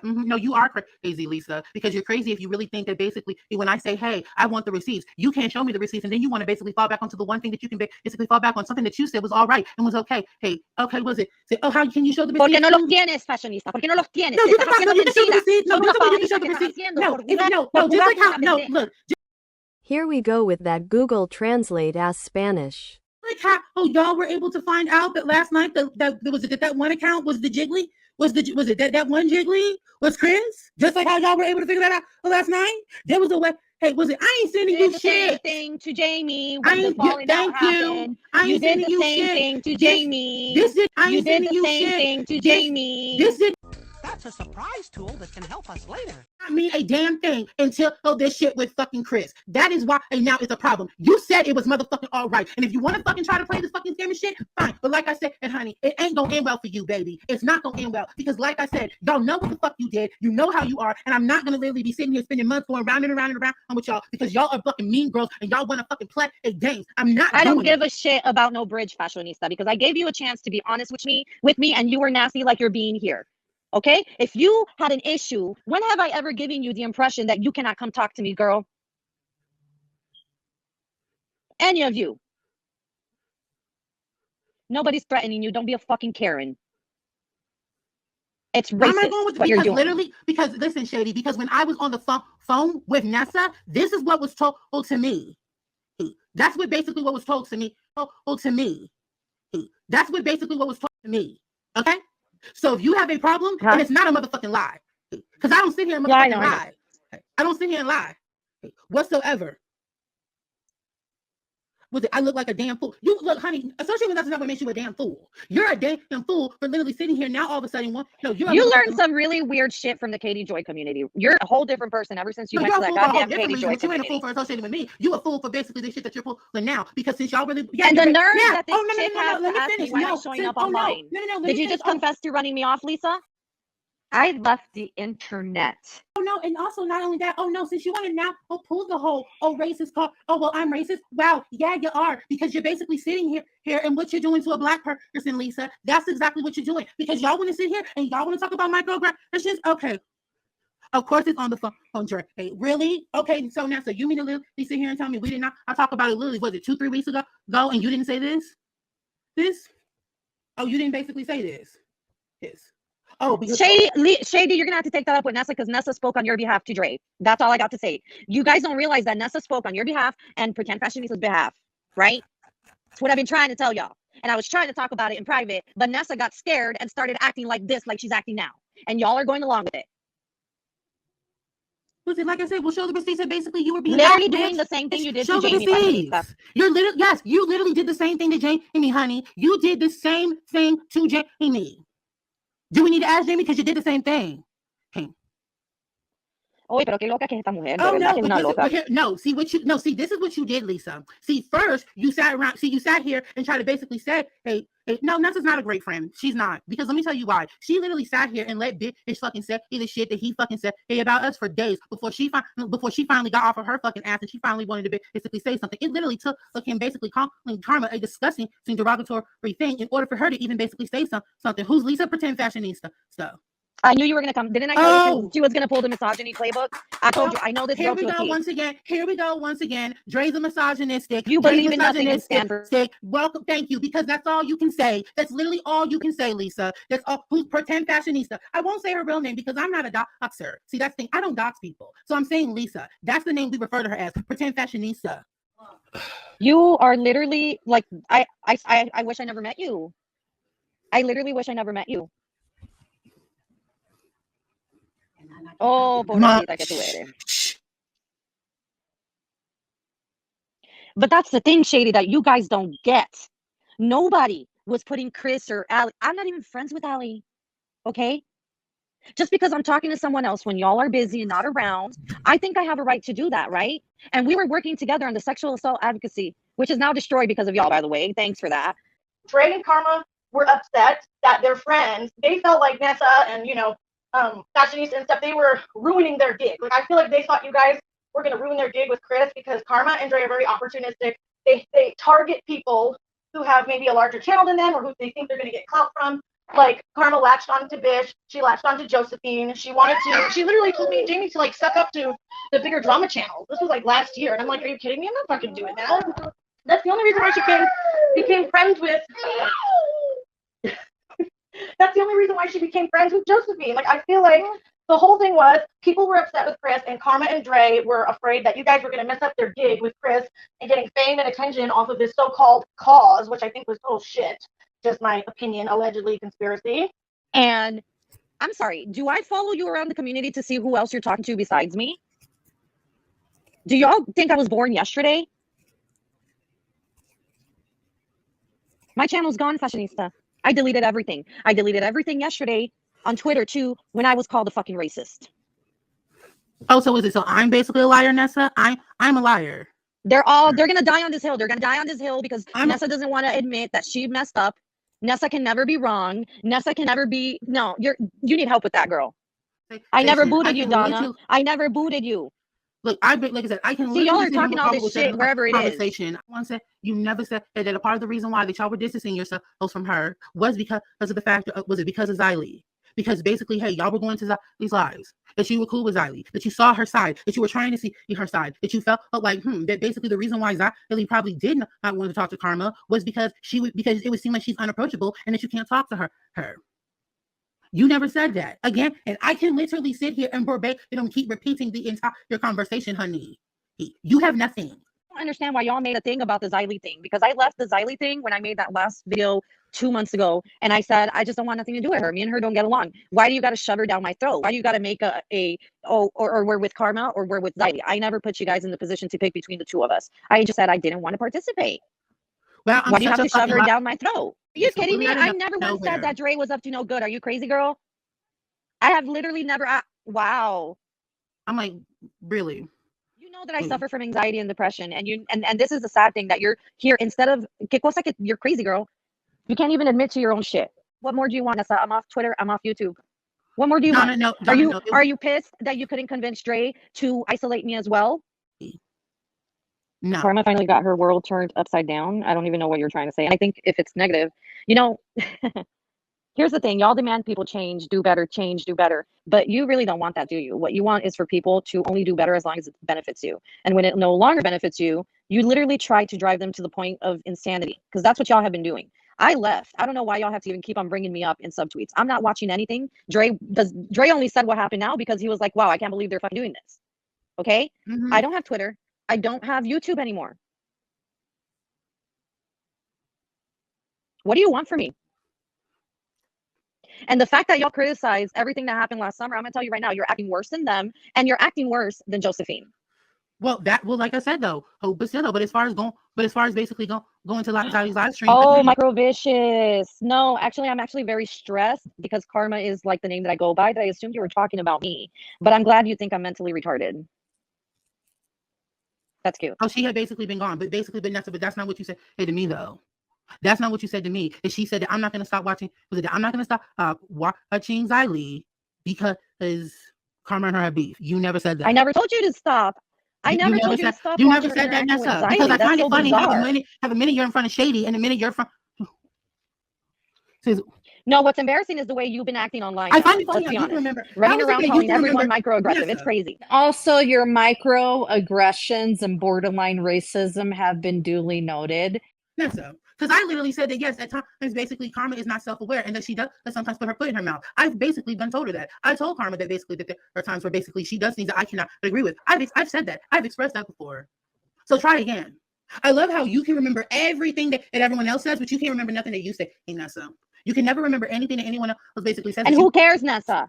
No, you are crazy, Lisa, because you're crazy if you really think that basically when I say, hey, I want the receipts, you can't show me the receipts, and then you want to basically fall back onto the one thing that you can basically fall back on, something that you said was all right and was okay. Hey, okay, was it? Say, oh, how can you show the receipts? Porque no los tienes, fashionista. Porque no los tienes. No, you can show the receipts. No, you can show the receipts. No, just like how, no, look. Here we go with that Google Translate as Spanish. Like how y'all were able to find out that last night that one account was the Jiggly? Was it that one Jiggly was Chris? Just like how y'all were able to figure that out last night? There was a way. Hey, was it? I ain't sending you shit. Same thing to Jamie when the falling out happened. You did the same thing to Jamie. You did the same thing to Jamie. That's a surprise tool that can help us later. I mean a damn thing until this shit with fucking Chris. That is why, and now it's a problem. You said it was motherfucking all right. And if you want to fucking try to play this fucking scam and shit, fine. But like I said, and honey, it ain't gonna end well for you, baby. It's not gonna end well. Because like I said, y'all know what the fuck you did. You know how you are. And I'm not gonna literally be sitting here spending months going round and around and around with y'all because y'all are fucking mean girls and y'all want to fucking play a game. I don't give a shit about no bridge, fashionista, because I gave you a chance to be honest with me, and you were nasty like you're being here. Okay? If you had an issue, when have I ever given you the impression that you cannot come talk to me, girl? Any of you. Nobody's threatening you. Don't be a fucking Karen. It's racist. Why am I going with what you're doing. Literally, because listen, Shady, because when I was on the phone with Nessa, this is what was told to me. That's what basically what was told to me. That's what basically what was told to me. Okay? So if you have a problem, and it's not a motherfucking lie, because I don't sit here and motherfucking lie. I don't sit here and lie whatsoever. I look like a damn fool. You look, honey, associating with us is not what makes you a damn fool. You're a damn fool for literally sitting here now all of a sudden. You learned some really weird shit from the Katie Joy community. You're a whole different person ever since you went to that goddamn Katie Joy community. You ain't a fool for associating with me. You a fool for basically the shit that you're pulling now. Because since y'all really and the nerve that this chick has to ask me why I'm showing up online. Did you just confess to running me off, Lisa? I left the internet. Oh no, and also not only that, oh no, since you want to now pull the whole racist card. Oh well, I'm racist. Wow, yeah, you are, because you're basically sitting here and what you're doing to a black person, Lisa. That's exactly what you're doing. Because y'all want to sit here and y'all want to talk about microaggressions. Okay. Of course it's on the phone, Dre. Hey, really? Okay, so now you mean to literally sit here and tell me we did not I talked about it literally, was it 2-3 weeks ago and you didn't say this? Oh, you didn't basically say this. Oh, Shady, you're gonna have to take that up with Nessa because Nessa spoke on your behalf to Dre. That's all I got to say. You guys don't realize that Nessa spoke on your behalf and Pretend Fashionista's behalf, right? That's what I've been trying to tell y'all. And I was trying to talk about it in private, but Nessa got scared and started acting like this, like she's acting now. And y'all are going along with it. Was it like I said? We'll show the receipts. And basically, you were being literally doing the same thing you did to Jamie. You literally did the same thing to Jamie, honey. You did the same thing to Jamie. Do we need to ask Jamie? Because you did the same thing. Hey. Oye, pero qué loca que es esta mujer, de Oh verdad no, que es but una this is, loca. but here, no. See what you no. See, this is what you did, Lisa. See, first you sat around. See, you sat here and tried to basically say, "Hey, no, Nessa's not a great friend. She's not." Because let me tell you why. She literally sat here and let bitch fucking say the shit that he fucking said about us for days before she finally got off of her fucking ass and she finally wanted to basically say something. It literally took him basically calling Karma a disgusting, derogatory thing in order for her to even basically say something. Who's Lisa? Pretend fashionista stuff. I knew you were gonna come. Didn't I tell you she was gonna pull the misogyny playbook? I told you. I know this Here girl we to a go T. once again. Here we go once again. Dre's a misogynistic. You Dre's believe in nothing and stand for. Welcome, thank you, because that's all you can say. That's literally all you can say, Lisa. That's all. Who's pretend fashionista? I won't say her real name because I'm not a doxer. See, that's the thing. I don't dox people, so I'm saying Lisa. That's the name we refer to her as, pretend fashionista. You are literally like I wish I never met you. I literally wish I never met you. Oh, pobrecita que tú eres. But that's the thing, Shady, that you guys don't get. Nobody was putting Chris or Allie. I'm not even friends with Allie. Okay? Just because I'm talking to someone else when y'all are busy and not around, I think I have a right to do that, right? And we were working together on the sexual assault advocacy, which is now destroyed because of y'all, by the way. Thanks for that. Dre and Karma were upset that their friends, they felt like Nessa and, fashionista and stuff, they were ruining their gig. Like, I feel like they thought you guys were going to ruin their gig with Chris because Karma and Dre are very opportunistic. They target people who have maybe a larger channel than them or who they think they're going to get clout from. Like, Karma latched onto Bish. She latched onto Josephine. She literally told me, Jamie, to, like, suck up to the bigger drama channels. This was, like, last year. And I'm like, are you kidding me? I'm not fucking doing that. That's the only reason why she became friends with... That's the only reason why she became friends with Josephine. Like, I feel like the whole thing was people were upset with Chris, and Karma and Dre were afraid that you guys were going to mess up their gig with Chris and getting fame and attention off of this so-called cause, which I think was total shit. Just my opinion, allegedly conspiracy. And I'm sorry, do I follow you around the community to see who else you're talking to besides me? Do y'all think I was born yesterday? My channel's gone, fashionista. I deleted everything. I deleted everything yesterday on Twitter too when I was called a fucking racist. Oh, so is it? So I'm basically a liar, Nessa? I'm a liar. They're gonna die on this hill. They're gonna die on this hill because Nessa doesn't want to admit that she messed up. Nessa can never be wrong. Nessa can never be. No, you need help with that, girl. I never booted you, Donna. I never booted you. Look, like I said, I can. See, y'all are talking all this shit wherever it is. One said you never said that a part of the reason why that y'all were distancing yourselves from her was because of the fact was it because of Xylee? Because basically, hey, y'all were going to these lives that you were cool with Xylee, that you saw her side, that you were trying to see her side, that you felt like that basically the reason why Xylee probably did not want to talk to Karma was because because it would seem like she's unapproachable and that you can't talk to her. You never said that again, and I can literally sit here and keep repeating the entire conversation, honey. You have nothing. I don't understand why y'all made a thing about the Xylee thing because I left the Xylee thing when I made that last video 2 months ago, and I said I just don't want nothing to do with her. Me and her don't get along. Why do you got to shove her down my throat? Why do you got to make or we're with Karma or we're with Xylee? I never put you guys in the position to pick between the two of us. I just said I didn't want to participate. Well, why do you have to shove her down my throat? Are you kidding me? I never once nowhere. said that Dre was up to no good. Are you crazy, girl? I have literally never. Wow. I'm like, really? You know that I suffer from anxiety and depression, and this is the sad thing that you're here instead of you're crazy, girl. You can't even admit to your own shit. What more do you want, Nessa? I'm off Twitter. I'm off YouTube. What more do you want? No, are you pissed that you couldn't convince Dre to isolate me as well? No. Karma finally got her world turned upside down. I don't even know what you're trying to say. And I think if it's negative, here's the thing. Y'all demand people change, do better, change, do better. But you really don't want that, do you? What you want is for people to only do better as long as it benefits you. And when it no longer benefits you, you literally try to drive them to the point of insanity because that's what y'all have been doing. I left. I don't know why y'all have to even keep on bringing me up in subtweets. I'm not watching anything. Dre only said what happened now because he was like, wow, I can't believe they're fucking doing this. Okay? Mm-hmm. I don't have Twitter. I don't have YouTube anymore. What do you want from me? And the fact that y'all criticize everything that happened last summer, I'm gonna tell you right now, you're acting worse than them, and you're acting worse than Josephine. Well, like I said though, but as far as basically going to Dotty's live stream. Oh, micro vicious. No, actually, I'm actually very stressed because Karma is like the name that I go by. That I assumed you were talking about me, but I'm glad you think I'm mentally retarded. That's cute. Oh, she had basically been gone, but that's not what you said to me though. That's not what you said to me. And she said that I'm not going to stop watching. I'm not going to stop watching Xylee because Karma and her have beef. You never said that. I never told you to stop. I never told you to stop. You never said that, Nessa. Because I find it funny have a minute you're in front of Shady and a minute you're in front. No, what's embarrassing is the way you've been acting online. I find it funny. Let's be You honest. remember Running around calling everyone microaggressive. It's crazy. Also, your microaggressions and borderline racism have been duly noted. Nessa. Because I literally said that, yes, at times, basically, Karma is not self-aware and that she does sometimes put her foot in her mouth. I've basically done told her that. I told Karma that basically that there are times where basically she does things that I cannot agree with. I've said that. I've expressed that before. So try again. I love how you can remember everything that everyone else says, but you can't remember nothing that you say. Hey, Nessa. You can never remember anything that anyone else basically says. And who cares, Nessa?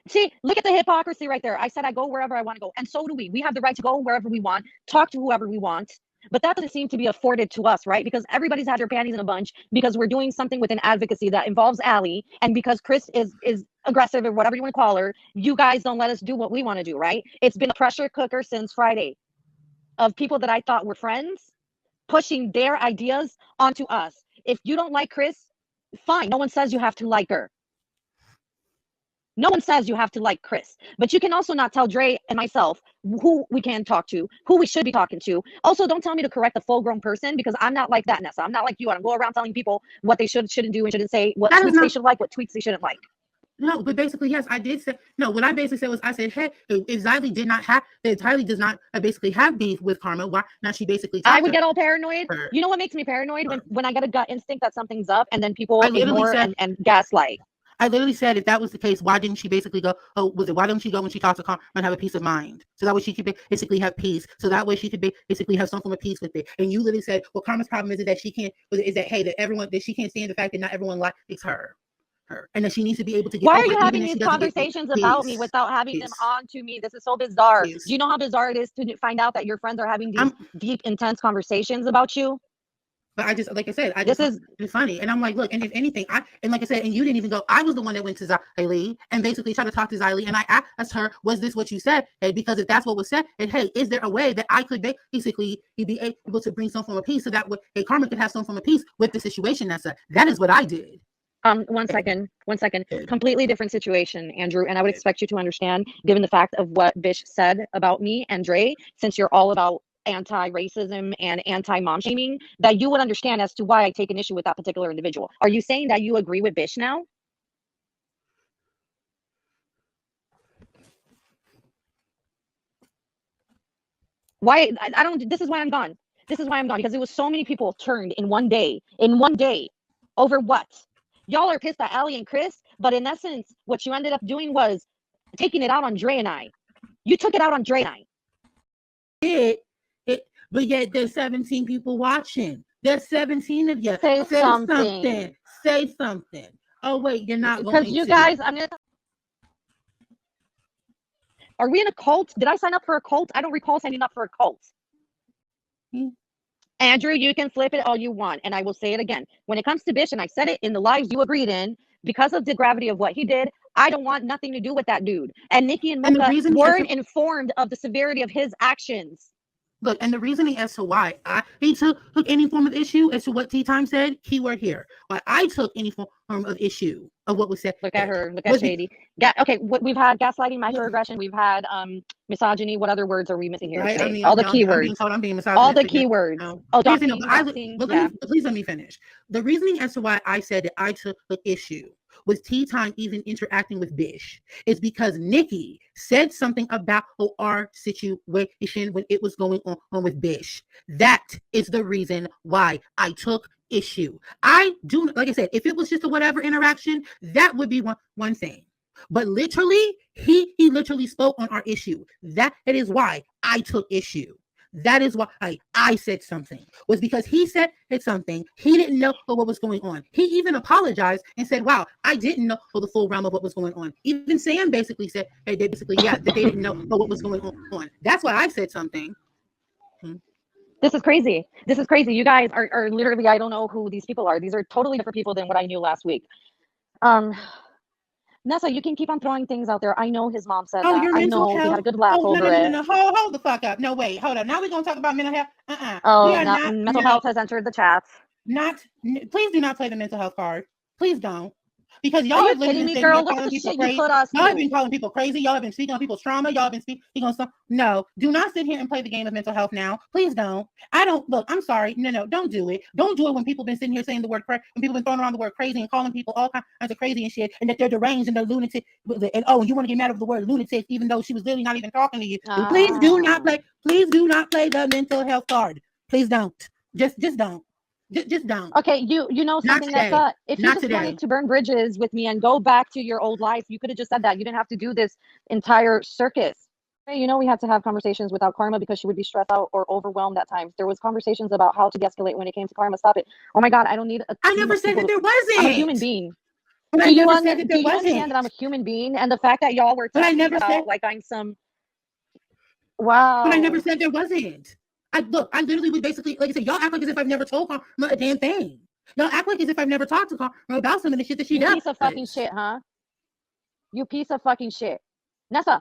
See, look at the hypocrisy right there. I said I go wherever I want to go. And so do we. We have the right to go wherever we want, talk to whoever we want. But that doesn't seem to be afforded to us, right? Because everybody's had their panties in a bunch because we're doing something with an advocacy that involves Allie. And because Chris is aggressive or whatever you want to call her, you guys don't let us do what we want to do, right? It's been a pressure cooker since Friday of people that I thought were friends pushing their ideas onto us. If you don't like Chris, fine. No one says you have to like her. No one says you have to like Chris, but you can also not tell Dre and myself who we can talk to, who we should be talking to. Also, don't tell me to correct a full-grown person because I'm not like that, Nessa. I'm not like you. I don't go around telling people what they shouldn't do and shouldn't say, what tweets they should like, what tweets they shouldn't like. No, but basically, yes, I did say, no, what I basically said was, I said, hey, if Xylee does not basically have beef with Karma, why not she basically I would get all paranoid. You know what makes me paranoid? When I get a gut instinct that something's up and then people ignore and gaslight. I literally said, if that was the case, why didn't she basically go? Why don't she go when she talks to Karma and have a peace of mind? So that way she could basically have peace. So that way she could basically have some form of peace with it. And you literally said, well, Karma's problem is that she can't, that she can't stand the fact that not everyone likes her. And that she needs to be able to get. Why are you having these conversations about me without having them on to me? This is so bizarre. Do you know how bizarre it is to find out that your friends are having these deep, intense conversations about you? But I just, like I said, it's funny. And I'm like, look, and if anything, like I said, and you didn't even go, I was the one that went to Xylee and basically tried to talk to Xylee. And I asked her, was this what you said? And because if that's what was said, and hey, is there a way that I could basically be able to bring some form of peace so that way Karma could have some form of peace with the situation? That is what I did. One second. Completely different situation, Andrew. And I would expect you to understand, given the fact of what Bish said about me and Dre, since you're all about anti-racism and anti-mom shaming, that you would understand as to why I take an issue with that particular individual. Are you saying that you agree with Bish now? Why? I don't, this is why I'm gone. Because it was so many people turned in one day, over what? Y'all are pissed at Allie and Chris, but in essence, what you ended up doing was taking it out on Dre and I. You took it out on Dre and I. But yet there's 17 people watching. There's 17 of you. Say something. Say something. Oh wait, you're not going to. Because you guys, are we in a cult? Did I sign up for a cult? I don't recall signing up for a cult. Andrew, you can flip it all you want, and I will say it again. When it comes to Bish, and I said it in the lives you agreed in, because of the gravity of what he did, I don't want nothing to do with that dude. And Nikki and Mocha weren't informed of the severity of his actions. Look, and the reasoning as to why he took any form of issue as to what Tea Time said, keyword here. Why I took any form of issue of what was said. Look at her. Look at Shady. Okay, we've had gaslighting, microaggression. We've had misogyny. What other words are we missing here? Right? I mean, all the keywords. I'm being misogynistic. All the keywords. Please let me finish. The reasoning as to why I said that I took issue with Tea Time even interacting with Bish is because Nikki said something about our situation when it was going on with Bish. That is the reason why I took issue. I do, like I said, if it was just a whatever interaction, that would be one thing. But literally, he literally spoke on our issue. That is why I took issue. That is why I said something, was because he said something. He didn't know what was going on. He even apologized and said, wow, I didn't know the full realm of what was going on. Even Sam basically said, that they didn't know what was going on. That's why I said something. This is crazy. This is crazy. You guys are literally, I don't know who these people are. These are totally different people than what I knew last week. Nessa, you can keep on throwing things out there. I know his mom said that. Your I mental know we health. had a good laugh over it. No. Hold the fuck up. No, wait, hold up. Now we're gonna talk about mental health. Oh, We are not mental health has entered the chat. Please do not play the mental health card. Please don't. Because y'all Are you have literally kidding me, been girl? calling Look at the people shit crazy. you put us Y'all have through. been calling people crazy. Y'all have been speaking on people's trauma. Y'all have been speaking on stuff. No, do not sit here and play the game of mental health now. Please don't. I'm sorry. No, don't do it. Don't do it when people been sitting here saying the word crazy, when people been throwing around the word crazy and calling people all kinds of crazy and shit, and that they're deranged and they're lunatic. And you want to get mad over the word lunatic, even though she was literally not even talking to you. Please do not play the mental health card. Please don't. Just don't. Just don't. Okay, you know something, Nessa? If you just wanted to burn bridges with me and go back to your old life, you could have just said that. You didn't have to do this entire circus. You know, we had to have conversations without Karma because she would be stressed out or overwhelmed at times. There was conversations about how to de-escalate when it came to Karma. Stop it. Oh my God, I don't need a I never said that there wasn't. I'm a human being. But Do I you never said that there wasn't. understand that I'm a human being? And the fact that y'all were But I talking never about said like I'm some wow. But I never said there wasn't. I literally would basically, like I said, y'all act like as if I've never told Karma a damn thing. Y'all act like as if I've never talked to Karma about some of the shit that she does. You piece of fucking shit, huh? You piece of fucking shit. Nessa,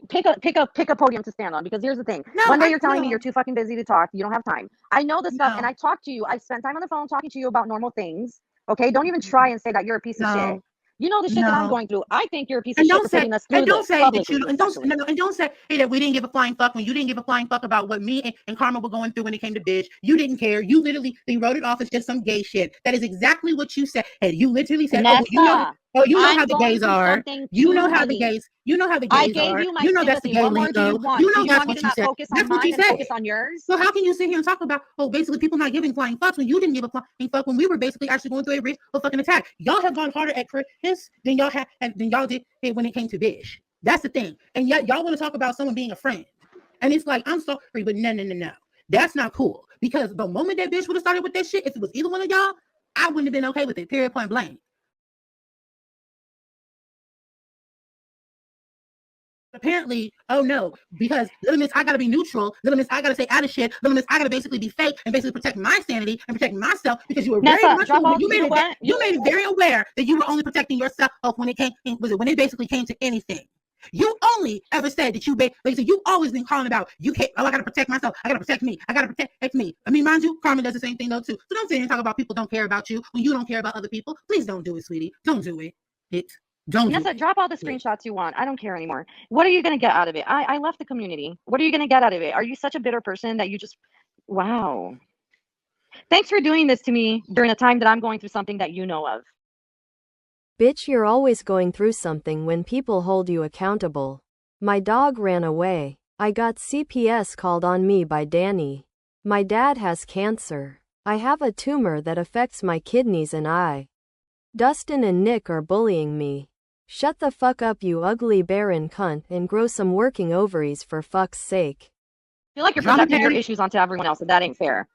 pick a podium to stand on, because here's the thing. One day you're telling me you're too fucking busy to talk. You don't have time. I know this stuff, and I talk to you. I spent time on the phone talking to you about normal things. Okay? Don't even try and say that you're a piece of shit. You know the shit that I'm going through. I think you're a piece of shit for putting us through this publicly. And don't say that we didn't give a flying fuck when you didn't give a flying fuck about what me and Karma were going through when it came to bitch. You didn't care. You literally wrote it off as just some gay shit. That is exactly what you said. And you literally said, Nessa, you know how the I'm gays going through are. something You know too, how the honey. gays. You know how the I gays gave are. you my You know that's the sympathy. gay What more do you lingo. want? You know Do you that's want me what to you not said. focus on That's what mine you and said. focus on yours? So how can you sit here and talk about, basically people not giving flying fucks when you didn't give a flying fuck when we were basically actually going through a real fucking attack? Y'all have gone harder at Chris than y'all did when it came to Bish. That's the thing. And yet y'all want to talk about someone being a friend. And it's like, I'm sorry, but no. That's not cool. Because the moment that bitch would have started with that shit, if it was either one of y'all, I wouldn't have been okay with it. Period, point blank. Apparently, oh no, because Little Miss, I gotta be neutral. Little Miss, I gotta say out of shit. Little Miss, I gotta basically be fake and basically protect my sanity and protect myself, because you were very much you made it very aware that you were only protecting yourself when it came when it basically came to anything. You only ever said that you always been calling about you can't. Oh, I gotta protect myself. I gotta protect me. I gotta protect me. I mean, mind you, Karma does the same thing though too. So don't sit here and talk about people don't care about you when you don't care about other people. Please don't do it, sweetie. Don't do it. Nessa, drop all the screenshots you want. I don't care anymore. What are you going to get out of it? I left the community. What are you going to get out of it? Are you such a bitter person that you just, wow. Thanks for doing this to me during a time that I'm going through something that you know of. Bitch, you're always going through something when people hold you accountable. My dog ran away. I got CPS called on me by Dani. My dad has cancer. I have a tumor that affects my kidneys and eye. Dustin and Nick are bullying me. Shut the fuck up, you ugly barren cunt, and grow some working ovaries for fuck's sake. I feel like you're projecting your issues onto everyone else, and that ain't fair.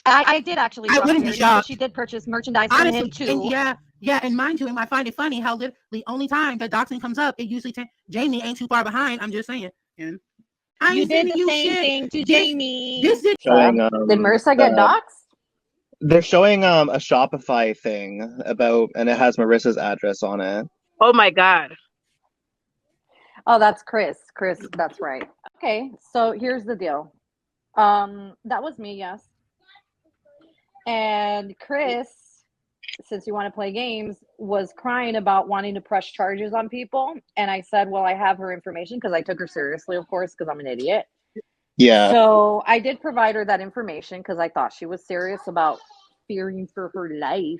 I did actually. I wouldn't be shocked. She did purchase merchandise from him too. And and mind you, I find it funny how the only time that doxing comes up, it usually Jamie ain't too far behind. I'm just saying. And you did the same thing to Jamie. Did Marissa get doxed? They're showing a Shopify thing about, and it has Marissa's address on it. Oh my God. Oh, that's Chris. That's right. Okay, so here's the deal. That was me, yes. And Chris, since you want to play games, was crying about wanting to press charges on people. And I said, well, I have her information, because I took her seriously, of course, because I'm an idiot. Yeah. So I did provide her that information because I thought she was serious about fearing for her life.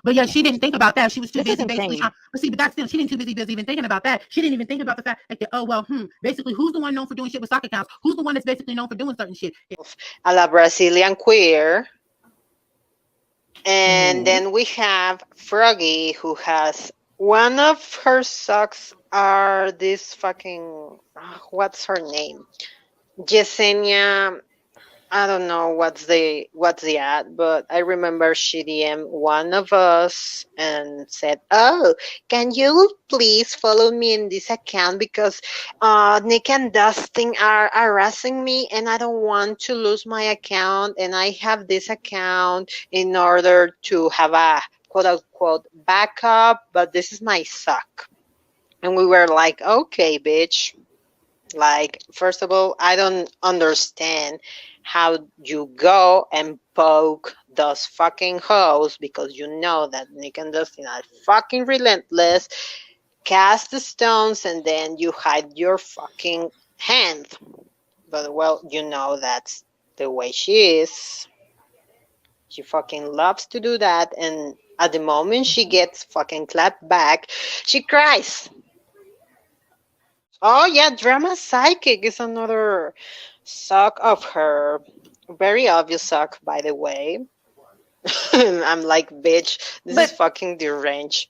But yeah, she didn't think about that. She was too busy basically trying. But that's still, she didn't too busy even thinking about that. She didn't even think about the fact that, basically, who's the one known for doing shit with stock accounts? Who's the one that's basically known for doing certain shit? A la Brazilian queer. And then we have Froggy, who has one of her socks are this fucking, what's her name? Yesenia I don't know what's the ad, but I remember she DM one of us and said, "Oh, can you please follow me in this account because Nick and Dustin are harassing me and I don't want to lose my account and I have this account in order to have a quote unquote backup, but this is my suck." And we were like, "Okay, bitch. Like, first of all, I don't understand how you go and poke those fucking hoes because you know that Nick and Dustin are fucking relentless, cast the stones, and then you hide your fucking hand. But, well, you know that's the way she is. She fucking loves to do that, and at the moment she gets fucking clapped back, she cries. Oh yeah, drama psychic is another suck of her. Very obvious suck, by the way. I'm like, bitch, this is fucking deranged.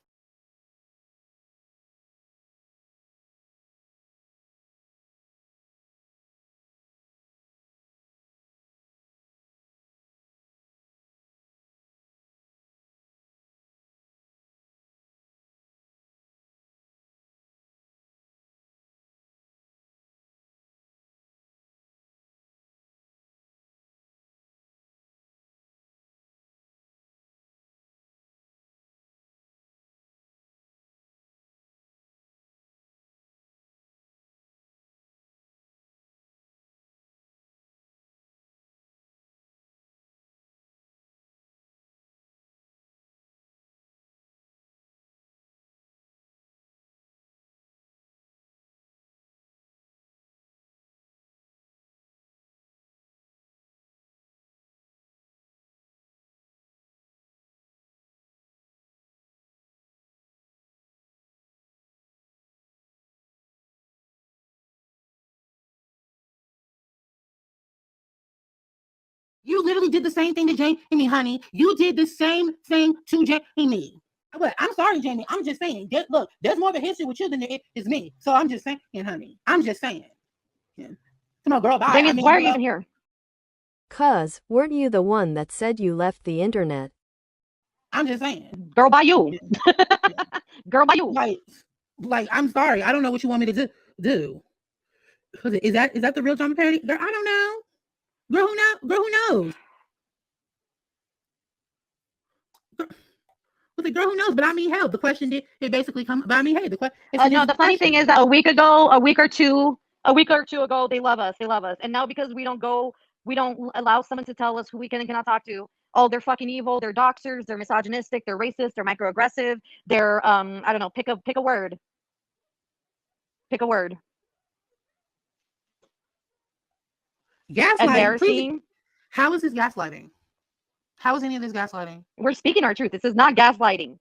You literally did the same thing to Jamie, honey. You did the same thing to Jamie. But I'm sorry, Jamie. I'm just saying. Look, there's more of a history with you than there is me. So I'm just saying, honey. I'm just saying. Yeah. Come on, girl. Bye. Jamie, why are you even here? Cuz, weren't you the one that said you left the internet? I'm just saying. Girl, by you. Girl, by you. Like, I'm sorry. I don't know what you want me to do. Is that the real drama parody? Girl, I don't know. Girl, who knows? Girl, who knows? The girl who knows, but I mean, hell, the question did basically come. But I mean, hey, the question. No, the funny thing is that a week or two ago, they love us, and now because we don't allow someone to tell us who we can and cannot talk to. Oh, they're fucking evil. They're doxers. They're misogynistic. They're racist. They're microaggressive. They're I don't know. Pick a word. Pick a word. Gaslighting. Embarrassing. How is this gaslighting? How is any of this gaslighting? We're speaking our truth. This is not gaslighting.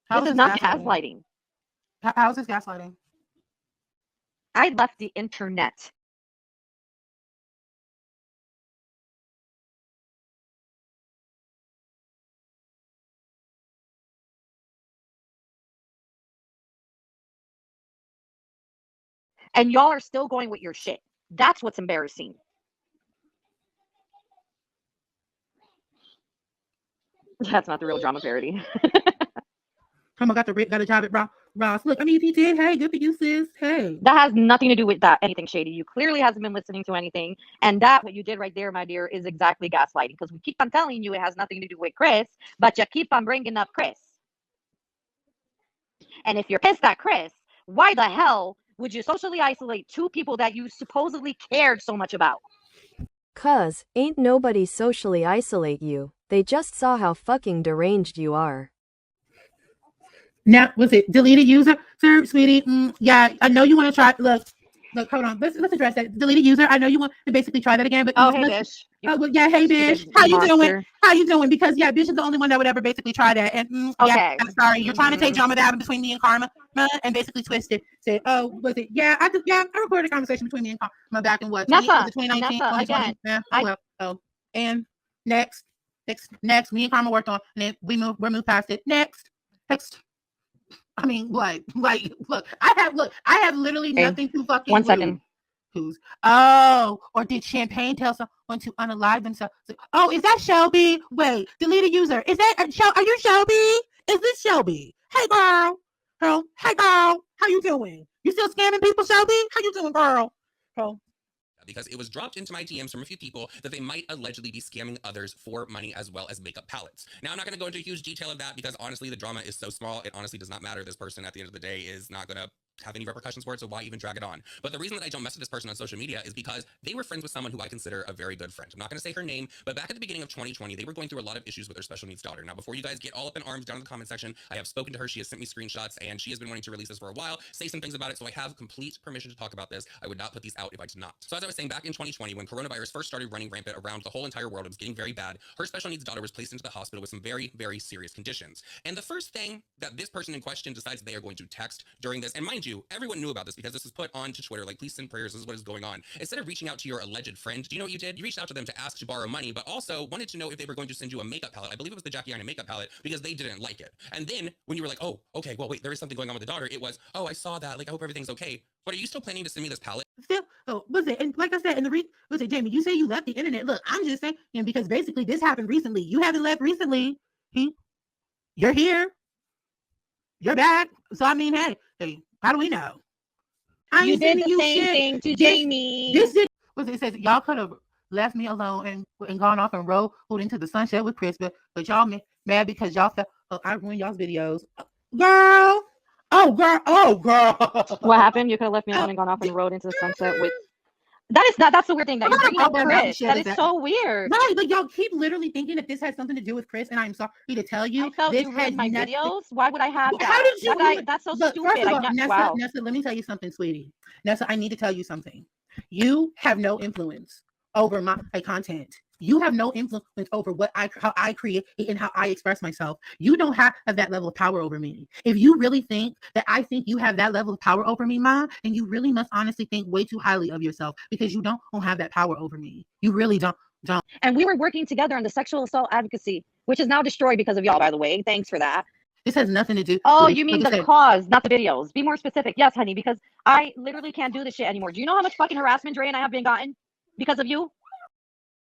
This is not gaslighting. How is this gaslighting? I left the internet. And y'all are still going with your shit. That's what's embarrassing. That's not the real drama parody. Come on, got a job at Ross. Look, I mean, if you did, hey, good for you, sis. Hey. That has nothing to do with anything shady. You clearly hasn't been listening to anything. And what you did right there, my dear, is exactly gaslighting. Because we keep on telling you it has nothing to do with Chris, but you keep on bringing up Chris. And if you're pissed at Chris, why the hell would you socially isolate two people that you supposedly cared so much about? Cuz, ain't nobody socially isolate you. They just saw how fucking deranged you are. Now, was it deleted user? Sir, sweetie, yeah, I know you want to try. Look, hold on. Let's address that. Deleted user. I know you want to basically try that again, but hey, bitch. Well, yeah, hey, bitch. How you doing? How you doing? Because yeah, bitch is the only one that would ever basically try that. And okay, yeah, I'm sorry, you're trying to take drama that happened between me and Karma and basically twist it. Say, oh, was it? Yeah, I recorded a conversation between me and Karma back in what? 2019, 2020. Yeah. And next, me and Karma worked on, and then we're moved past it. Next. I mean, like, look, I have literally nothing to fucking. 1 second. Who's or did Champagne tell someone to unalive themselves? Oh, is that Shelby? Wait, delete a user. Is that are you Shelby? Is this Shelby? Hey girl. Hey girl. How you doing? You still scamming people, Shelby? How you doing, girl? Because it was dropped into my DMs from a few people that they might allegedly be scamming others for money as well as makeup palettes. Now, I'm not going to go into huge detail of that because honestly, the drama is so small, it honestly does not matter. This person at the end of the day is not going to have any repercussions for it, so why even drag it on? But the reason that I don't mess with this person on social media is because they were friends with someone who I consider a very good friend. I'm not going to say her name, but back at the beginning of 2020, they were going through a lot of issues with their special needs daughter. Now, before you guys get all up in arms down in the comment section, I have spoken to her. She has sent me screenshots, and she has been wanting to release this for a while, say some things about it, so I have complete permission to talk about this. I would not put these out if I did not. So as I was saying, back in 2020, when coronavirus first started running rampant around the whole entire world, it was getting very bad. Her special needs daughter was placed into the hospital with some very, very serious conditions. And the first thing that this person in question decides they are going to text during this, and mind you, everyone knew about this because this was put onto Twitter, like, please send prayers, this is what is going on. Instead of reaching out to your alleged friend, do you know what you did? You reached out to them to ask to borrow money, but also wanted to know if they were going to send you a makeup palette. I believe it was the Jackie Aina makeup palette because they didn't like it. And then when you were like, oh, okay, well, wait, there is something going on with the daughter, it was, oh, I saw that, like, I hope everything's okay. But are you still planning to send me this palette? Still, was it? And like I said, was it, Jamie, you say you left the internet. Look, I'm just saying, because basically this happened recently. You haven't left recently. You're here. You're back. So, I mean, hey, how do we know? You did the same thing to Jamie. It says y'all could have left me alone and gone off and rolled into the sunset with Chris, but y'all mad because y'all felt I ruined y'all's videos. Girl. What happened? You could have left me alone and gone off and rode into the sunset with. That's the weird thing that you're bringing up Chris. That is so weird. Right, like y'all keep literally thinking that this has something to do with Chris, and I'm sorry to tell you. I felt this you read my videos. Why would I have that? How did you? That's so Look, stupid. First of all, Wow. Nessa, let me tell you something, sweetie. Nessa, I need to tell you something. You have no influence over my content. You have no influence over how I create and how I express myself. You don't have that level of power over me. If you really think that I think you have that level of power over me, Ma, then you really must honestly think way too highly of yourself because you don't have that power over me. You really don't. And we were working together on the sexual assault advocacy, which is now destroyed because of y'all, by the way. Thanks for that. This has nothing to do. Oh, you mean the cause, not the videos. Be more specific. Yes, honey, because I literally can't do this shit anymore. Do you know how much fucking harassment, Dre, and I have been gotten because of you?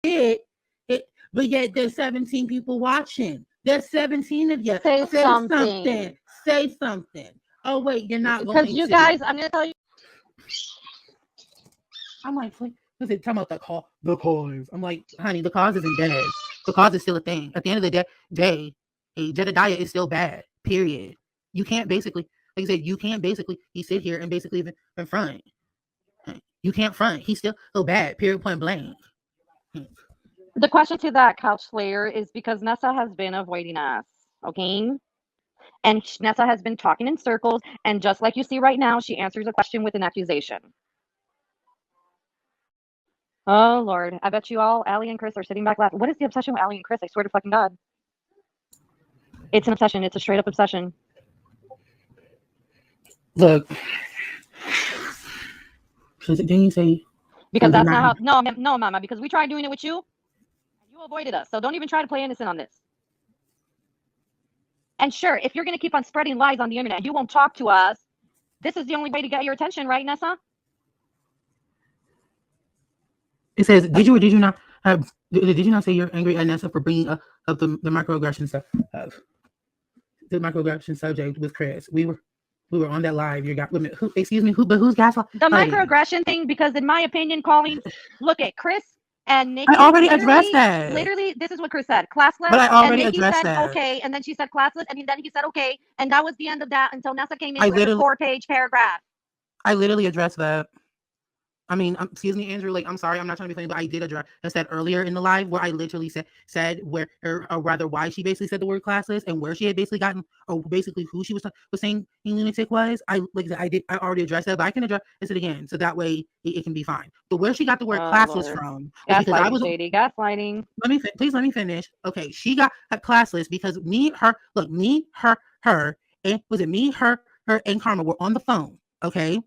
But yet there's 17 people watching. There's 17 of you. Say something. Say something. Oh, wait, you're not going to. Because you guys, I'm going to tell you. I'm like, what's it talking about the cause? I'm like, honey, the cause isn't dead. The cause is still a thing. At the end of the day, a Jedediah is still bad, period. You can't basically, like I said, you sit here and basically even front. You can't front. He's still bad, period, point blank. The question to that couch slayer is because Nessa has been avoiding us, okay? And Nessa has been talking in circles, and just like you see right now, she answers a question with an accusation. Oh, Lord. I bet you all, Allie and Chris, are sitting back laughing. What is the obsession with Allie and Chris? I swear to fucking God. It's an obsession. It's a straight-up obsession. Look. Didn't you say... Because that's not how... No, Mama, because we tried doing it with you. You avoided us, so don't even try to play innocent on this. And sure, if you're going to keep on spreading lies on the internet, you won't talk to us. This is the only way to get your attention, right, Nessa? It says, did you or did you not say you're angry at Nessa for bringing up the microaggression stuff? The microaggression subject with Chris. We were on that live. You got who's gaslighting? The microaggression thing, because in my opinion, look at Chris and Nikki. I already addressed that. Literally, this is what Chris said. Classless. But I already and Nikki addressed said, that. Okay, and then she said classless, and then he said okay, and that was the end of that until Nessa came in with a 4-page paragraph. I literally addressed that. I mean, excuse me, Andrew. Like, I'm sorry, I'm not trying to be funny, but I did address that earlier in the live where I literally said where, or rather, why she basically said the word classless and where she had basically gotten, or basically who she was saying lunatic was. I already addressed that, but I can address it again, so that way it can be fine. But where she got the word classless from? Gaslighting, shady, gaslighting. Please let me finish. Okay, she got classless because me, her, and was it me, her, and Karma were on the phone. Okay.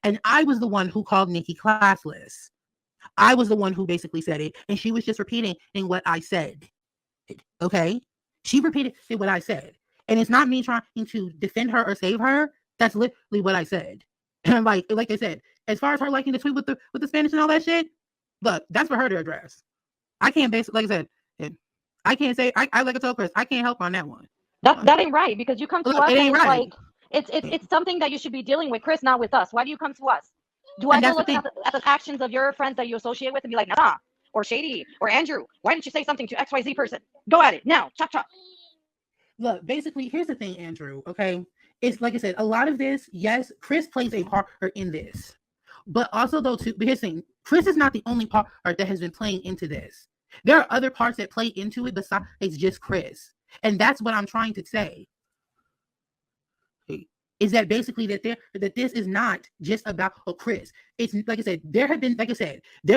And I was the one who called Nikki classless. I was the one who basically said it. And she was just repeating what I said. Okay? She repeated what I said. And it's not me trying to defend her or save her. That's literally what I said. And like I said, as far as her liking the tweet with the Spanish and all that shit, look, that's for her to address. I can't basically, like I said, I can't say I like I told Chris, I can't help on that one. That ain't right, because you come to Look, us it and ain't it's right. like it's something that you should be dealing with, Chris, not with us. Why do you come to us? Do I And go that's the look at the actions of your friends that you associate with and be like, nah, or Shady, or Andrew, why didn't you say something to XYZ person? Go at it now, chop chop. Look, basically, here's the thing, Andrew, okay? It's like I said, a lot of this, yes, Chris plays a part in this. But also, though, too, but here's the thing, Chris is not the only part that has been playing into this. There are other parts that play into it besides just Chris. And that's what I'm trying to say. Is that basically that this is not just about Chris. It's like I said, there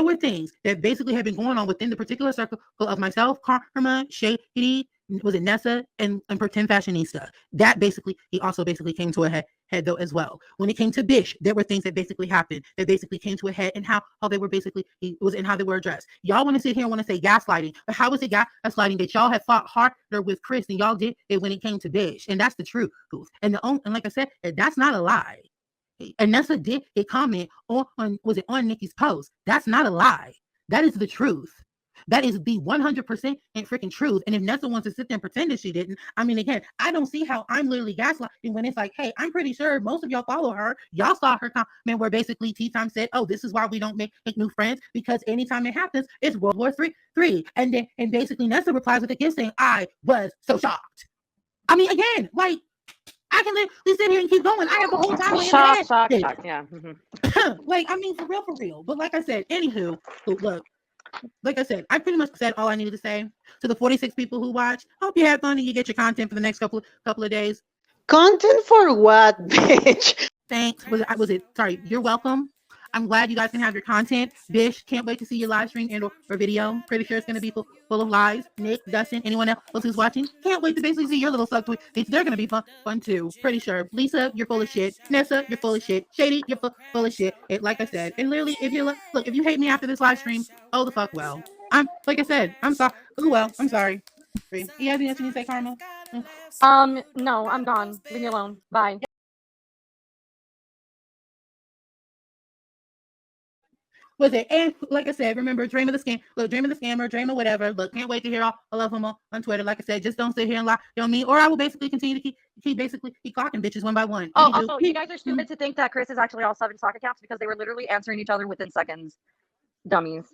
were things that basically have been going on within the particular circle of myself, Karma, Shady, was it Nessa, and Pretend Fashionista. That basically, he also basically came to a head though as well. When it came to Bish, there were things that basically happened that basically came to a head, and how they were basically, it was in how they were addressed. Y'all want to sit here and want to say gaslighting, but how was it gaslighting that y'all had fought harder with Chris than y'all did it when it came to Bish? And that's the truth. And like I said, that's not a lie. And Nessa did a comment on on Nikki's post. That's not a lie. That is the truth. That is the 100% and freaking truth. And if Nessa wants to sit there and pretend that she didn't, I mean, again, I don't see how I'm literally gaslighting when it's like, hey, I'm pretty sure most of y'all follow her. Y'all saw her comment where basically Tea Time said, oh, this is why we don't make new friends, because anytime it happens, it's World War III. And basically Nessa replies with a gift saying, I was so shocked. I mean, again, like, I can literally sit here and keep going. I have the whole time. Shock, yeah. Like, I mean, for real. But like I said, anywho, look, like I said, I pretty much said all I needed to say to the 46 people who watch. Hope you had fun and you get your content for the next couple of days. Content for what, bitch? Thanks. Was it? Sorry. You're welcome. I'm glad you guys can have your content. Bish, can't wait to see your live stream and or video. Pretty sure it's going to be full of lies. Nick, Dustin, anyone else who's watching, can't wait to basically see your little suck tweets. They're going to be fun too. Pretty sure. Lisa, you're full of shit. Nessa, you're full of shit. Shady, you're full of shit. Like I said, and literally, if you hate me after this live stream, oh the fuck well. Like I said, I'm sorry. Oh well, I'm sorry. You have anything else you need to say, Karma? No, I'm gone. Leave me alone. Bye. Was it? And like I said, remember, dream of the scammer, dream of whatever. Look, can't wait to hear all of them on Twitter. Like I said, just don't sit here and lie on me, or I will basically continue to keep clocking bitches one by one. Also, you guys are stupid to think that Chris is actually all 7 stock accounts, because they were literally answering each other within seconds. Dummies.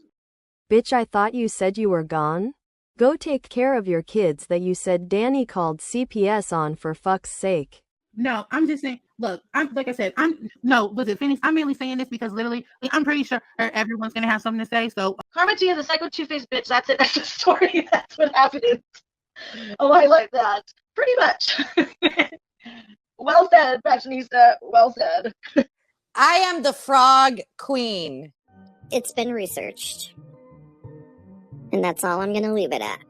Bitch, I thought you said you were gone? Go take care of your kids that you said Dani called CPS on, for fuck's sake. No, I'm just saying, look, was it finished? I'm mainly saying this because literally, I'm pretty sure everyone's going to have something to say, so. Karma T is a psycho two-faced bitch. That's it. That's the story. That's what happened. Oh, I like that. Pretty much. Well said, Fashionista. Well said. I am the frog queen. It's been researched. And that's all I'm going to leave it at.